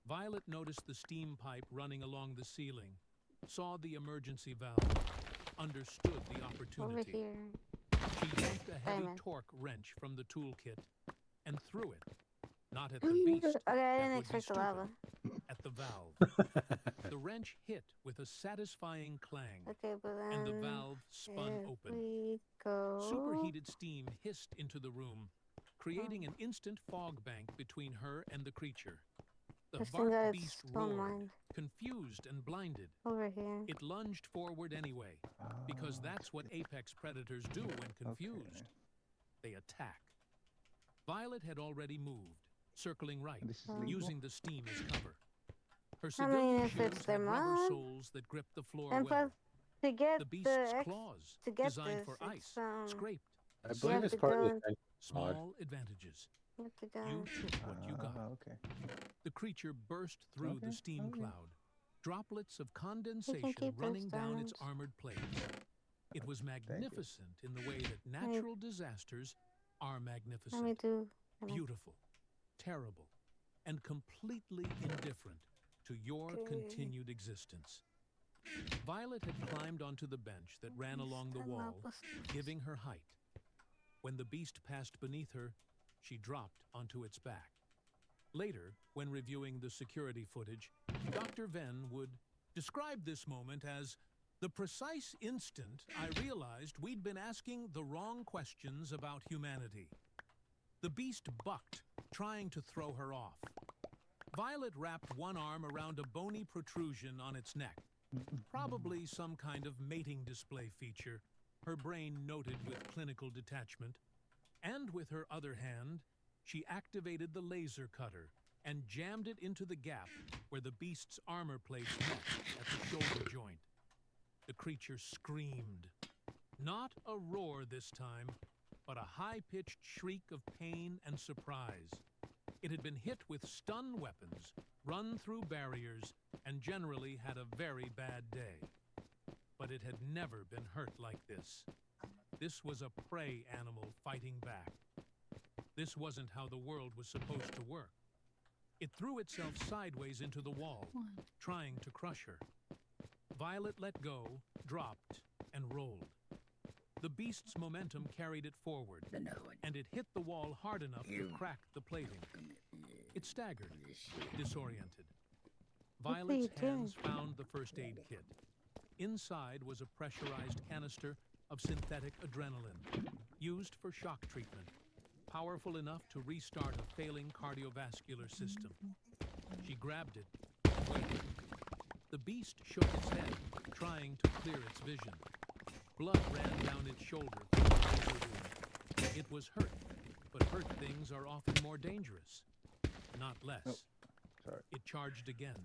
Violet noticed the steam pipe running along the ceiling, saw the emergency valve, understood the Over opportunity. here. She yanked a heavy Diamond. torque wrench from the toolkit and threw it, not at the beast, Okay, I that didn't would be expect the stupid, lava. at the valve. The wrench hit with a satisfying clang, Okay, but then and the valve spun if open. we go Superheated steam hissed into the room, creating an instant fog bank between her and the creature. The this thing Vark that beast don't roared, mind confused and blinded. over here. It lunged forward anyway, because that's what apex predators do when confused. They attack. Violet had already moved, circling right, This is legal? using the steam as cover. Her I mean, civilian if shoes it's their had rubber mod, soles that gripped the floor and well. plus to get The beast's the claws, to get designed this, for ice, it's, scraped. I have believe it's to part of go the and- mod. Small advantages. you have to go. You took what you got. Okay. The creature burst through the Okay, steam okay. cloud, droplets of condensation keep those running down its diamonds. armored plates. It was magnificent in the way that natural disasters are Let me magnificent, do. beautiful, terrible, and completely indifferent to your Okay. continued existence. Violet had climbed onto the bench that ran along the wall, giving her height. When the beast passed beneath her, she dropped onto its back. Later, when reviewing the security footage, Dr. Venn would describe this moment as the precise instant I realized we'd been asking the wrong questions about humanity. The beast bucked, trying to throw her off. Violet wrapped one arm around a bony protrusion on its neck, probably some kind of mating display feature, her brain noted with clinical detachment. And with her other hand, she activated the laser cutter and jammed it into the gap where the beast's armor plates met at the shoulder joint. The creature screamed. Not a roar this time, but a high-pitched shriek of pain and surprise. It had been hit with stun weapons, run through barriers, and generally had a very bad day. But it had never been hurt like this. This was a prey animal fighting back. This wasn't how the world was supposed to work. It threw itself sideways into the wall, trying to crush her. Violet let go, dropped, and rolled. The beast's momentum carried it forward, and it hit the wall hard enough to crack the plating. It staggered, disoriented. Violet's hands found the first aid kit. Inside was a pressurized canister of synthetic adrenaline, used for shock treatment, powerful enough to restart a failing cardiovascular system. She grabbed it and waited. The beast shook its head, trying to clear its vision. Blood ran down its shoulder from the laser wound. It was hurt, but hurt things are often more dangerous, not less. Oh, sorry. It charged again.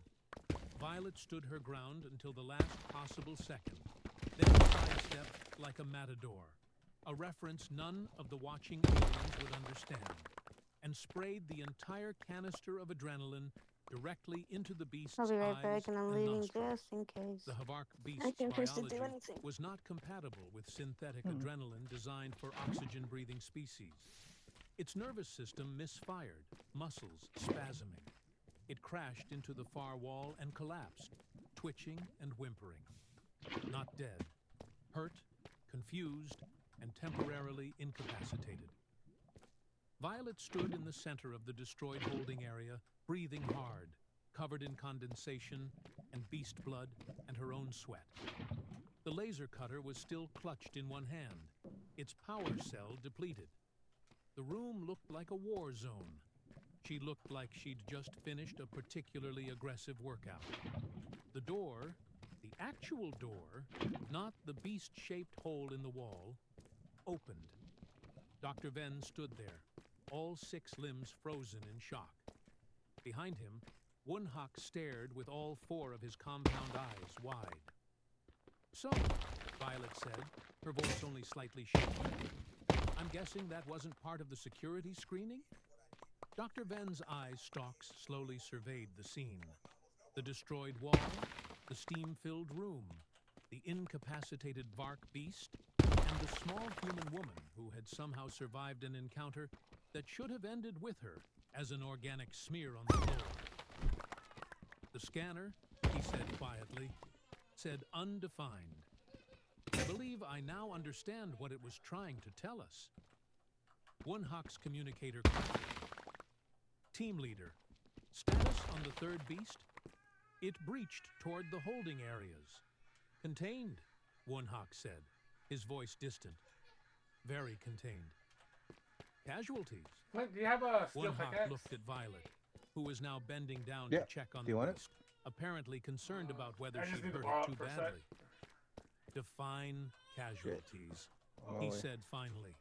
Violet stood her ground until the last possible second, then sidestepped like a matador, a reference none of the watching aliens would understand, and sprayed the entire canister of adrenaline directly into the beast's I'll be right eyes back, and I'm and leaving nostrils. just in case. The Havark I beast's can't force to do biology anything. was not compatible with synthetic adrenaline designed for oxygen-breathing species. Its nervous system misfired, muscles spasming. It crashed into the far wall and collapsed, twitching and whimpering. Not dead. Hurt, confused, and temporarily incapacitated. Violet stood in the center of the destroyed holding area, breathing hard, covered in condensation and beast blood and her own sweat. The laser cutter was still clutched in one hand, its power cell depleted. The room looked like a war zone. She looked like she'd just finished a particularly aggressive workout. The door, the actual door, not the beast-shaped hole in the wall, opened. Dr. Venn stood there, all 6 limbs frozen in shock. Behind him, Wunhak stared with all 4 of his compound eyes wide. "So," Violet said, her voice only slightly shaking, "I'm guessing that wasn't part of the security screening?" Dr. Venn's eye stalks slowly surveyed the scene. The destroyed wall, the steam-filled room, the incapacitated Vark beast, and the small human woman who had somehow survived an encounter that should have ended with her as an organic smear on the floor. "The scanner," he said quietly, said undefined. "I believe I now understand what it was trying to tell us." Wunhak's communicator crackled. "Team leader, status on the third beast? It breached toward the holding areas. Contained," Wunhak said, his voice distant. Very contained. "Casualties?" Clint, do you have a steel Wunhak pickaxe? looked at Violet, who was now bending down Yeah. to check on Do you the want it? beast, apparently concerned about whether I she just need to hurt borrow it it too for a sec. badly. "Define casualties," Oh, he wait. said finally.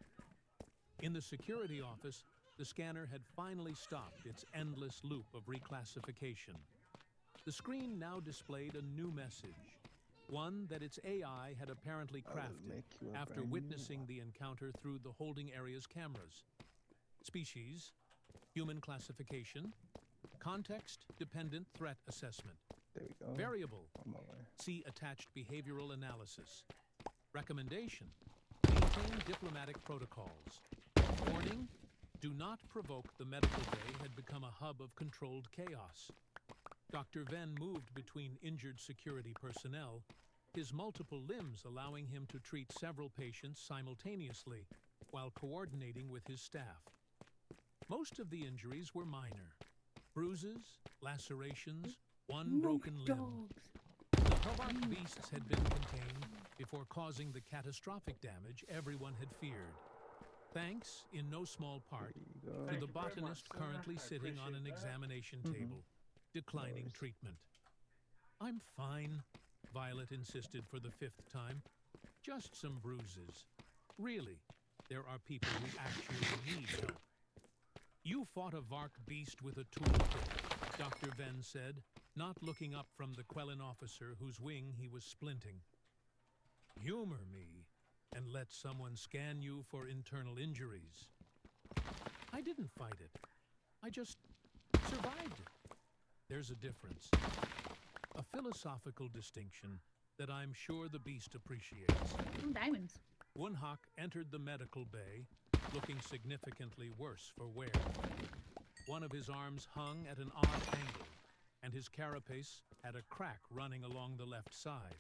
In the security office, the scanner had finally stopped its endless loop of reclassification. The screen now displayed a new message, one that its AI had apparently I will crafted make you a after brand new witnessing one. the encounter through the holding area's cameras. Species, human classification, context-dependent threat assessment. There we go. Variable, On my way. see attached behavioral analysis. Recommendation, maintain diplomatic protocols. Warning, do not provoke. The medical bay had become a hub of controlled chaos. Dr. Venn moved between injured security personnel, his multiple limbs allowing him to treat several patients simultaneously while coordinating with his staff. Most of the injuries were minor. Bruises, lacerations, one broken limb. The Havark beasts had been contained before causing the catastrophic damage everyone had feared. Thanks, in no small part, There you go. to Thank the you very much, botanist sir. currently I sitting on an appreciate that. examination Mhm. table, declining worries. treatment. "I'm fine," Violet insisted for the 5th time. "Just some bruises. Really, there are people who actually need help." "You fought a Vark beast with a toolkit," Dr. Venn said, not looking up from the Quellen officer whose wing he was splinting. "Humor me, and let someone scan you for internal injuries." "I didn't fight it. I just survived it." There's a difference. A philosophical distinction that I'm sure the beast appreciates. Diamonds. Wunhak entered the medical bay, looking significantly worse for wear. One of his arms hung at an odd angle, and his carapace had a crack running along the left side.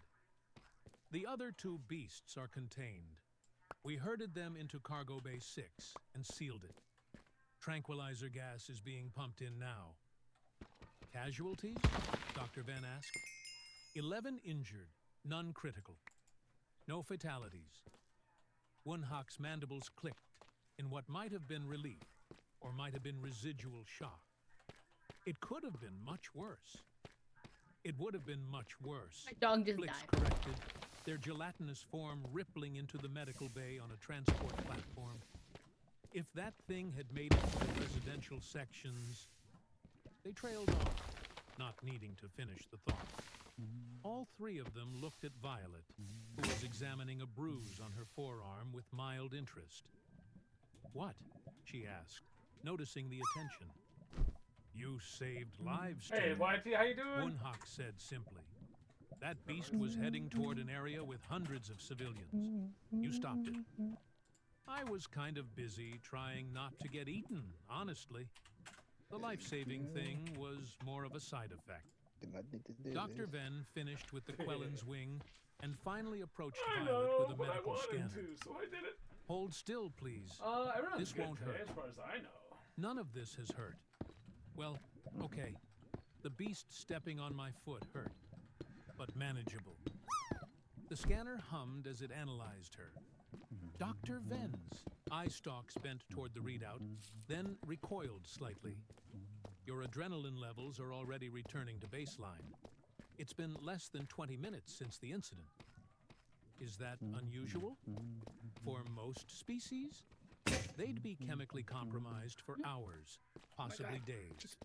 The other two beasts are contained. We herded them into Cargo Bay 6 and sealed it. Tranquilizer gas is being pumped in now. Casualties? Dr. Venn asked. 11 injured, none critical. No fatalities. Wunhak's mandibles clicked in what might have been relief, or might have been residual shock. It could have been much worse. It would have been much worse. My dog just Blix died. corrected, their gelatinous form rippling into the medical bay on a transport platform. If that thing had made it to the residential sections, they trailed off, not needing to finish the thought. All three of them looked at Violet, who was examining a bruise on her forearm with mild interest. "What?" she asked, noticing the attention. "You saved lives, Hey, Tim," YT, how you doing? Wunhak said simply. "That beast was heading toward an area with hundreds of civilians. You stopped it." "I was kind of busy trying not to get eaten, honestly. The life-saving thing was more of a side effect." Did not need to do Dr. this. Venn finished with the Quellen's wing and finally approached I Violet know, with a but I medical wanted scanner. to, so I did it. "Hold still, please. Everyone's This good won't today, hurt. as far as I know. None of this has hurt. Well, okay. The beast stepping on my foot hurt, but manageable." The scanner hummed as it analyzed her. Dr. Venn's eye stalks bent toward the readout, then recoiled slightly. "Your adrenaline levels are already returning to baseline. It's been less than 20 minutes since the incident. Is that unusual? For most species, they'd be chemically compromised for hours, possibly days.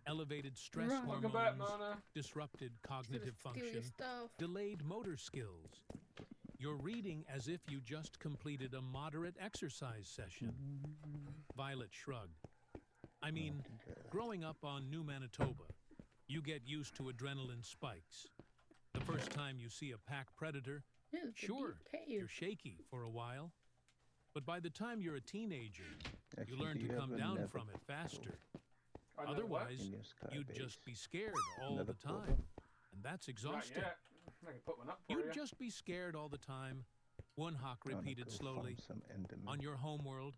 Elevated stress Welcome back, hormones, Mona. disrupted cognitive function, Stuff. delayed motor skills. You're reading as if you just completed a moderate exercise session." Violet shrugged. "I mean, growing up on New Manitoba, you get used to adrenaline spikes. The first time you see a pack predator, sure, you're shaky for a while. But by the time you're a teenager, you Actually, learn do to you come have down another from it faster. Another what? Otherwise, in your sky you'd base? just be scared all Another the time. portal? And that's Not exhausting. yet. I can put one up for You'd you. just be scared all the time," Wunhak I wanna repeated go slowly. farm some Enderman. "On your homeworld,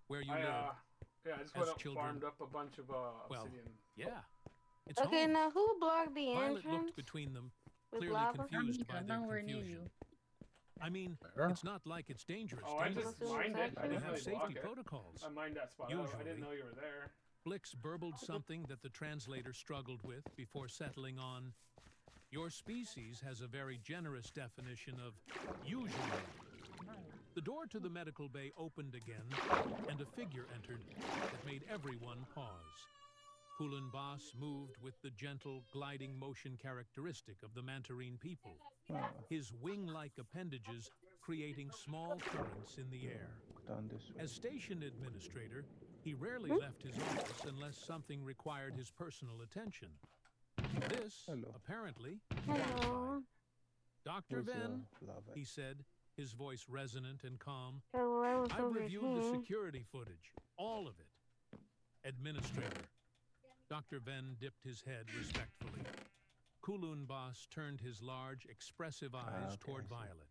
where you I, live. yeah, I just as went up, children- farmed up a bunch of Well, obsidian. Yeah, it's Okay, home." now who blocked the Violet entrance looked between them, with clearly lava? confused by their Nowhere near confusion. you. "I mean, There? it's not like it's dangerous. Oh, I dangerous. just mined it. I We didn't have really block safety it. protocols." I mined that spot out. I Usually. didn't know you were there. Blix burbled something that the translator struggled with before settling on, "Your species has a very generous definition of usually." The door to the medical bay opened again, and a figure entered that made everyone pause. Kulin Bas moved with the gentle, gliding motion characteristic of the Mantarine people, his wing-like appendages creating small currents in the air. Down this way. As station administrator, he rarely left his office unless something required his personal attention. This, Hello. apparently, Hello. Dr. Where's your Venn, lava? he said, his voice resonant and calm. Hello, I was "I've over reviewed the here. security footage, all of it. Administrator." Dr. Venn dipped his head respectfully. Kulun Bas turned his large, expressive eyes okay, toward I see. Violet.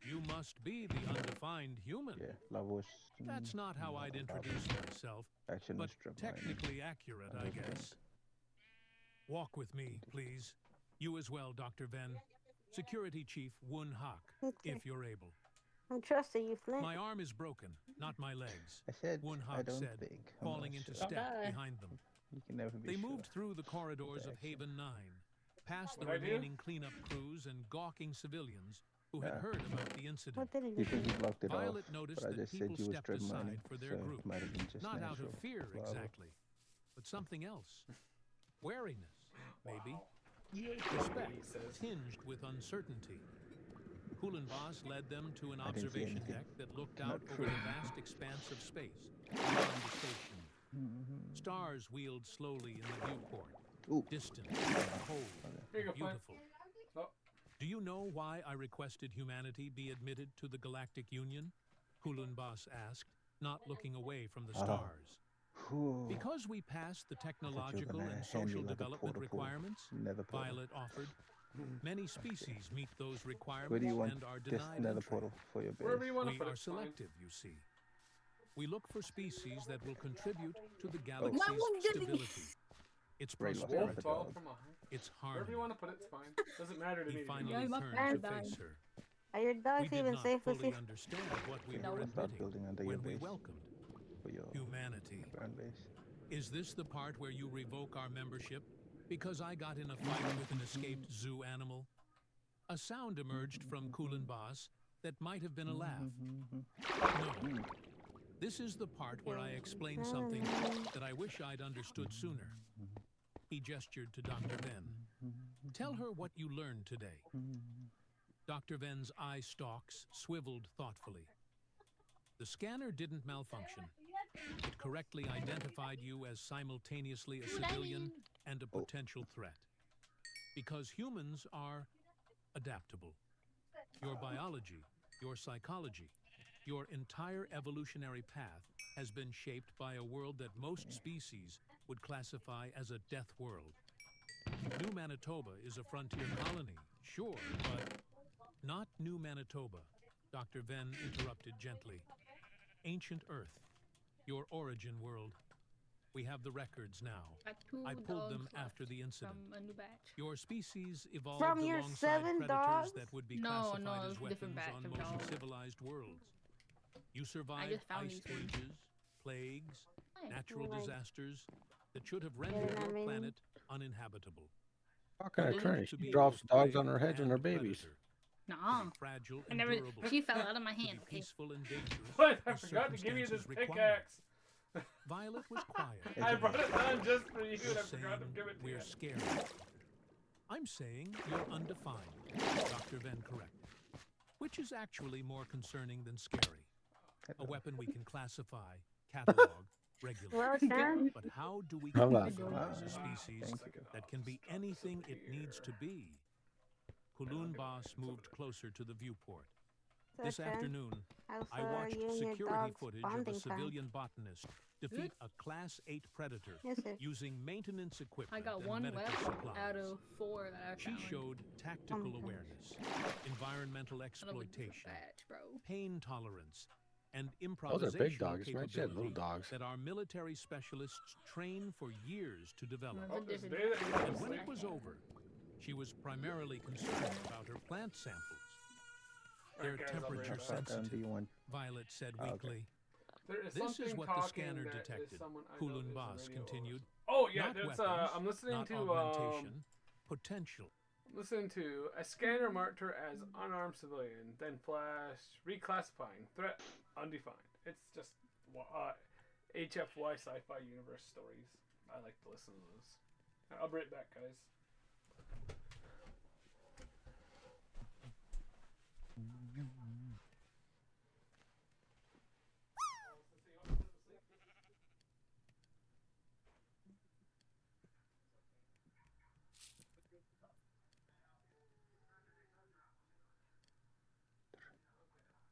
"You must be the undefined human." Yeah, lava was. That's not how I'd lava. introduce myself, Action but was drop mining. technically accurate, I guess. "Walk with me, please. You as well, Dr. Venn. Security Chief Wunhak, Okay. if you're able." I'm trusting you, Flint. "My arm is broken, not my legs," I said I Wunhak don't said, think. I'm falling not into sure. step die. behind them. You can never be They sure. moved through the corridors of Protection. Haven 9, past the What'd I do? remaining cleanup crews and gawking civilians who had Yeah. heard about the incident. What did he You do? think he blocked it Violet off, noticed but I that just people said you was stepped strip aside mining, for their so group, it might have been just Not out natural of fear, lava. exactly, but something else. Wariness, maybe. Wow. Respect, He says. tinged with uncertainty. Kulin Bas led them to an I didn't see observation anything. deck that looked Not out over true. the vast expanse of space beyond the station. Stars wheeled slowly in the viewport, Ooh. distant, cold, Here you go, Flint. beautiful. Oh, "Do you know why I requested humanity be admitted to the Galactic Union?" Kulun Bas asked, not looking away from the stars. Whew. Because we passed the I thought you were technological gonna and hand me social like a development portal pool. requirements Nether portal. Violet offered, many species meet those Where requirements do you want and are this denied nether entry. portal for your base? Wherever you want to We put are it, fine. selective, you see. We look for species that will contribute to the Oh. galaxy's stability, its Right, lost prosperity, half a Fall dog. from a height. its Wherever you harmony. want to put it, it's fine. Doesn't matter to He me. finally Yeah, my turned friend to died. face her. Are your We dogs did even not safe with fully you? understand what we Okay, were I'll start admitting building under your when we base welcomed for your humanity. ground base. Is this the part where you revoke our membership? Because I got in a fight with an escaped zoo animal? A sound emerged from Kulin Boss that might have been a laugh. No. This is the part where I explain something that I wish I'd understood sooner. He gestured to Dr. Venn. Tell her what you learned today. Dr. Venn's eye stalks swiveled thoughtfully. The scanner didn't malfunction. It correctly identified you as simultaneously a civilian and a potential threat. Because humans are adaptable. Your biology, your psychology, your entire evolutionary path has been shaped by a world that most species would classify as a death world. New Manitoba is a frontier colony, sure, but not New Manitoba, Dr. Venn interrupted gently. Ancient Earth, your origin world. We have the records now. Got two I pulled them dogs left after the incident. from a new batch. Your species evolved From your alongside 7 predators dogs? that would be No, classified no, as it's a different weapons batch on of most dogs. civilized worlds. You survived just found ice these ones. ages, plagues, Nice. natural Like- disasters that should have rendered I your mean- planet uninhabitable. How can I Believed train? to She be drops both dogs prey on her heads when they're and babies. predator, to Nuh-uh. be fragile I and never. durable, She fell out of my to be hand. Okay. peaceful and dangerous. What? I as forgot to give you this circumstances required. pickaxe. Violet was quiet. I brought it down just for you, You're and I forgot to saying give it to we're you. scared. I'm saying you're undefined, Dr. Venn corrected. Which is actually more concerning than scary. A weapon we can classify, catalog, regulate. Well, Sharon, But how do we Love that. categorize a species Thank you. that can be anything it needs to be? Kulun Boss moved closer to the viewport. so This Sharon, afternoon, how's I watched you and your security dog's footage of a bonding time? civilian botanist defeat a Class 8 predator Yes, sir. using maintenance equipment I got and one medical left supplies. out of 4 that I She found. showed tactical Okay. awareness, environmental Out of a different exploitation, batch, bro. pain tolerance, and Those are improvisational big dogs. Man, she had little capability dogs. that our military specialists train for years to develop. That's Oh, a this different day that you batch. And when Sleep. it was over, she was primarily concerned about her plant samples. They're Alright, guys, I'll be right temperature back. Do sensitive, you want? Violet said Oh, okay. weakly. There is This is something what the talking scanner that is detected, someone I know Kulun is a Boss radio. continued. Oh yeah, Not there's weapons, I'm listening not to augmentation, potential. a scanner marked her as unarmed civilian, then flash reclassifying threat undefined. It's just HFY sci-fi universe stories. I like to listen to those. I'll be right back, guys.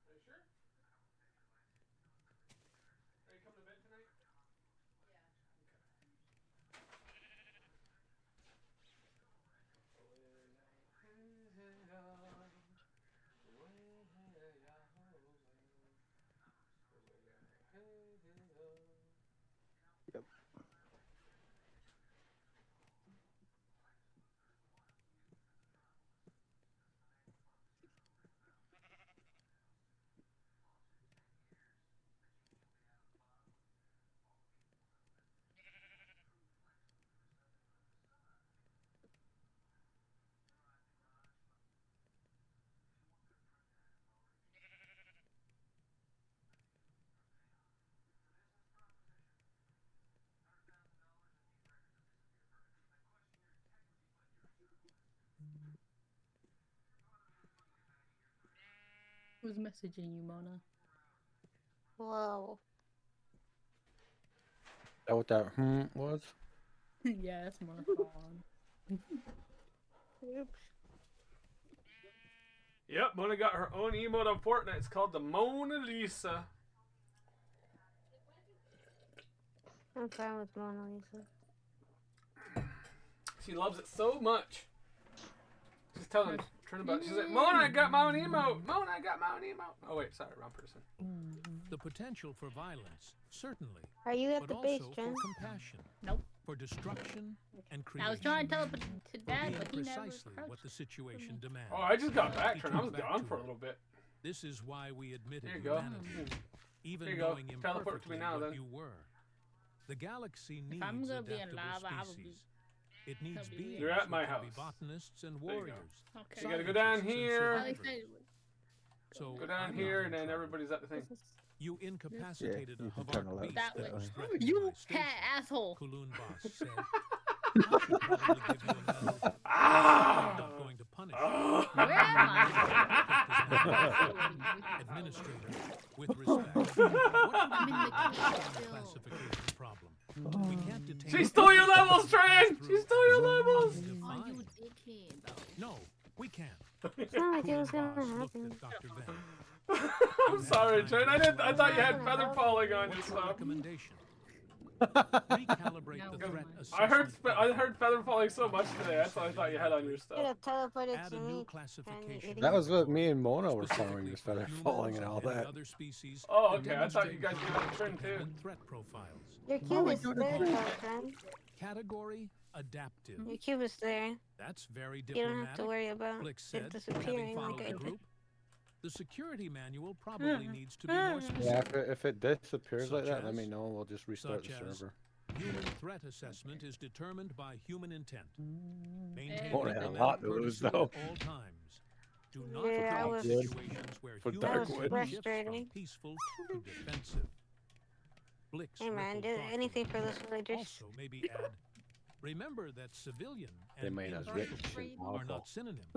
Are you sure? Are you coming to bed tonight? Yep. Who's messaging you, Mona? Whoa. Is that what that was? Yeah, that's Mona calling. Oops. Yep, Mona got her own emote on Fortnite. It's called the Mona Lisa. I'm fine with Mona Lisa. She loves it so much. She's telling Turnabout. She's like, Mona, I got my own emote. Mona, I got my own emote. Oh wait, sorry, wrong person. The potential for violence, certainly, Are you at but the base, also Jen? for compassion, Nope. for destruction and creation. I was trying to tell it to for Dad, being but he never precisely what crouched. the situation demands. Oh, I just got back, He Turn. I was turned back gone to for a it. little bit. This is why we admitted Here you go. humanity, even Here you go. knowing Teleport to me imperfectly now, what then. you were. The galaxy needs I'm gonna be in adaptable lava, I will species. be- It needs I'll be beings You're at who my can be house. botanists and There you go. warriors. Okay. You gotta go down scientists and here. I survivors. say, So Go down I'm here, not and in then trouble. everybody's at the thing. You incapacitated you a can turn Havark the beast that that way. was threatening You my station. cat asshole. Kulun Boss said. I should probably give you a medal. I'm Ah! not going to punish you. Ah! Where am I? Administrator, with respect, what do I'm we in do the about cage the still. classification problem? We can't detain She stole your people levels, Tran! She stole your levels! Oh, you undefined. dickhead, though. No, we can't. It's not like it Kulun was gonna Boss looked happen. at Dr. Venn. I'm sorry, Tran. I thought you had feather falling on your What's your stuff. recommendation? Recalibrate the No. threat I heard assessment I heard feather falling so much today. That's what I thought you had on your You stuff. could have teleported Add to a new me. classification. That was what me and Mona were Specifically following, this for feather humans falling and all any that. other species Oh, to okay. I thought you demonstrate guys gave it a turn too. independent threat profiles. Your cube is there, though, friend. Category adaptive. Your cube is there. That's very You don't diplomatic. have to worry about Blick it said, having disappearing followed like I the did. group. The security manual probably needs to be more Yeah, specific. if it disappears like Such that, let me as- know. We'll just restart the such as- server. Human threat assessment is determined by human intent. Maintain Mona had a diplomatic lot to lose, courtesy though. at all times. Do not Yeah, I create was- situations where For human Darkwood. shifts from frustrating. peaceful to defensive. Blick's Hey man, rippled do thoughtfully. anything for those villagers. Also, maybe add, remember that civilian They and made us impartial rich and are powerful. not synonyms.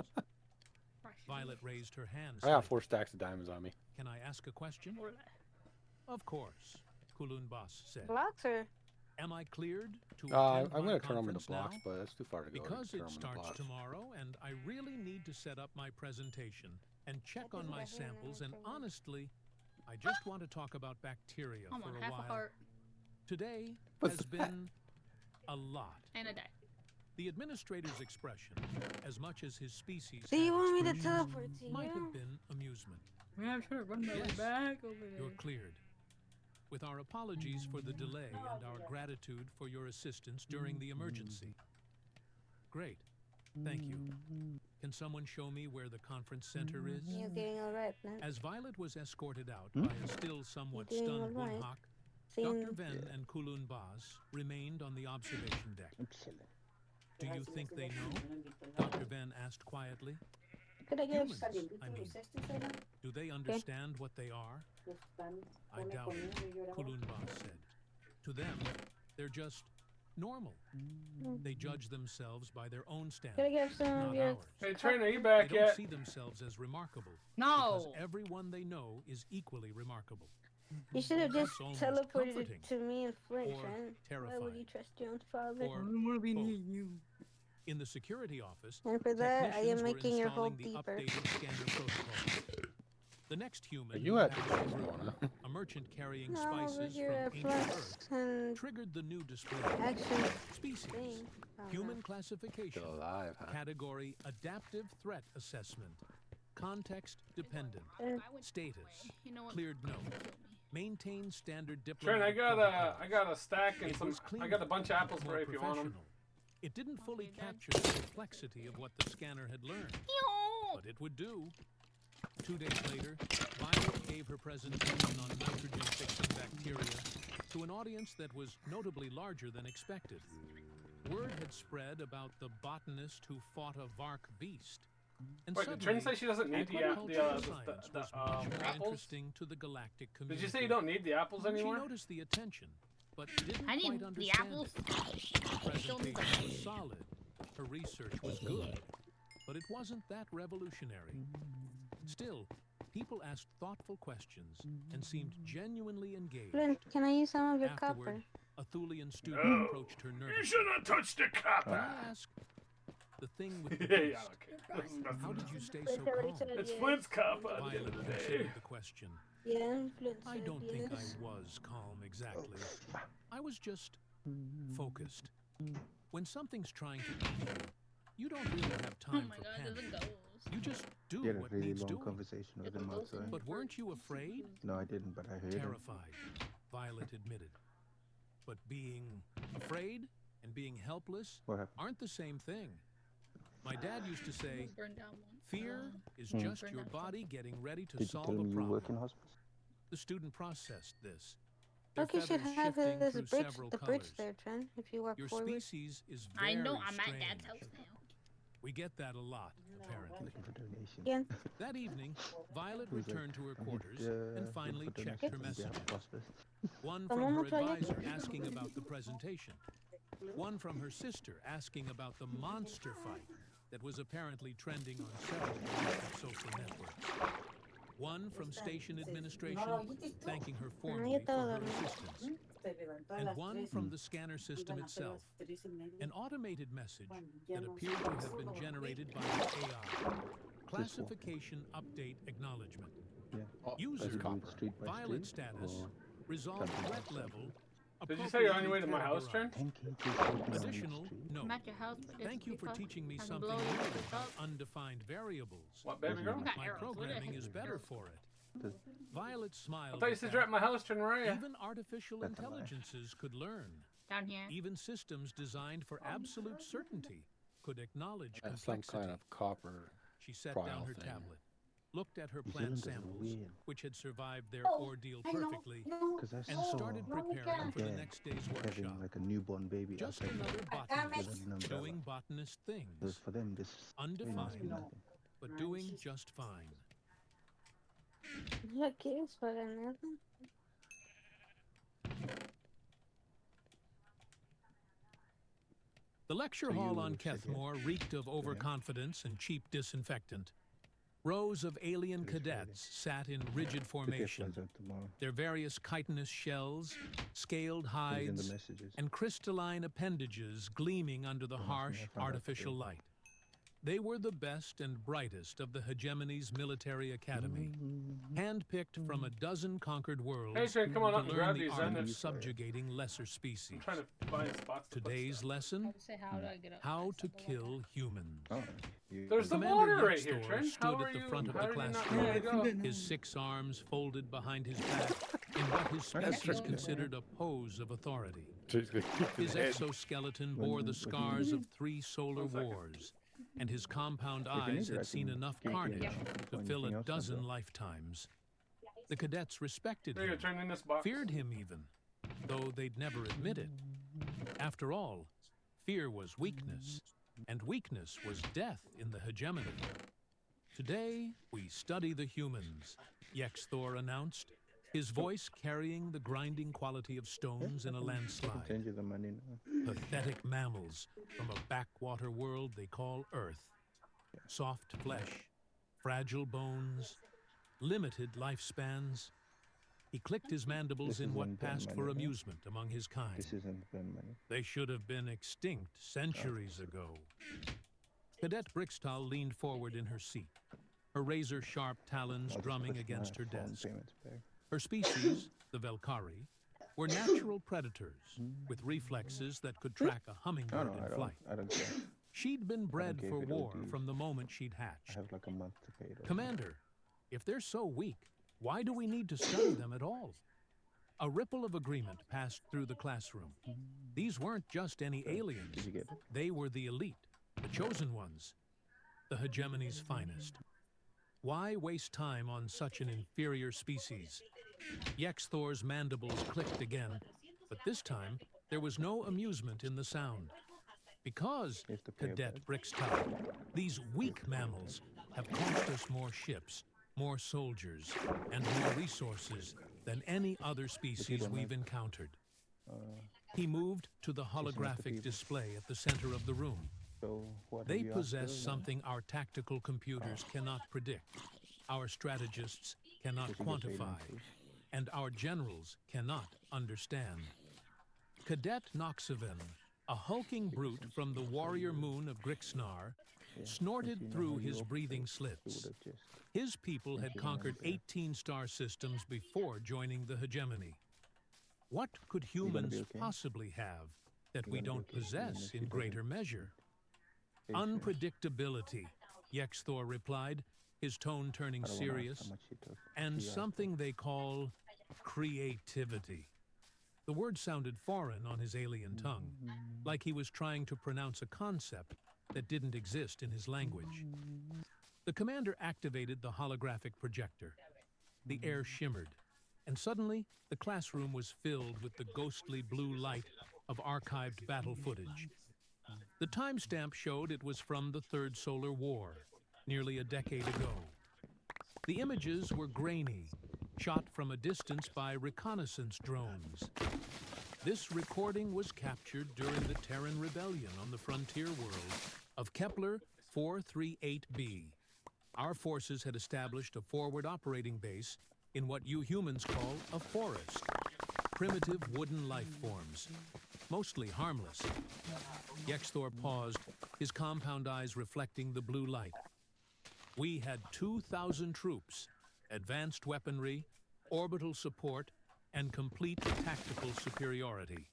Violet raised her hand. I got slightly. 4 stacks of diamonds on me. Can I ask a question? Of course, Kulun Boss said. Blocks or Am I cleared to I'm attend my gonna turn on the conference blocks, now? but it's too far to go. Because to turn it on the starts blocks. tomorrow, and I really need to set up my presentation and check on my samples. And honestly, I just want to talk about bacteria I'm for on a half a while. heart Today What's has been a lot. and a day. The administrator's expression, as much as his species do you had want me to expressions, teleport to might have you? been amusement. I'm trying to run my Yes. back over there. You're cleared. With our apologies for the delay and our gratitude for your assistance during the emergency. Great. Thank you. Can someone show me where the conference center is? You're doing alright, man. As Violet was escorted out by a still somewhat You're doing stunned alright. Wunhak, Seeing Dr. Venn and Kulun Baz remained on the observation deck. I'm chilling. Do you think they know? Dr. Venn asked quietly. could I get Humans, I mean. Do they understand what they are? I doubt it, Kulun Baz said. To them, they're just normal. They judge themselves by their own Could I standards, get some not of your ours. Hey, Tran, are you They back don't yet? see themselves as remarkable No. because everyone they know is equally remarkable. You should have just That's almost teleported comforting. to me and Flint, Or Trent. Why would terrifying. you trust your own father? Or want to be both. near you. In the security office, And for that, I technicians am were making your hole installing the deeper. updated scanner protocol. The next human Are you who at passed the through, Mona? a merchant carrying No, spices but from you're a ancient flex Earth, and triggered the new display. action Species, thing. Oh, no. human classification, Still alive, huh? category adaptive threat assessment, context dependent, status, You know what? cleared no, Kill me. maintain standard Tran, diplomatic protocols. I got a stack and It some. was cleaner, I got a bunch of apples for more you if you want them. professional. It didn't fully Okay, Dad. capture the complexity of what the scanner had learned, Yo! but it would do. 2 days later, Violet gave her presentation on nitrogen-fixing bacteria to an audience that was notably larger than expected. Word had spread about the botanist who fought a Vark beast. And Wait, did suddenly, Tran say she doesn't need the agricultural science was much more apples? interesting to the galactic community. Did you say you don't need the apples She anymore? noticed the attention, but didn't I quite need the understand apples. it. The Still need presentation them. was solid. Her research was good, but it wasn't that revolutionary. Still, people asked thoughtful questions and seemed genuinely engaged. Flint, can I use some of your Afterward, copper? a Thulian student No. approached her nervously. You should have touched the Can copper. I ask? The thing with the Yeah, beast. okay. How did you stay so Flint already calm? said It's yes. Flint's copper at the end Violet of the day. considered the question. Yeah, influence I don't said think yes. I was calm exactly. I was just focused. When something's trying to eat you, you don't really have Oh time my for god, there's a panic. ghost. You just do We had a what really needs long doing. conversation with There's a him ghost in outside. But here weren't first. you afraid? No, I didn't, but I heard him. Terrified, Violet admitted. But being afraid and being helpless What happened? aren't the same thing. My dad used to say, Almost burned down one. fear is Hmm. just Burned your down body getting ready to Did you solve tell a him you work in problem. hospice? The student processed this. Their Look, you should feathers have shifting his through bridge, several the bridge colors. there, Trent. If you walk Your forward. species is very I know I'm at strange. Dad's house now. We get that a lot, apparently. Looking for donations. Again. That evening, Violet He was like, returned to her I need, quarters and look finally for checked donations her on behalf messages. of hospice. One Come from on, her Natalia. advisor asking about the presentation. One from her sister asking about the monster fight that was apparently trending on several domestic social networks. One from station administration thanking her formally for her assistance. And one from the scanner system itself. An automated message that appeared to have been generated by the AI. Classification update acknowledgement. Yeah. Oh, User there's copper. Street by Violet street, status. or Resolved Something threat like that. level. Did you say you're on your way to my appropriately house, Trent? 10 kgs floating around Additional the street. note. I'm at your house, but Thank you for teaching me I can something blow new you with the about dog. undefined variables. What, baby girl? You got My arrows. What the programming heck is better for it. Does- Violet I smiled. thought you at said you're at that. my house, Trent. Where are you? Even artificial That's a lie. intelligences could learn. Down here. Even systems designed for absolute certainty could acknowledge That's some complexity. kind of copper. She set down trial her thing. tablet, looked at her New plant Zealanders are samples, weird. which had survived their ordeal perfectly, Because I and saw started preparing for the Dad next day's having workshop. like a newborn baby Just outside another with botanist an umbrella. doing botanist So things, for them, this must be undefined, nothing. but doing just fine. Ya quieres pagar nada. The lecture So hall you on said yes. Kethmore reeked of overconfidence and cheap disinfectant. Rows of alien Today's Friday. cadets sat in rigid The gift formation, flies out tomorrow. their various chitinous shells, scaled Put it in hides, the messages. and crystalline appendages gleaming under the Don't ask me, harsh I found out artificial today. light. They were the best and brightest of the Hegemony's military academy, handpicked from a dozen conquered worlds Hey, Trent, come on to up and learn grab the these. art Then of it's- subjugating lesser species. I'm trying to find spots to put Today's stuff. lesson, I would say, how do I get up? how to Step the water. kill humans. Oh, you, There's the Commander water right here, Yextor Trent. stood How at are the you? front of How the did you not classroom, know to go? his 6 arms folded behind his back in what his That's species true. considered a pose of authority. She's gonna keep His his head. exoskeleton When- bore the when- scars of 3 solar 1 second. wars, and his compound If you need eyes it, I had seen can enough get you carnage anything to fill a else, dozen Sandra. lifetimes. The cadets respected There you go, him, turn in this box. feared him even, though they'd never admit it. After all, fear was weakness, and weakness was death in the hegemony. Today, we study the humans, Yextor announced, his voice carrying the grinding quality of stones in a I can landslide. send you the money now. Pathetic mammals from a backwater world they call Earth. Soft flesh, fragile bones, limited lifespans. He clicked his mandibles This in is what one pen passed money, for no? amusement among his kind. This isn't pen money. They should have been extinct centuries ago. Cadet Brixtal leaned forward in her seat, her razor-sharp talons I'll just drumming put against my her phone desk. payments back. Her species, the Velkari, were natural predators with reflexes that could track a No, hummingbird no, in flight. I don't care. She'd been bred care for if it war ODs. from the moment she'd I hatched. have like a month to pay it. off. Commander, if they're so weak, why do we need to study them at all? A ripple of agreement passed through the classroom. These weren't just any aliens. Did you get it? They were the elite, the chosen ones, the hegemony's finest. Why waste time on such an inferior species? Yexthor's mandibles clicked again, but this time there was no amusement in the sound. Because, You have to pay a Cadet badge. Brixtal, these weak mammals have cost us more ships, more soldiers, and more resources than any other species don't we've like- encountered. Uh, He moved to the not the holographic people. display at the center of the room. so what They have you asked possess her? something our tactical computers cannot predict, our strategists cannot Did you get paid on quantify, food? and our generals cannot understand. Cadet Noxiven, a hulking brute from the warrior moon of Grixnar, Yeah, snorted since you know through how you his operate, breathing you slits. would have just His people had conquered implemented 18 star systems before joining the hegemony. What could You're gonna be humans okay. possibly have that You're we gonna be don't okay, even possess if you in don't greater measure? patience. Unpredictability, Yexthor replied, his tone turning I don't wanna ask serious, how much you took. and She asked something they call creativity. The word sounded foreign on his alien tongue, like he was trying to pronounce a concept that didn't exist in his language. The commander activated the holographic projector. The air shimmered, and suddenly the classroom was filled with the ghostly blue light of archived battle footage. The timestamp showed it was from the Third Solar War, nearly a decade ago. The images were grainy, shot from a distance by reconnaissance drones. This recording was captured during the Terran Rebellion on the frontier world of Kepler 438b. Our forces had established a forward operating base in what you humans call a forest. Primitive wooden life forms, mostly harmless. Yexthor paused, his compound eyes reflecting the blue light. We had 2,000 troops, advanced weaponry, orbital support, and complete tactical superiority.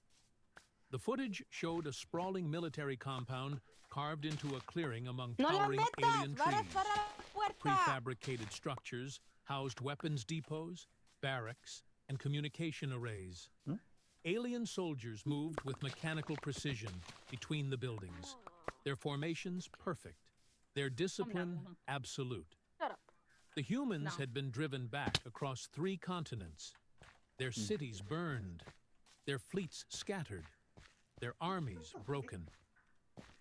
The footage showed a sprawling military compound carved into a clearing among No la towering metas, alien van a trees. disparar a la puerta. Prefabricated structures housed weapons depots, barracks, and communication arrays. Alien soldiers moved with mechanical precision between the buildings. Their formations perfect. Their discipline absolute. Shut up. The humans No. had been driven back across 3 continents. Their cities burned. Their fleets scattered. Their armies broken.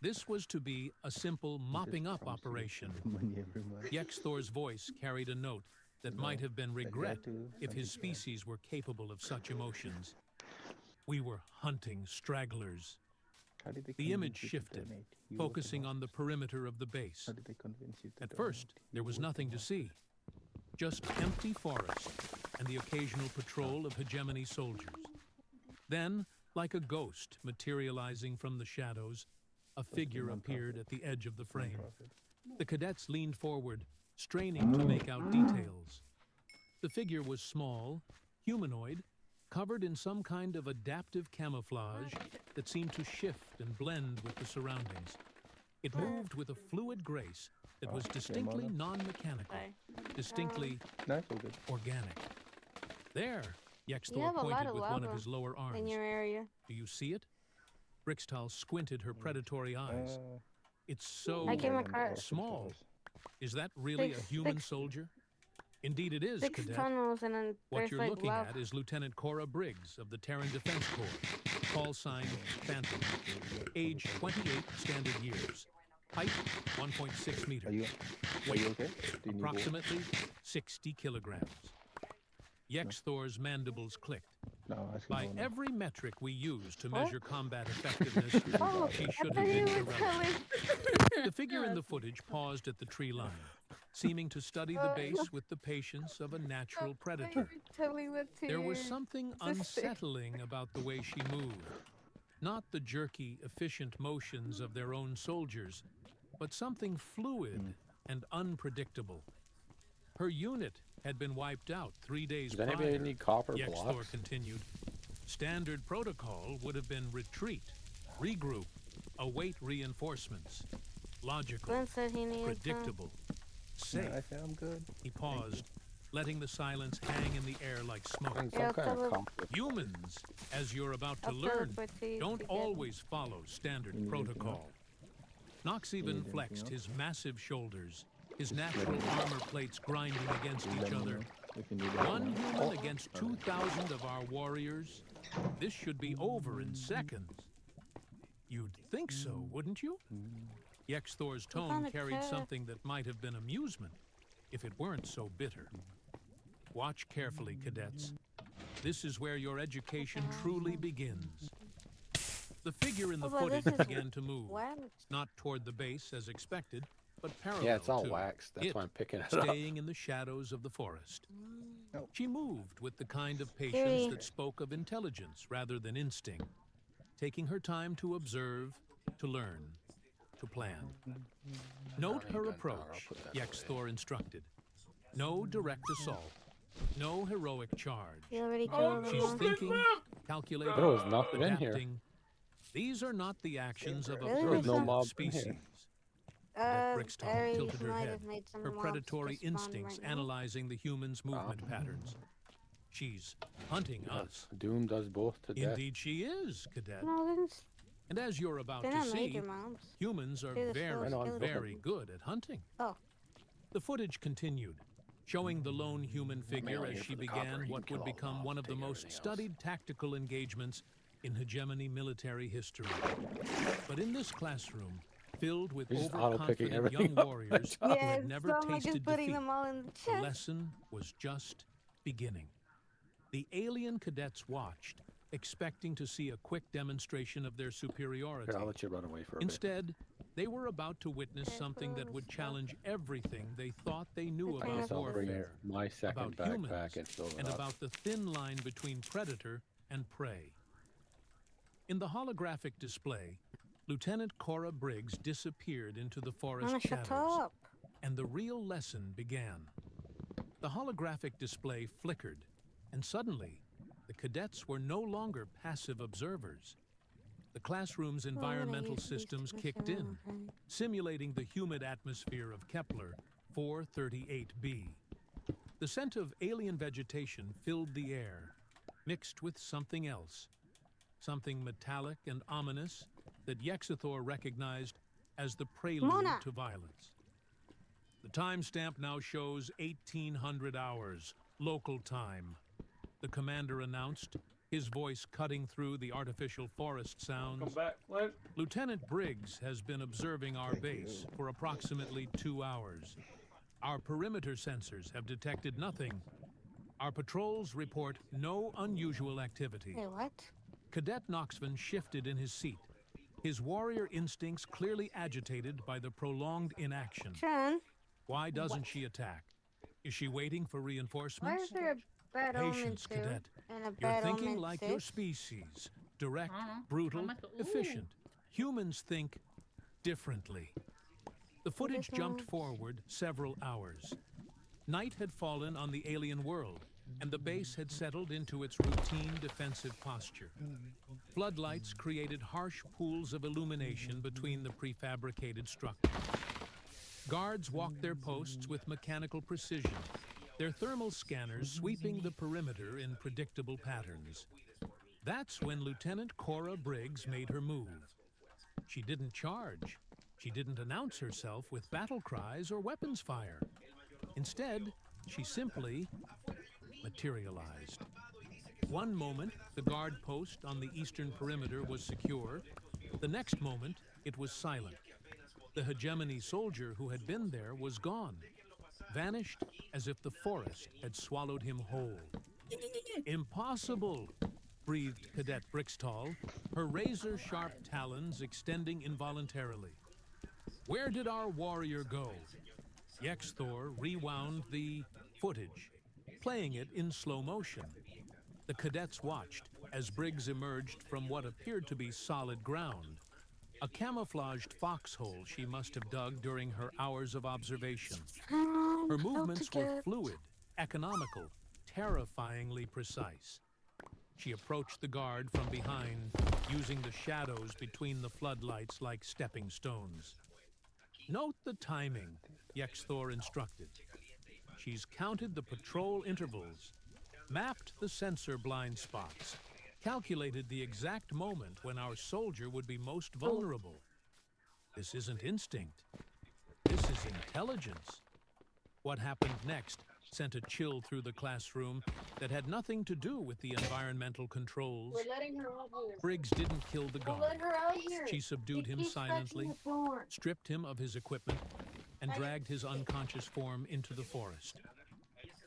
This was to be a simple mopping up operation. money every month. Yexthor's voice carried a note that might have been regret too, if his something else. species were capable of such emotions. We were hunting stragglers. How did they The image convince you to shifted, donate? You were the focusing on the boss. perimeter of the base. How did they convince you to At donate? first, You there was were the nothing to boss. see. Just empty forest and the occasional patrol of hegemony soldiers. Then, like a ghost materializing from the shadows, a figure appeared at the edge of the frame. Non-profit. The cadets leaned forward, straining to make out details. The figure was small, humanoid, covered in some kind of adaptive camouflage that seemed to shift and blend with the surroundings. It moved with a fluid grace that was distinctly non-mechanical, Sorry. distinctly No, it's all good. organic. There, You Yexthor have a lot pointed of with one of lava his lower in arms. your area. Do you see it? Brixtal squinted her predatory eyes. It's so I came one of across- the small. fellas. Is that really a Six- human six- soldier? Indeed it is, 6 Cadet. tunnels and then What there's you're like looking lava. at is Lieutenant Cora Briggs of the Terran Defense Corps, call sign Phantom. Age 28 standard years. Height 1.6 meters. Are you Weight okay? Do you need approximately 60 kilograms. Yexthor's mandibles clicked. water? No, I should By go now. every metric we use to What? measure combat effectiveness, Oh, she I should have thought you been were irrelevant. telling. The figure in the footage paused at the tree line, seeming to study the base with the patience of a natural predator. Telling the There was tears. something Sister. unsettling about the way she moved. Not the jerky, efficient motions of their own soldiers, but something fluid and unpredictable. Her unit had been wiped out 3 days Does anybody prior. need copper Yexthor blocks? continued. Standard protocol would have been retreat, regroup, await reinforcements. Logical, Glenn said he needed predictable, safe. I think I'm good. He paused, letting the silence hang in the air like smoke. And Yeah, some kind tell of him- compass. Humans, as you're about to I'll learn, teleport to you don't together. always follow standard You need anything protocol. Nox need even anything flexed else? his massive shoulders, his Just let natural me know. armor plates grinding against Let each me other. know if you need One anything else. human against 2,000 of our warriors. This should be over in seconds. You'd think so, wouldn't you? Yexthor's found tone a carried cat. something that might have been amusement, if it weren't so bitter. Watch carefully, cadets. This is where your education truly begins. The figure in the Oh, but footage this is began to move, Waxed. not toward the base as expected, but parallel Yeah, it's all to waxed. That's it, why I'm picking it up. staying in the shadows of the forest. Oh. She moved with the kind of patience Hey. that spoke of intelligence rather than instinct, taking her time to observe, to learn, to plan. Note Alright, her good. I'll approach, put that Yexthor instructed. No direct assault, no heroic charge. You already killed She's him. thinking, calculating, There was nothing in here. adapting. These are not the actions of a Really? There was no There's mob in species. here. Brixton Ares tilted her might head, have made some her mobs predatory to spawn instincts right now. analyzing the human's movement patterns. She's hunting us. Doom does both to death. Indeed she is, Cadet. No, And as you're about they're to not see, major mobs. humans are They're the very, slow skeletons. very good at hunting. Oh. The footage continued, showing the lone human figure only as here she for the copper. began You what can would kill all the become mobs, one of the take most everything else. studied tactical engagements in hegemony military history. But in this classroom, filled with He's just auto-picking overconfident young everything up. warriors who Yeah, had never so I'm like tasted just putting defeat, them all in the the chest. lesson was just beginning. The alien cadets watched, expecting to see a quick demonstration of their superiority. Here, I'll let you run away for a bit. Instead, they were about to witness Okay, something put that all would this stuff. challenge everything they thought they knew Okay, about that's I'll all bring warfare, my second about humans, backpack and fill it and up. about the thin line between predator and prey. In the holographic display, Lieutenant Cora Briggs disappeared into the forest Mama, shut shadows, up. and the real lesson began. The holographic display flickered, and suddenly, the cadets were no longer passive observers. The classroom's Well, I'm gonna environmental use these systems to mess kicked in, around, okay? simulating the humid atmosphere of Kepler 438b. The scent of alien vegetation filled the air, mixed with something else, something metallic and ominous that Yexithor recognized as the prelude Mona! to violence. The timestamp now shows 1800 hours, local time. The commander announced, his voice cutting through the artificial forest sounds. Come back, Flint. Lieutenant Briggs has been observing our base for approximately 2 hours. Our perimeter sensors have detected nothing. Our patrols report no unusual activity. Wait, what? Cadet Knoxvin shifted in his seat, his warrior instincts clearly agitated by the prolonged inaction. Tron, Why doesn't she attack? Is she waiting for why reinforcements? is there a bad omen Patience, 2 Cadet. and a You're bad thinking omen like 6? your species. Direct, I don't know. brutal, I'm like, ooh. efficient. Humans think differently. The footage jumped Different. forward several hours. Night had fallen on the alien world, and the base had settled into its routine defensive posture. Floodlights created harsh pools of illumination between the prefabricated structures. Guards walked their posts with mechanical precision, their thermal scanners sweeping the perimeter in predictable patterns. That's when Lieutenant Cora Briggs made her move. She didn't charge. She didn't announce herself with battle cries or weapons fire. Instead, she simply materialized. One moment, the guard post on the eastern perimeter was secure. The next moment, it was silent. The hegemony soldier who had been there was gone, vanished as if the forest had swallowed him whole. Impossible, breathed Cadet Brixtall, her razor-sharp talons extending involuntarily. Where did our warrior go? Yexthor rewound the footage, playing it in slow motion. The cadets watched as Briggs emerged from what appeared to be solid ground, a camouflaged foxhole she must have dug during her hours of observation. Her movements were fluid, economical, terrifyingly precise. She approached the guard from behind, using the shadows between the floodlights like stepping stones. Note the timing, Yexthor instructed. She's counted the patrol intervals, mapped the sensor blind spots, calculated the exact moment when our soldier would be most vulnerable. This isn't instinct. This is intelligence. What happened next sent a chill through the classroom that had nothing to do with the environmental controls. We're letting her out here. Briggs didn't kill the We'll guard. let her out here. She subdued He him keeps scratching silently, the floor. stripped him of his equipment, and dragged his unconscious form into the forest.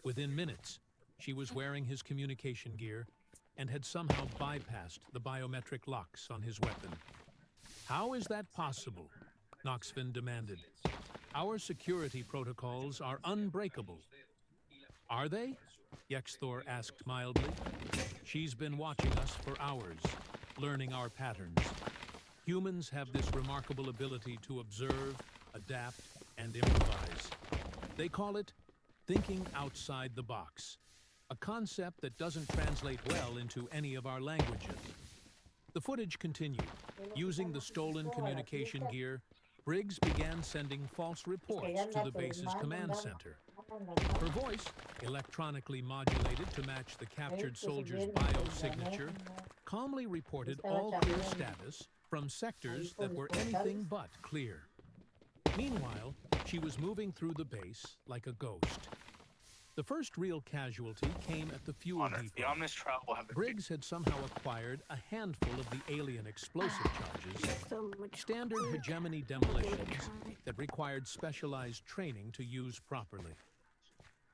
Within minutes, she was wearing his communication gear and had somehow bypassed the biometric locks on his weapon. How is that possible? Knoxvin demanded. Our security protocols are unbreakable. Are they? Yexthor asked mildly. She's been watching us for hours, learning our patterns. Humans have this remarkable ability to observe, adapt, and improvise. They call it thinking outside the box, a concept that doesn't translate well into any of our languages. The footage continued. Using the stolen communication gear, Briggs began sending false reports to the base's command center. Her voice, electronically modulated to match the captured soldier's biosignature, calmly reported all clear status from sectors that were anything but clear. Meanwhile, she was moving through the base like a ghost. The first real casualty came at the fuel On Earth, the depot. Omnis trial will have a Briggs had somehow acquired a handful of the alien explosive charges, So much standard quick. hegemony demolitions that required specialized training to use properly.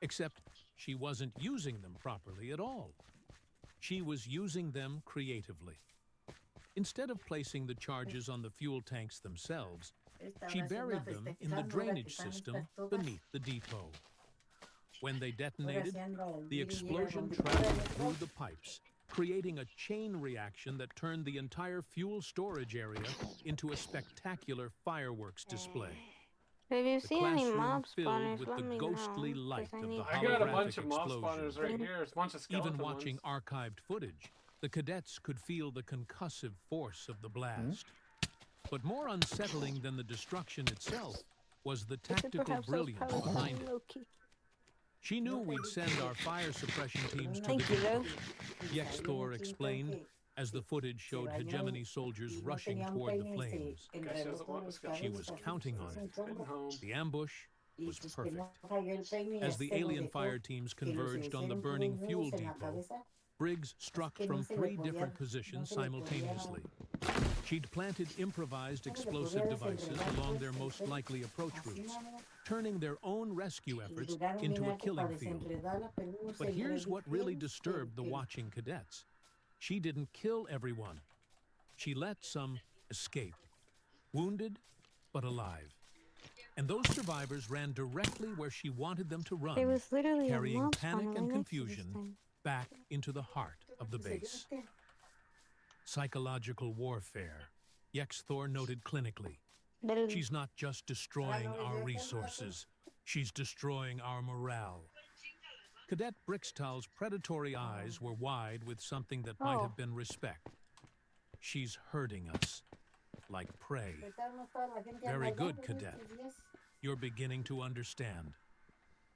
Except she wasn't using them properly at all. She was using them creatively. Instead of placing the charges on the fuel tanks themselves, she buried them in the drainage system beneath the depot. When they detonated, the explosion traveled through the pipes, creating a chain reaction that turned the entire fuel storage area into a spectacular fireworks display. If you The see any classroom mob filled spawners, with let the me ghostly know, light 'cause I of the need I got a bunch holographic of mob explosion. spawners right here. There's a bunch of skeleton Even watching ones. archived footage, the cadets could feel the concussive force of the blast. But more unsettling than the destruction itself was the I said tactical perhaps those brilliance powers behind are it. low-key. She knew we'd send our fire suppression teams to Thank the you, though. Yex Thor explained as the footage showed hegemony soldiers rushing toward the flames. Guy shows up with a skeleton. She was counting on it. Heading home. The ambush was perfect. As the alien fire teams converged on the burning fuel depot, Briggs struck from 3 different positions simultaneously. She'd planted improvised explosive devices along their most likely approach routes, turning their own rescue efforts into a killing field. But here's what really disturbed the watching cadets. She didn't kill everyone. She let some escape, wounded but alive. And those survivors ran directly where she wanted them to run, There was literally carrying a mob panic spawner and right next to this confusion thing. back into the heart of the base. Psychological warfare, Yex Thor noted clinically. Literally. She's not just destroying our resources, she's destroying our morale. Cadet Brixtal's predatory eyes were wide with something that might have been respect. She's hurting us, like prey. Very good, Cadet. You're beginning to understand.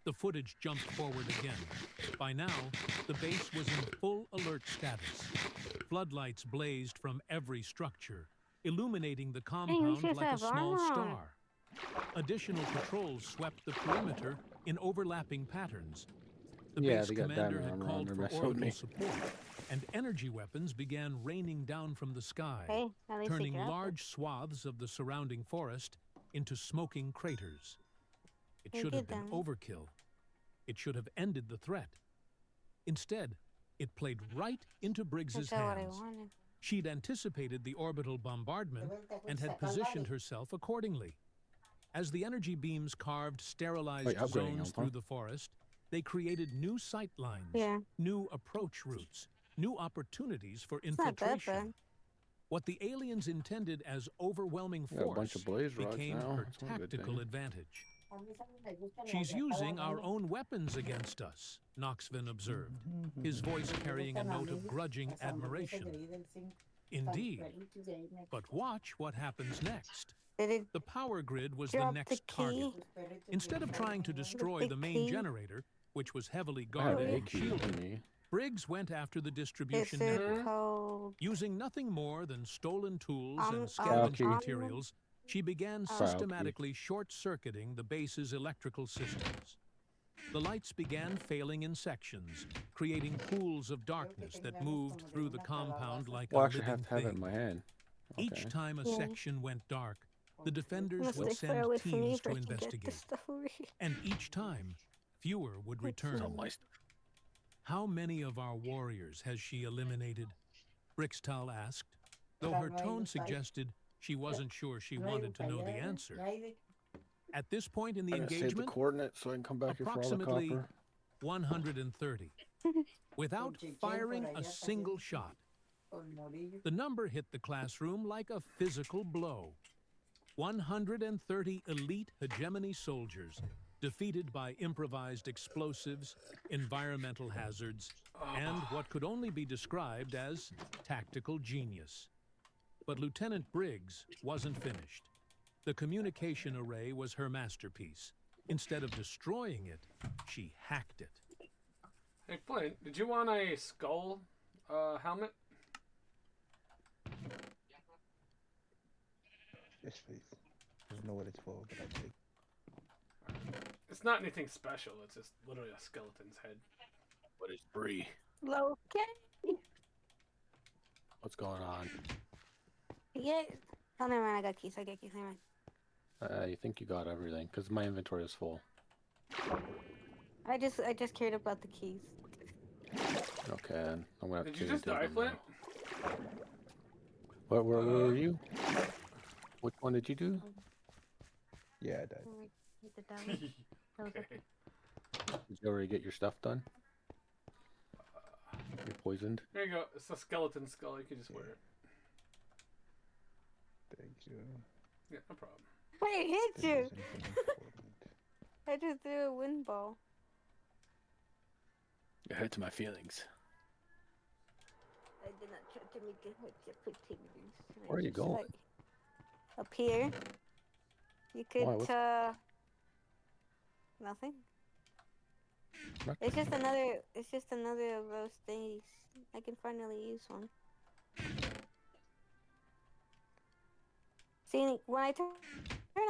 The footage jumped forward again. By now, the base was in full alert status. Floodlights blazed from every structure, illuminating the compound just like a have small armor. star. Additional patrols swept the perimeter in overlapping patterns. The Yeah, base they got commander diamond had armor on called there, for messing with orbital me. support, and energy weapons began raining down from the sky, Hey, at least turning he dropped large swaths of the surrounding forest into smoking craters. It They should have did been them. overkill. It should have ended the threat. Instead, it played right into it. Briggs's That's what I hands. wanted. She'd anticipated the orbital bombardment and had positioned herself accordingly. As the energy beams carved sterilized Wait, upgrading zones them, huh? through the forest, they created new sight lines, Yeah. new approach routes, new opportunities for It's not that infiltration. bad. What the aliens intended as overwhelming Got a bunch force of blaze rods became now. her That's one good tactical thing. advantage. She's using our own weapons against us, Knoxvin observed, his voice carrying a note of grudging admiration. Indeed. But watch what happens next. Did it The power grid was the drop the next target. key? Instead of trying to destroy big the main key. generator, which was heavily I have guarded a and key shielded, on me. Briggs went after the It's distribution it network. called Using nothing more than stolen tools Um, and scavenged okay. materials, she began File key. systematically short-circuiting the base's electrical systems. The lights began failing in sections, creating pools of darkness that moved through the compound like Well, I a actually living have to have it in thing. my hand. Each Okay. time a Yeah. section went dark, the defenders Unless would they far send away from me teams so to I can get investigate. this stuff over here. And each time, fewer would Let's return. Oh, my stuff. How many of our warriors has she eliminated? Brixtal asked, though her tone suggested she wasn't sure she wanted to know the answer. At this point in the I'm gonna save the engagement, coordinates so I can come back here for all the approximately copper. 130. Without firing a single shot, The number hit the classroom like a physical blow. 130 elite hegemony soldiers defeated by improvised explosives, environmental hazards, and what could only be described as tactical genius. But Lieutenant Briggs wasn't finished. The communication array was her masterpiece. Instead of destroying it, she hacked it. Hey, Flint, did you want a skull helmet? Yes, please. I don't know what it's for, but I'll take. It's not anything special. It's just literally a skeleton's head. What is Bree? Okay. What's going on? Yeah. Oh, never mind. I got keys. Never mind. You think you got everything? Because my inventory is full. I just cared about the keys. Okay, then I'm gonna have Did to you just dig die, them Flint? now. Where were you? Which one did you do? Yeah, I died. Hit the down. Okay. Did you already get your stuff done? You're poisoned? There you go. It's a skeleton skull. You can just wear it. Thank you. Yeah, no problem. I hit This you. is something important. I just threw a wind ball. It hurts my feelings. I did not try to make it hurt your fingers. Where are you going? Up here. You could, Why, what's- nothing. Nothing. It's just another of those things. I can finally use one. See, when I turn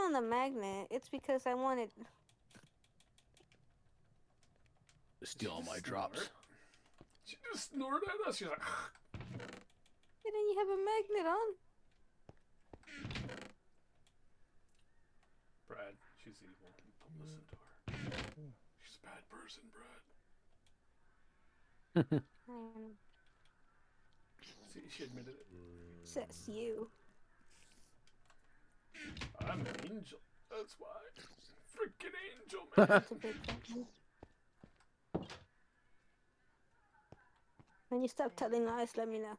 on the magnet, it's because I wanted. Steal all my drops. She just snorted at us. She's like, And then you have a magnet on. Brad, she's evil. Don't listen to her. She's a bad person, Brad. See, she admitted it. Says you. I'm an angel. That's why. Freaking angel, man. That's a big thing. When you stop telling lies, let me know.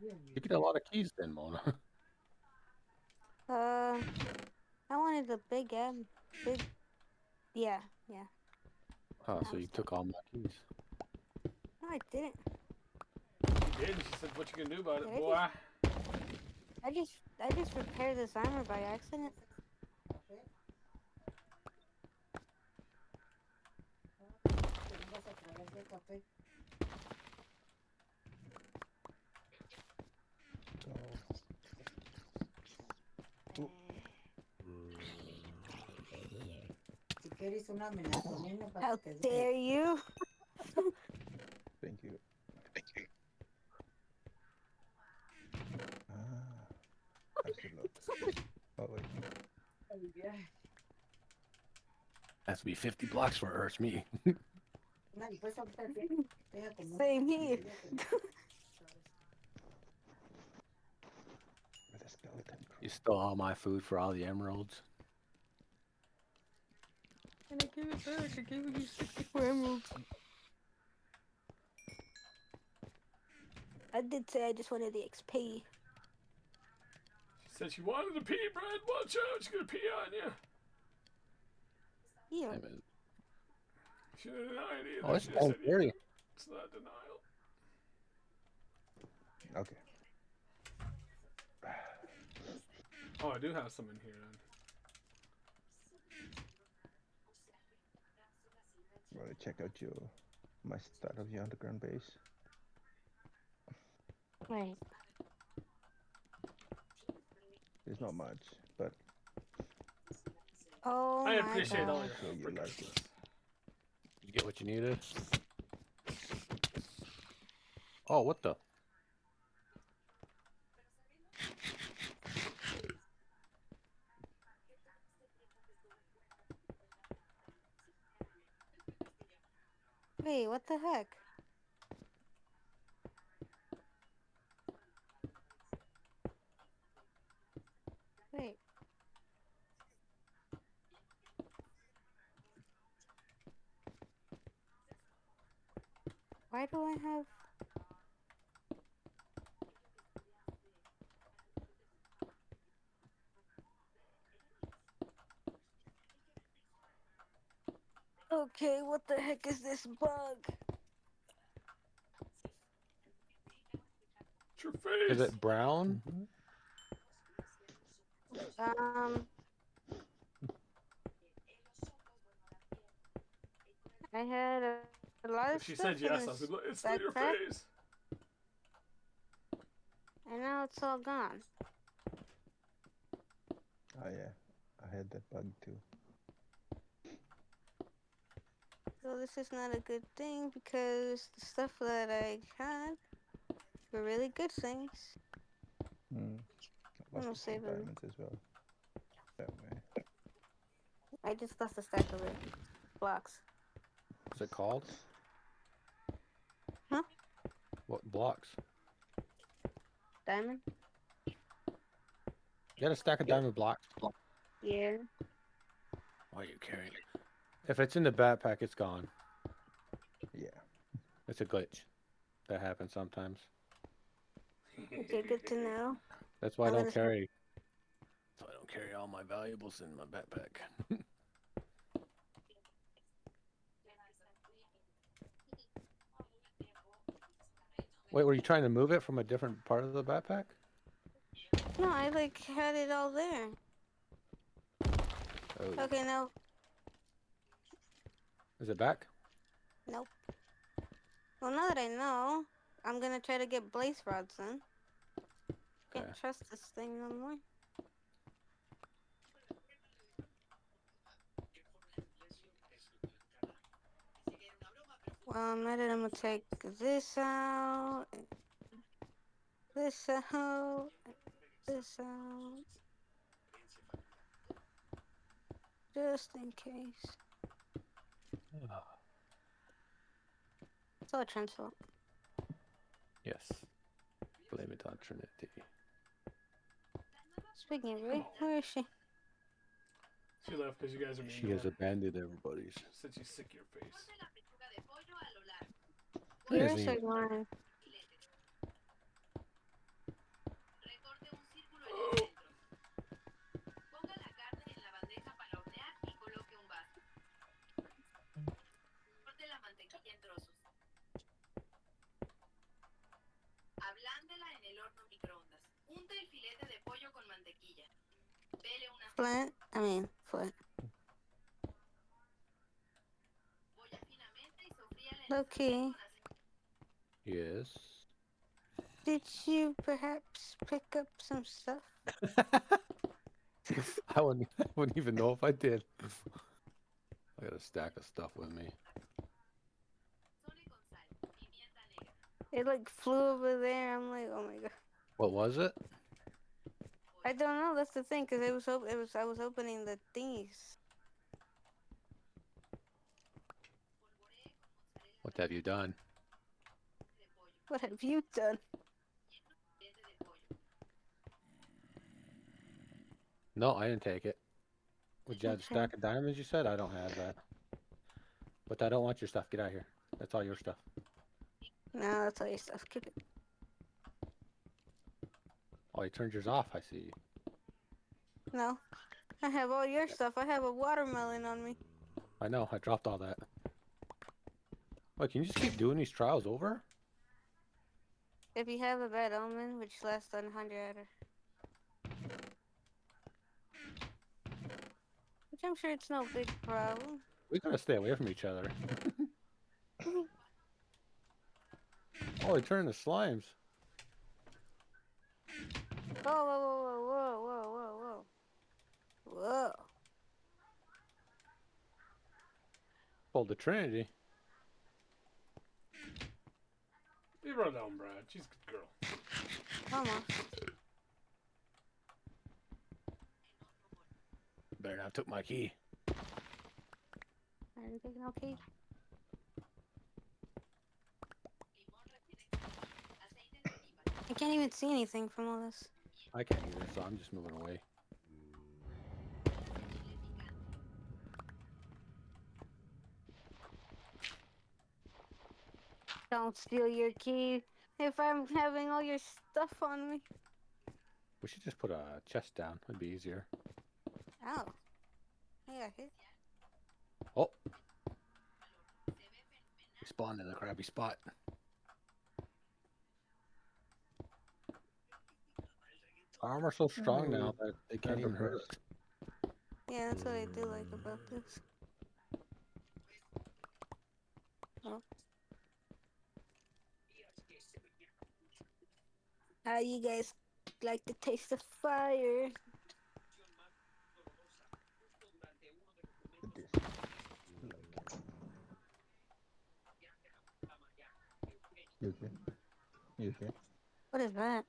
You get a lot of keys then, Mona. I wanted the big M. Big. Yeah. Oh, so you took all my keys. No, I didn't. She did. She said, "What you gonna do about it, Did I boy?" I just repaired this armor by accident. How dare you? Thank you. How's it look? Oh, wait. Has to be 50 blocks for it hurts me. Same here. With a skeleton crew. You stole all my food for all the emeralds. And I gave it back. I gave you 64 emeralds. I did say I just wanted the XP. She said she wanted to pee, Brad. Watch out. She's gonna pee on you. Yeah. Damn it. She didn't deny it either. Oh, it's She just all said, very. it's not denial. Okay. Oh, I do have some in here then. Well, check out my start of your underground base. Right. There's not much, but Oh I my appreciate all God. your so you freaking like it. You get what you needed? Oh, what the? Wait, what the heck? Why do I have... Okay, what the heck is this bug? It's your face. Is it brown? I had a lot of If she stuff said yes, in I was this like, it's still your backpack, face. and now it's all gone. Oh yeah, I had that bug too. So this is not a good thing because the stuff that I had were really good things. Hmm. I I'm lost a few saving them. diamonds as well. That way. I just lost a stack of it. Blocks. What's it called? Huh? What blocks? Diamond? You got a stack of diamond blocks? Yeah. Why are you carrying it? If it's in the backpack, it's gone. Yeah. It's a glitch. That happens sometimes. Okay, good to know. That's why I I'm don't gonna carry. So I don't carry all my valuables in my backpack. Wait, were you trying to move it from a different part of the backpack? No, I like had it all there. Oh. Okay, no. Is it back? Nope. Well, now that I know, I'm gonna try to get blaze rods then. Okay. Can't trust this thing no more. Well, I'm at it. I'm gonna take this out, this out, this out, just in case. It's all Trent's fault. Yes. Blame it on Trinity. Speaking of Ray, where is she? She left because you guys are mean. She to has her. abandoned everybody's. Said she's sick of your face. What is Yours he? or mine? Recorte un círculo en el centro. Ponga la carne en la bandeja para hornear y coloque un vaso. Corte la mantequilla en trozos. Ablándela en el horno microondas. Unte el filete de pollo con mantequilla. Pele una Flint. cebolla finamente y sofríala en Okay. Yes. Did you perhaps pick up some stuff? I wouldn't even know if I did. I got a stack of stuff with me. sazone con sal, pimienta negra. It like flew over there. I'm like, oh my god. What was it? I don't know. That's the thing, cause I was opening the thingies. What have you done? What have you done? No, I didn't take it. Would you have a Okay. stack of diamonds, you said? I don't have that. But I don't want your stuff. Get out of here. That's all your stuff. No, that's all your stuff. Keep it. Oh, you turned yours off, I see. No, I have all your stuff. I have a watermelon on me. I know, I dropped all that. Wait, can you just keep doing these trials over? If you have a bad omen, which lasts 100 which I'm sure it's no big problem. We gotta stay away from each other. Oh, he turned to slimes. Whoa, whoa, whoa, whoa, whoa, whoa, whoa, whoa. Pulled the Trinity. Leave her alone, Brad. She's a good girl. Almost. Better not took my key. I didn't take no key. I can't even see anything from all this. I can't either, so I'm just moving away. Don't steal your key if I'm having all your stuff on me. We should just put a chest down. It'd be easier. Ow. I got hit. Oh. We spawned in a crappy spot. Armor's so strong now that they can't even hurt us. Yeah, that's what I do like about this. Oh. How you guys like the taste of fire? With this. You okay? You okay? What is that?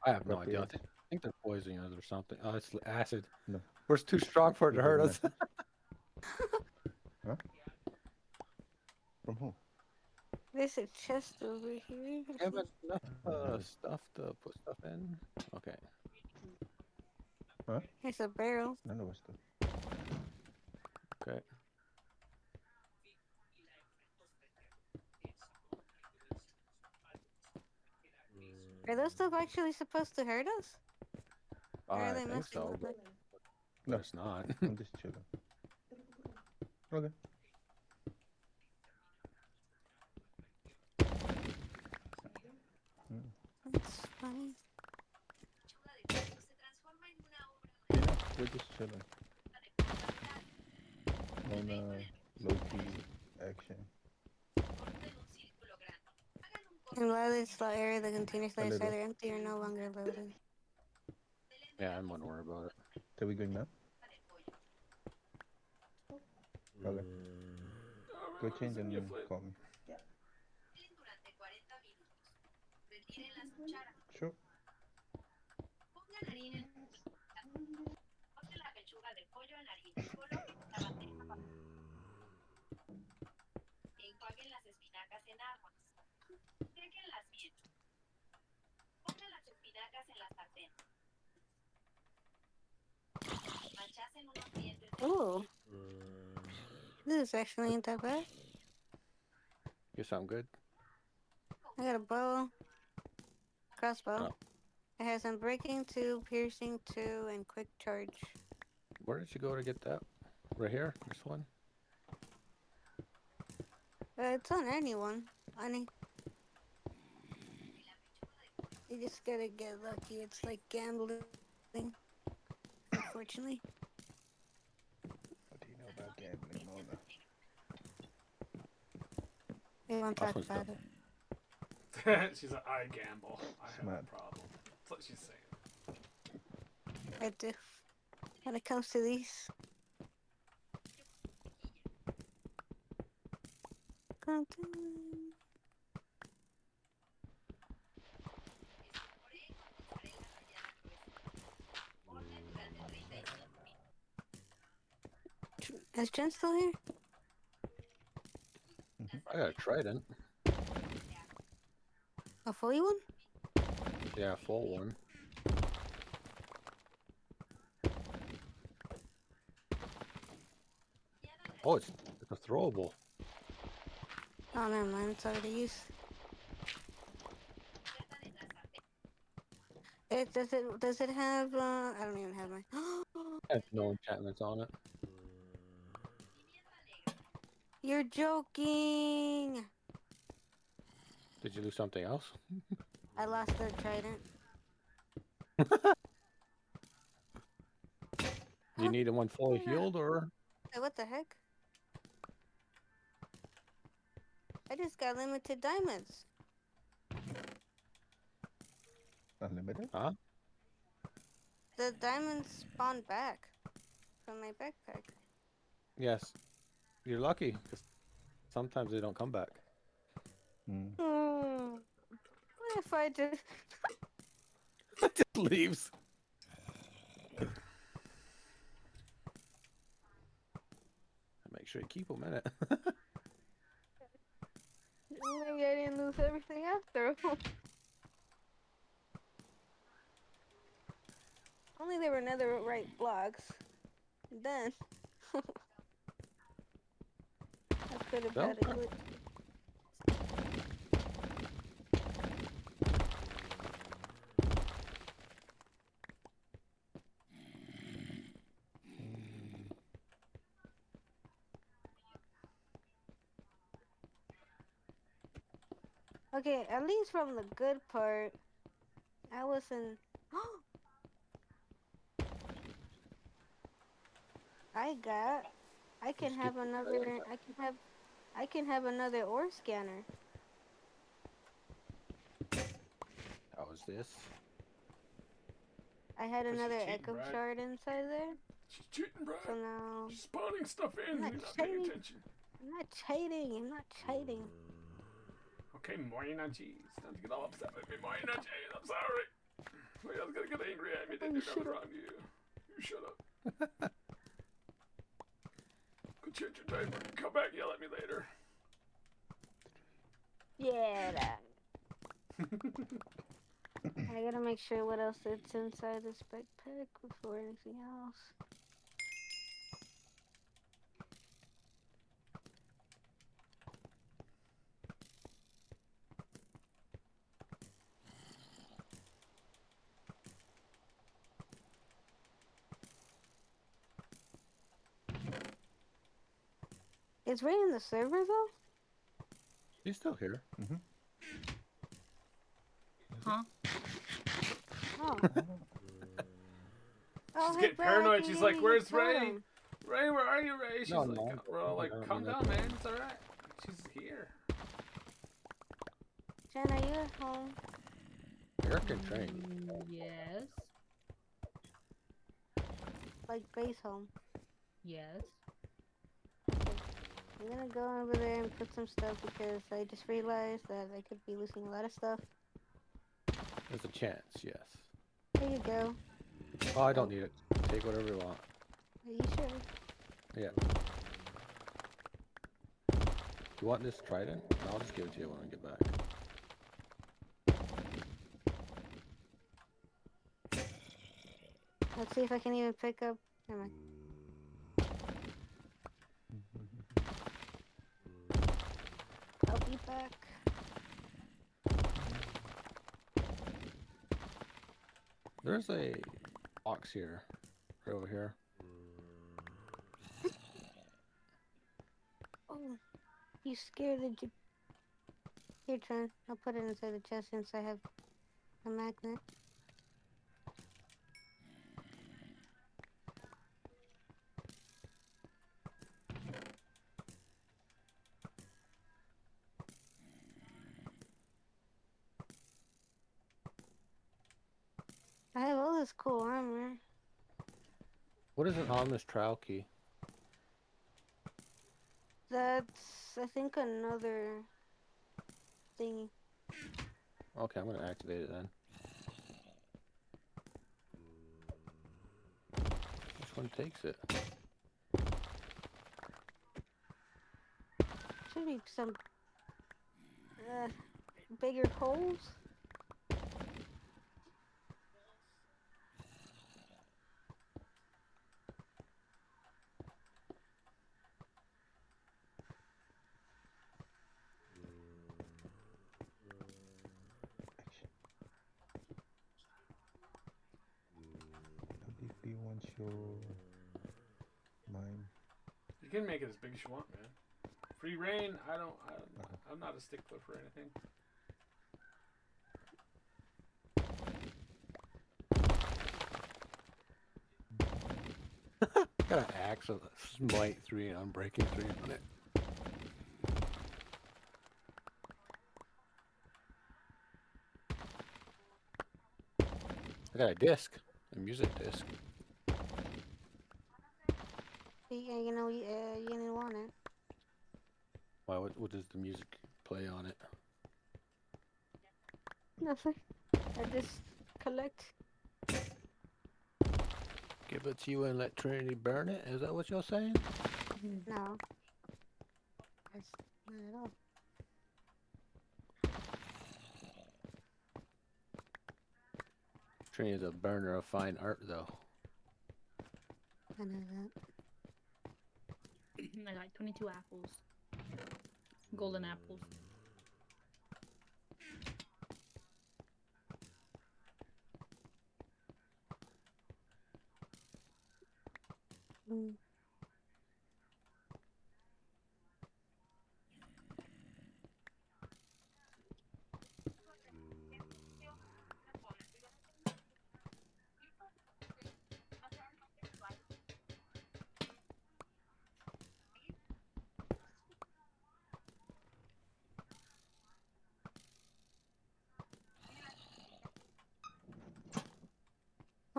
I have no Rub idea. your- I think they're poisoning us or something. Oh, it's acid. No. We're too strong for it to You hurt did us. Huh? From who? There's a chest over here. Yeah, but enough stuff to put stuff in. Okay. There's a barrel. None of us do. Okay. Are those stuff actually supposed to hurt us? Or are I they think messing so, with but it? No. it's not. I'm just chilling. Okay. That's funny. de Carlos se transforma en una obra Yeah, we're just chilling. On low-key action. corten un círculo grande. Hagan un corte I'm glad it's the area the containers that A are little. either empty or no longer loaded. Yeah, I wouldn't worry about it. So we going now? del pollo. Okay. Go change and call me. Cocinen durante 40 minutos. Retiren las cucharas. Sure. Pongan harina en un plato. Corten la pechuga de pollo en harina y coloquen en la bandeja para enjuaguen las espinacas en agua. Séquenlas bien. Pongan las espinacas en la sartén. Manchasen unos dientes de Ooh. This actually ain't that bad. You sound good. I got a bow. Crossbow. Oh. It has unbreaking 2, piercing 2, and quick charge. Where did you go to get that? Right here? This one? It's on anyone. Honey. You just gotta get lucky. It's like gambling. Unfortunately. What do you know about gambling, Mona? We won't talk One's about done. it. She's like, I gamble. I have Smart. a problem. That's what she's saying. I do. When it comes to these. Is Jen still here? I got a trident. A fully one? Yeah, full one. Oh, it's a throwable. Oh, never mind. It's already used. Does it have I don't even have my I have no enchantments on it. You're joking. Did you lose something else? I lost the trident. Do you need one fully healed or? Hey, what the heck? I just got limited diamonds. Unlimited? Huh? The diamonds spawned back from my backpack. Yes. You're lucky, 'cause sometimes they don't come back. Mm. What if I just... It just leaves. Make sure you keep them in it. Maybe I didn't lose everything after all. Only there were netherite blocks. Then... I could have had a Okay. glitch. Okay, at least from the good part, I wasn't. I got. I can Just have get the another. trident. I can have another ore scanner. How is this? I had 'Cause she's another cheating, echo Brad. shard inside there, She's cheating, Brad. so now She's spawning stuff in. I'm not You're not paying cheating. attention. I'm not cheating. I'm not cheating. Okay, Moina, jeez. Don't get all upset with me, Moina, jeez. I'm sorry. Wait, I was gonna get angry at me. Didn't do nothing wrong to you. You shut up. Go change your diaper. Come back and yell at me later. Yeah, that. I gotta make sure what else is inside this backpack before anything else. Is Ray in the server though? He's still here. Huh? Oh. She's Hey, getting Brad, I paranoid. can She's give like, you "Where's your Ray? totem." Ray, where are you, Ray?" She's No, like, no, "We're all like, no, calm no, down, no. man. It's all right. She's here." Jen, are you at home? Eric can train. Yes. Like base home? Yes. I'm gonna go over there and put some stuff because I just realized that I could be losing a lot of stuff. There's a chance, yes. Here you go. Oh, I don't need it. Take whatever you want. Are you sure? Yeah. You want this trident? I'll just give it to you when I get back. Let's see if I can even pick up. Never mind. I'll be back. There's a box here. Right over here. Oh, you scared the Here, Trent. I'll put it inside the chest since I have a magnet. I have all this cool armor. What is an ominous trial key? That's, I think, another thingy. Okay, I'm gonna activate it then. Which one takes it? Should be some bigger holes. If you want your mine. You can make it as big as you want, man. Free reign. I'm not a stickler for anything. Got an axe with a smite 3 and unbreaking 3 on it. I got a disc, a music disc. Yeah, you know, you didn't want it. Why? What does the music play on it? Nothing. I just collect. Give it to you and let Trinity burn it? Is that what you're saying? No. That's not at all. Trinity is a burner of fine art, though. I know that. I got 22 apples. Golden apples. Mm.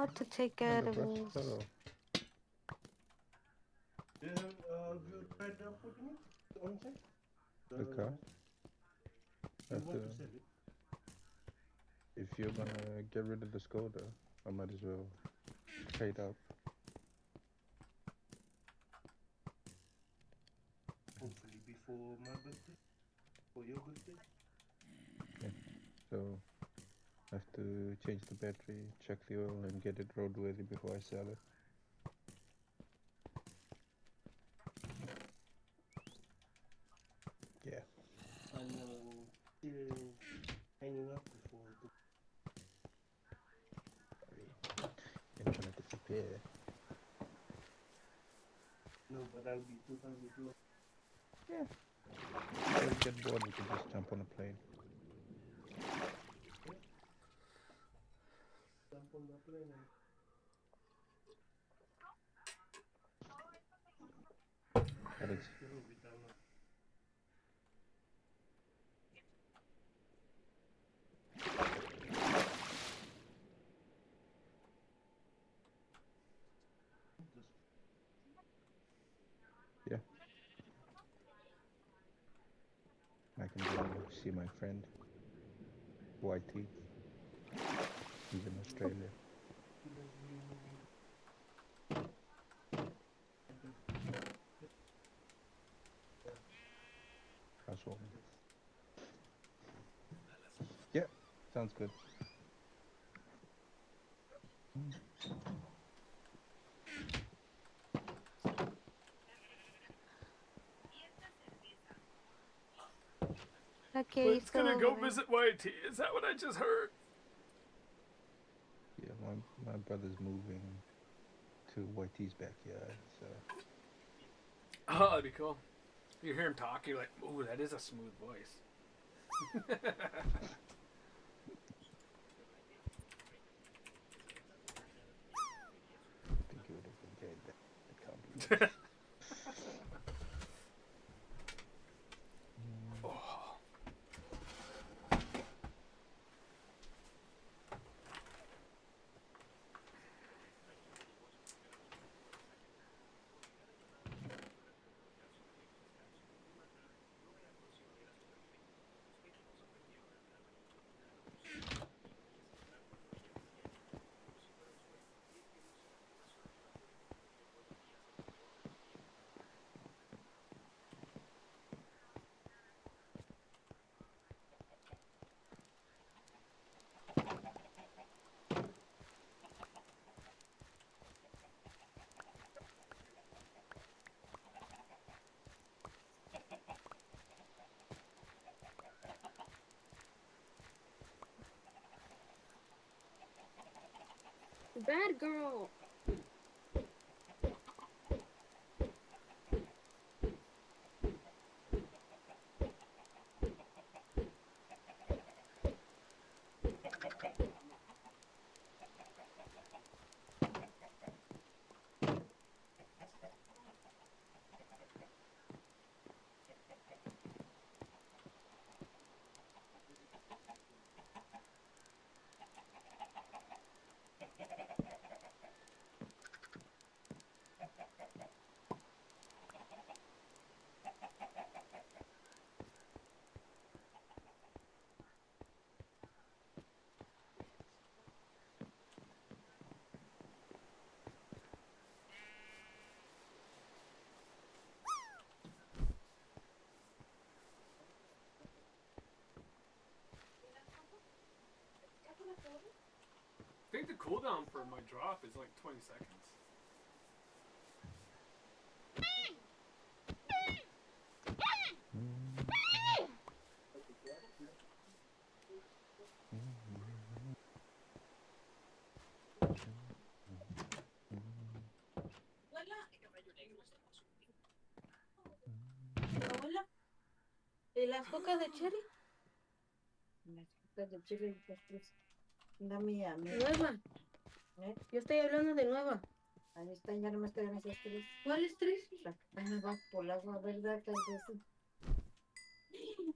what to take And out the of brush this. fellow. Do you have you tried putting it on site? The car? You Have want to, to sell it? if you're gonna get rid of the Skoda, I might as well trade out. Hopefully before my birthday. For your birthday. So I have to change the battery, check the oil, and get it roadworthy before I sell it. Yeah. I'm still hanging up before the Sorry. Internet disappear. no, but I'll be 2,000 kilo. When you get bored, you can just jump on a plane. Jump on the plane and But it's zero with them. yeah. I can go see my friend YT. He's in Australia. Housewarming. Yeah, sounds good. Okay, Flint's still gonna go over there. visit YT. Is that what I just heard? Yeah, my brother's moving to YT's backyard, so Oh, that'd be cool. You hear him talk, you're like, ooh, that is a smooth voice. I think he would have enjoyed that. I can't believe it. Oh. Bad girl. I think the cooldown for my drop is like 20 seconds. Abuela, ¿y las cocas de cherry? Las cocas de cherry, pues, dame a mí. Nueva. Yo estoy hablando de nueva. Ahí están, ya no me quedan esas tres. ¿Cuáles tres? Ahí va por la agua, ¿verdad?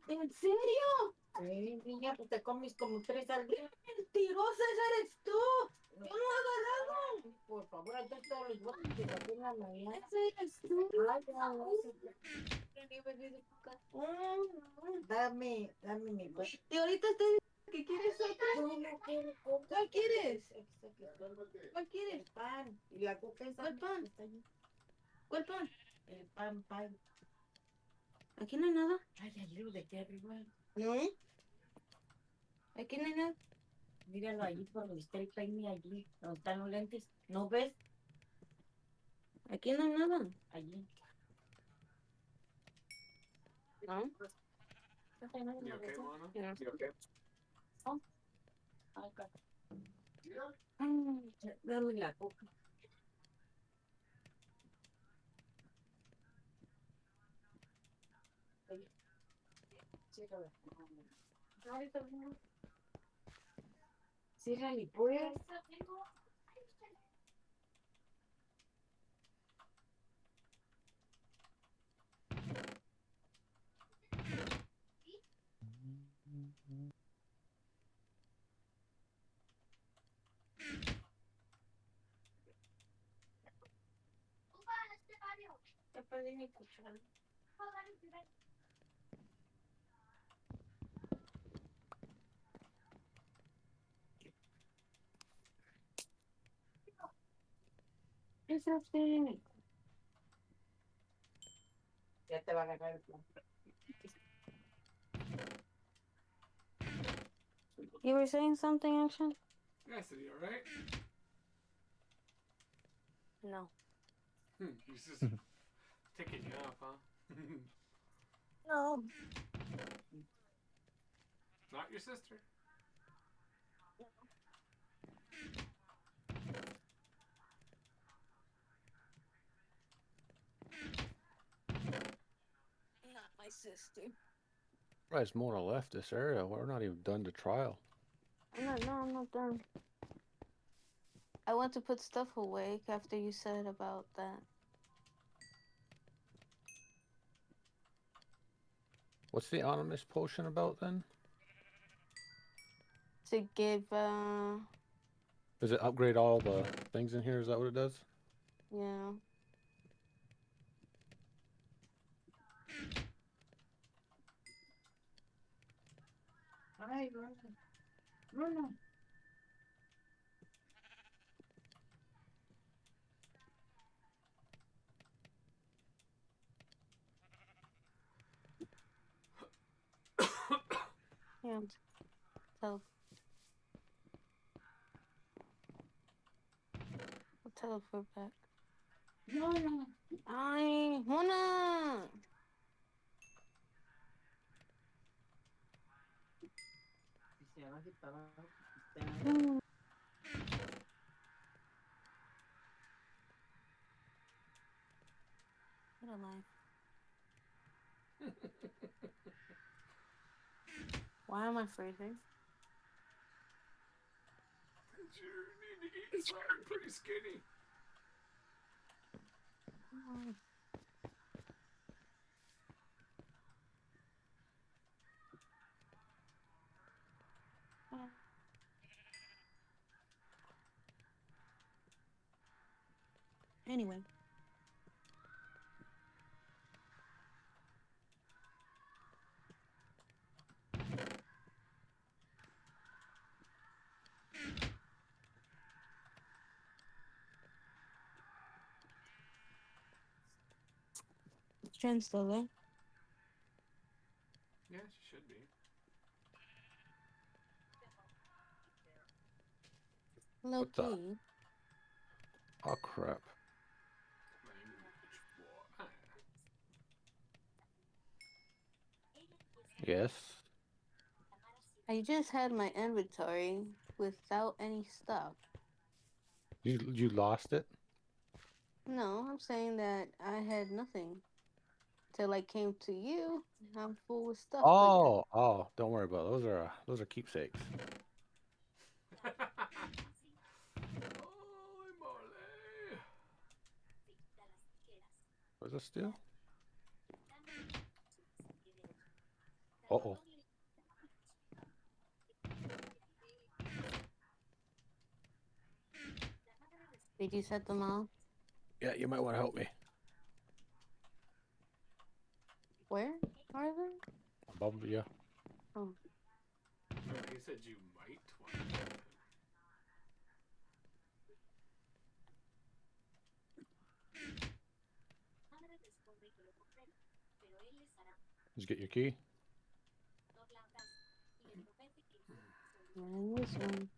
¿En serio? Sí, niña, pues te comes como tres al día. ¡Mentirosa, esa eres tú! Yo no he agarrado. Por favor, aquí están todos los botes que saqué en la mañana. Ese eres tú. Ay, ya, dame mi bote. Y ahorita estoy diciendo que quieres otro. Yo no quiero coca. ¿Cuál quieres? ¿Cuál quieres? El pan. Y la coca esa. ¿Cuál pan? Está allí. ¿Cuál pan? El pan. Aquí no hay nada. Ay, ayuda de aquí arriba. ¿No? Aquí no hay nada. Míralo allí por donde está el peine allí, donde están los lentes. ¿No ves? Aquí no hay nada. Allí. ¿No? You okay, Lana? Yeah. You okay? Acá. Dame la coca. Ciérrala. Ciérrale, pues. Te perdí mi cuchara. Eso sí. Ya te va a agarrar el plan. You were saying something, Action? Cassidy, alright? No. He's just ticking you off, huh? No. Not your sister. Not my sister. There's more to left this area. We're not even done the trial. I'm not done. I went to put stuff away after you said about that. What's the Animus potion about then? To give, Does it upgrade all the things in here? Is that what it does? yeah. Ay, Bruno. Yeah. I'll teleport back. No. Ay, Mona! Se va a quitar. What a life. Why am I freezing? You need to eat something pretty skinny. Anyway. Jen's still there. Yeah, she should be. Low What the- key. Oh crap. Yes. I just had my inventory without any stuff. You lost it? No, I'm saying that I had nothing till I came to you. I'm full with stuff. Oh, don't worry about it. Those are keepsakes. Holy moly! Was it still? Uh-oh. Did you set them off? Yeah, you might want to help me. Where are they? Above you. Oh. He said you might want to help him. Did you get your key? And this one.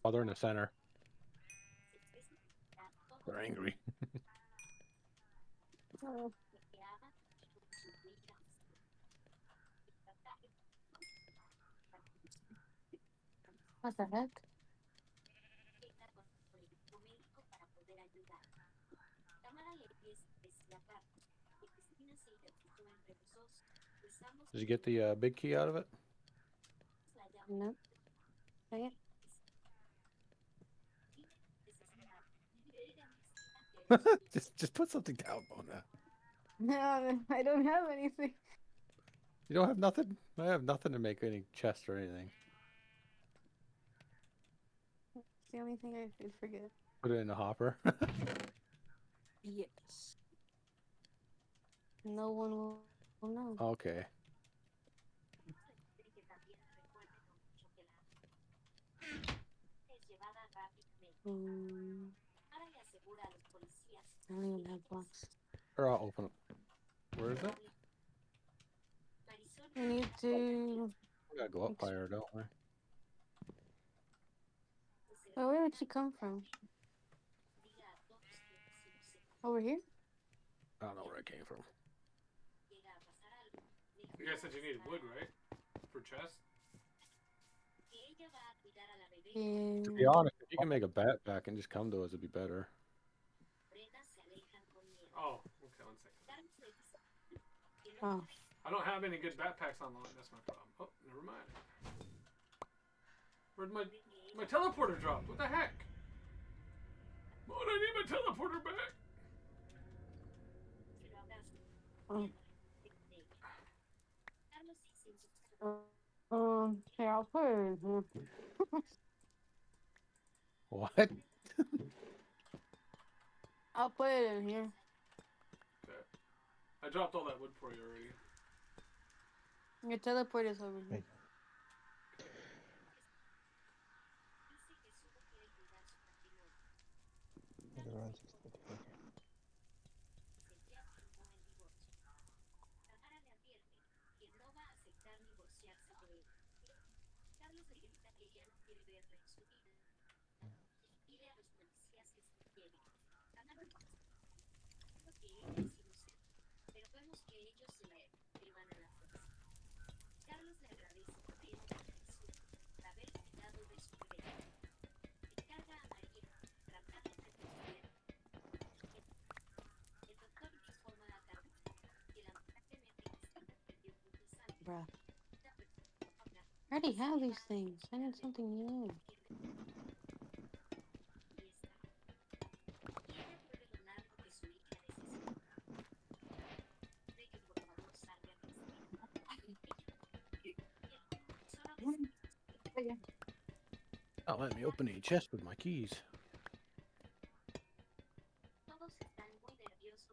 Oh, they're in the center. They're angry. Oh. What the heck? Did you get the big key out of it? No. Dang it. just put something down, Mona. No, I don't have anything. You don't have nothing? I have nothing to make any chest or anything. It's the only thing I could forget. Put it in the hopper. Yes. No one will know. Okay. I don't even have blocks. Or I'll open it. Where is it? We need to. We gotta go up higher, don't we? Oh, where did she come from? Over here? I don't know where it came from. You guys said you needed wood, right? For chest? To be honest, if you can make a backpack and just come to us, it'd be better. Oh, okay, 1 second. Oh. I don't have any good backpacks online, that's my problem. Oh, never mind. Where'd my teleporter drop? What the heck? Oh, I need my teleporter back. Here, I'll put it in here. What? I'll put it in here. Okay. I dropped all that wood for you already. Your teleport is over here. Hey. Around 6:30. Okay. Bruh. I already have these things. I need something new. Not letting me open any chest with my keys.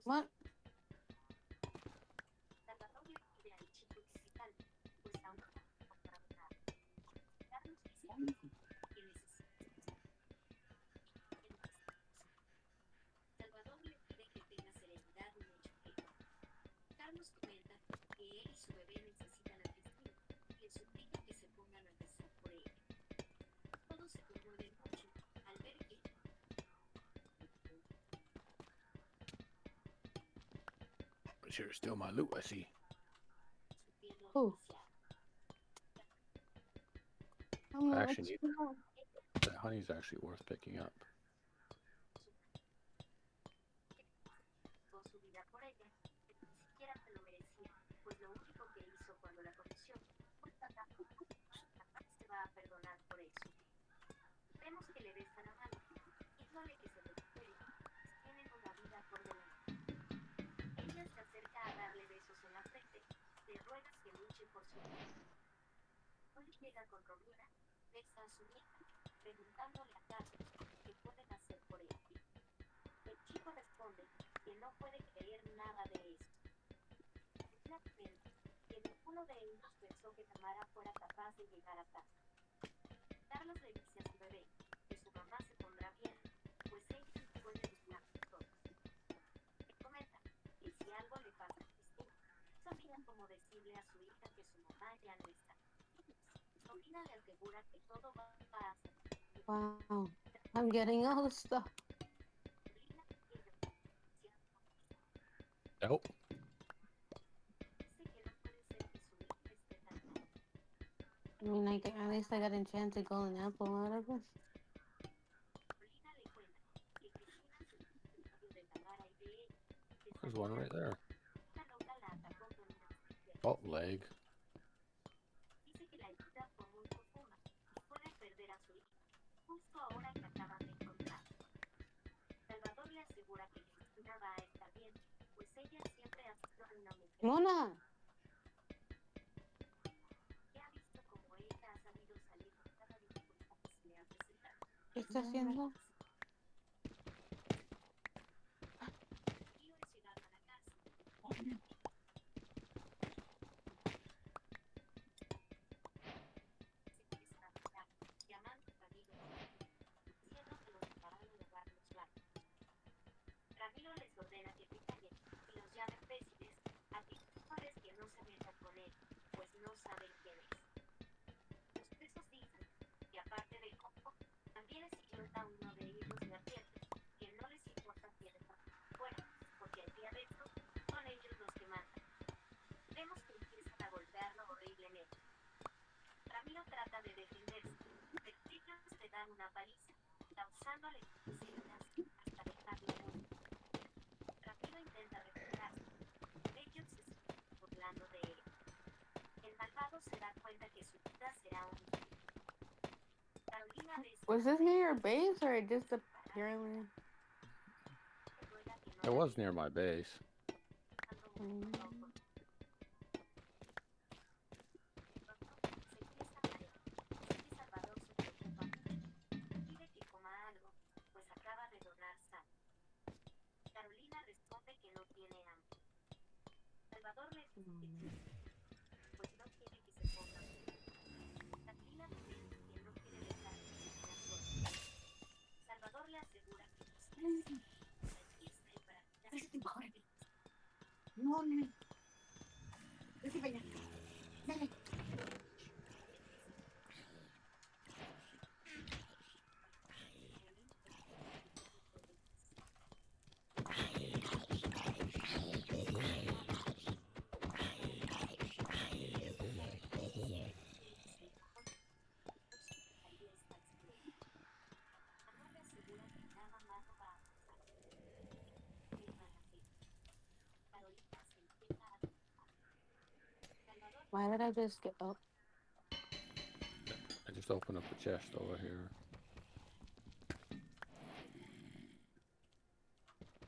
What? Sure, still my loot, I see. Oh. I actually need that honey's actually worth picking up. negocio. Hoy llega con Romina, besa a su hija, preguntándole a Carlos qué pueden hacer por él. El chico responde que no puede creer nada de eso. Romina comenta que ninguno de ellos pensó que Tamara fuera capaz de llegar a casa. Carlos le dice a su bebé que su mamá se pondrá bien, pues ella puede luchar por todos. Le comenta que si algo le pasa a Cristina, sabía cómo decirle a su hija que su mamá ya no está. Romina le asegura que todo va a salir. Wow. I'm getting all this stuff. Carolina quiere Oh, dice que no puede ser que su hija esté tan mal. I mean, at least I got enchanted golden apple out of this. Carolina le cuenta que Cristina se puso el novio de Tamara y de él. there's one right there. Esta loca la atacó con una astilla. Oh, leg. Dice que la herida fue muy profunda y puede perder a su hija, justo ahora que acaban de encontrar. Salvador le asegura que Cristina va a estar bien, pues ella siempre ha sido una mujer Mona, que ha visto como ella ha sabido salir de cada dificultad que se le ha presentado. ¿qué está haciendo? Ellos llegaron a la casa. Se empiezan a pelear, llamando a Ramiro, diciendo que los dejarán en lugar los blancos. Ramiro les ordena que se callen y los llame imbéciles a dictadores que no se metan con él, pues no saben quién es. Los presos dicen que aparte del copo, también es idiota uno de ellos le advierte que no les importa quién está fuera, porque al día de esto son ellos los que mandan. Vemos que empiezan a golpearlo horriblemente. Ramiro trata de defenderse, pero ellos le dan una paliza, causándole heridas hasta dejarlo muerto. Ramiro intenta recuperarse. Ellos se siguen burlando de él. El malvado se da cuenta que su vida será un infierno. Carolina besa Was this near your base or just apparently? le ruega que no It la was deje near my base. dando un poco. De pronto se empieza a marear. Así que Salvador se preocupa mucho. Pide que coma algo, pues acaba de donar sangre. Carolina responde que no tiene hambre. Salvador le dice que chupe, pues no quiere que se ponga mal. Carolina comenta que no quiere dejar que se quede sola. Salvador le asegura que los días la fiesta y para quitarse No, no. Vete para allá. Dale. Amor le asegura que nada malo va a pasar. Él va a nacer. Carolina se empieza a preocupar. Salvador Why did I just get up? I just opened up the chest over here.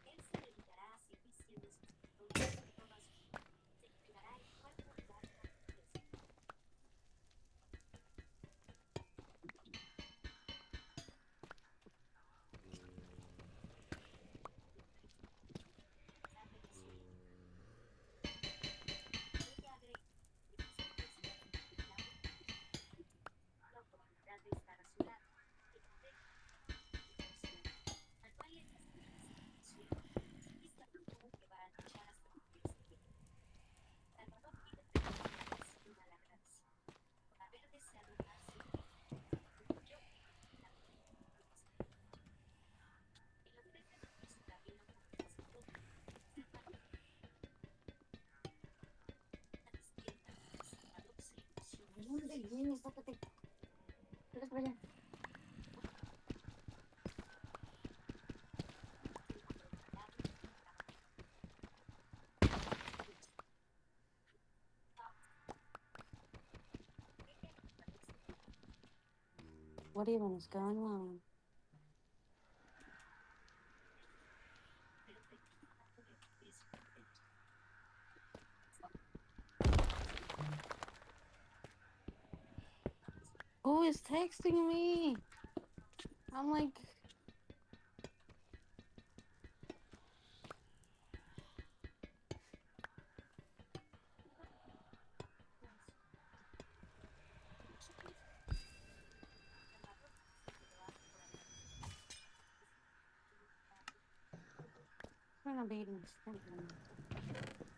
él se dedicará a seguir siendo sacerdote por toda su vida. Se entregará el cuerpo y alma a Dios. Sabe decir. Ella agrega que después de la la oportunidad de estar a su lado, que protege, al cual le suelo, y esta tuvo que va a luchar hasta morirse. Salvador pide perdón a Cristina la gracia por haber deseado más su vida. Yo la el ofrece de su camino como sacerdote. Salvador la despierta. Salvador se emociona. ¿Dónde vienes? Sácate. Vete para allá. What even is going on? Who is texting me? I'm like...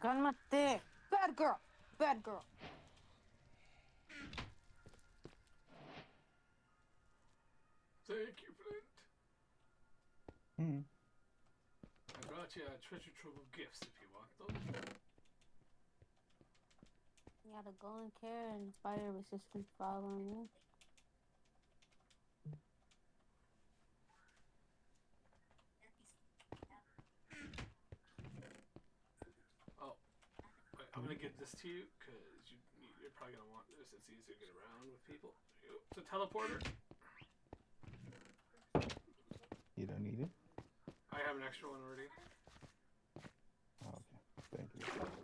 Cálmate. Bad girl. Bad girl. Thank you, Flint. Hmm. I brought you a treasure trove of gifts if you want them. You got a golden carrot and fire resistant following you. Oh, wait, I'm gonna give this to you because you're probably gonna want this. It's easier to get around with people. There you go. It's a teleporter. You don't need it? I have an extra one already. Oh, okay. Thank you.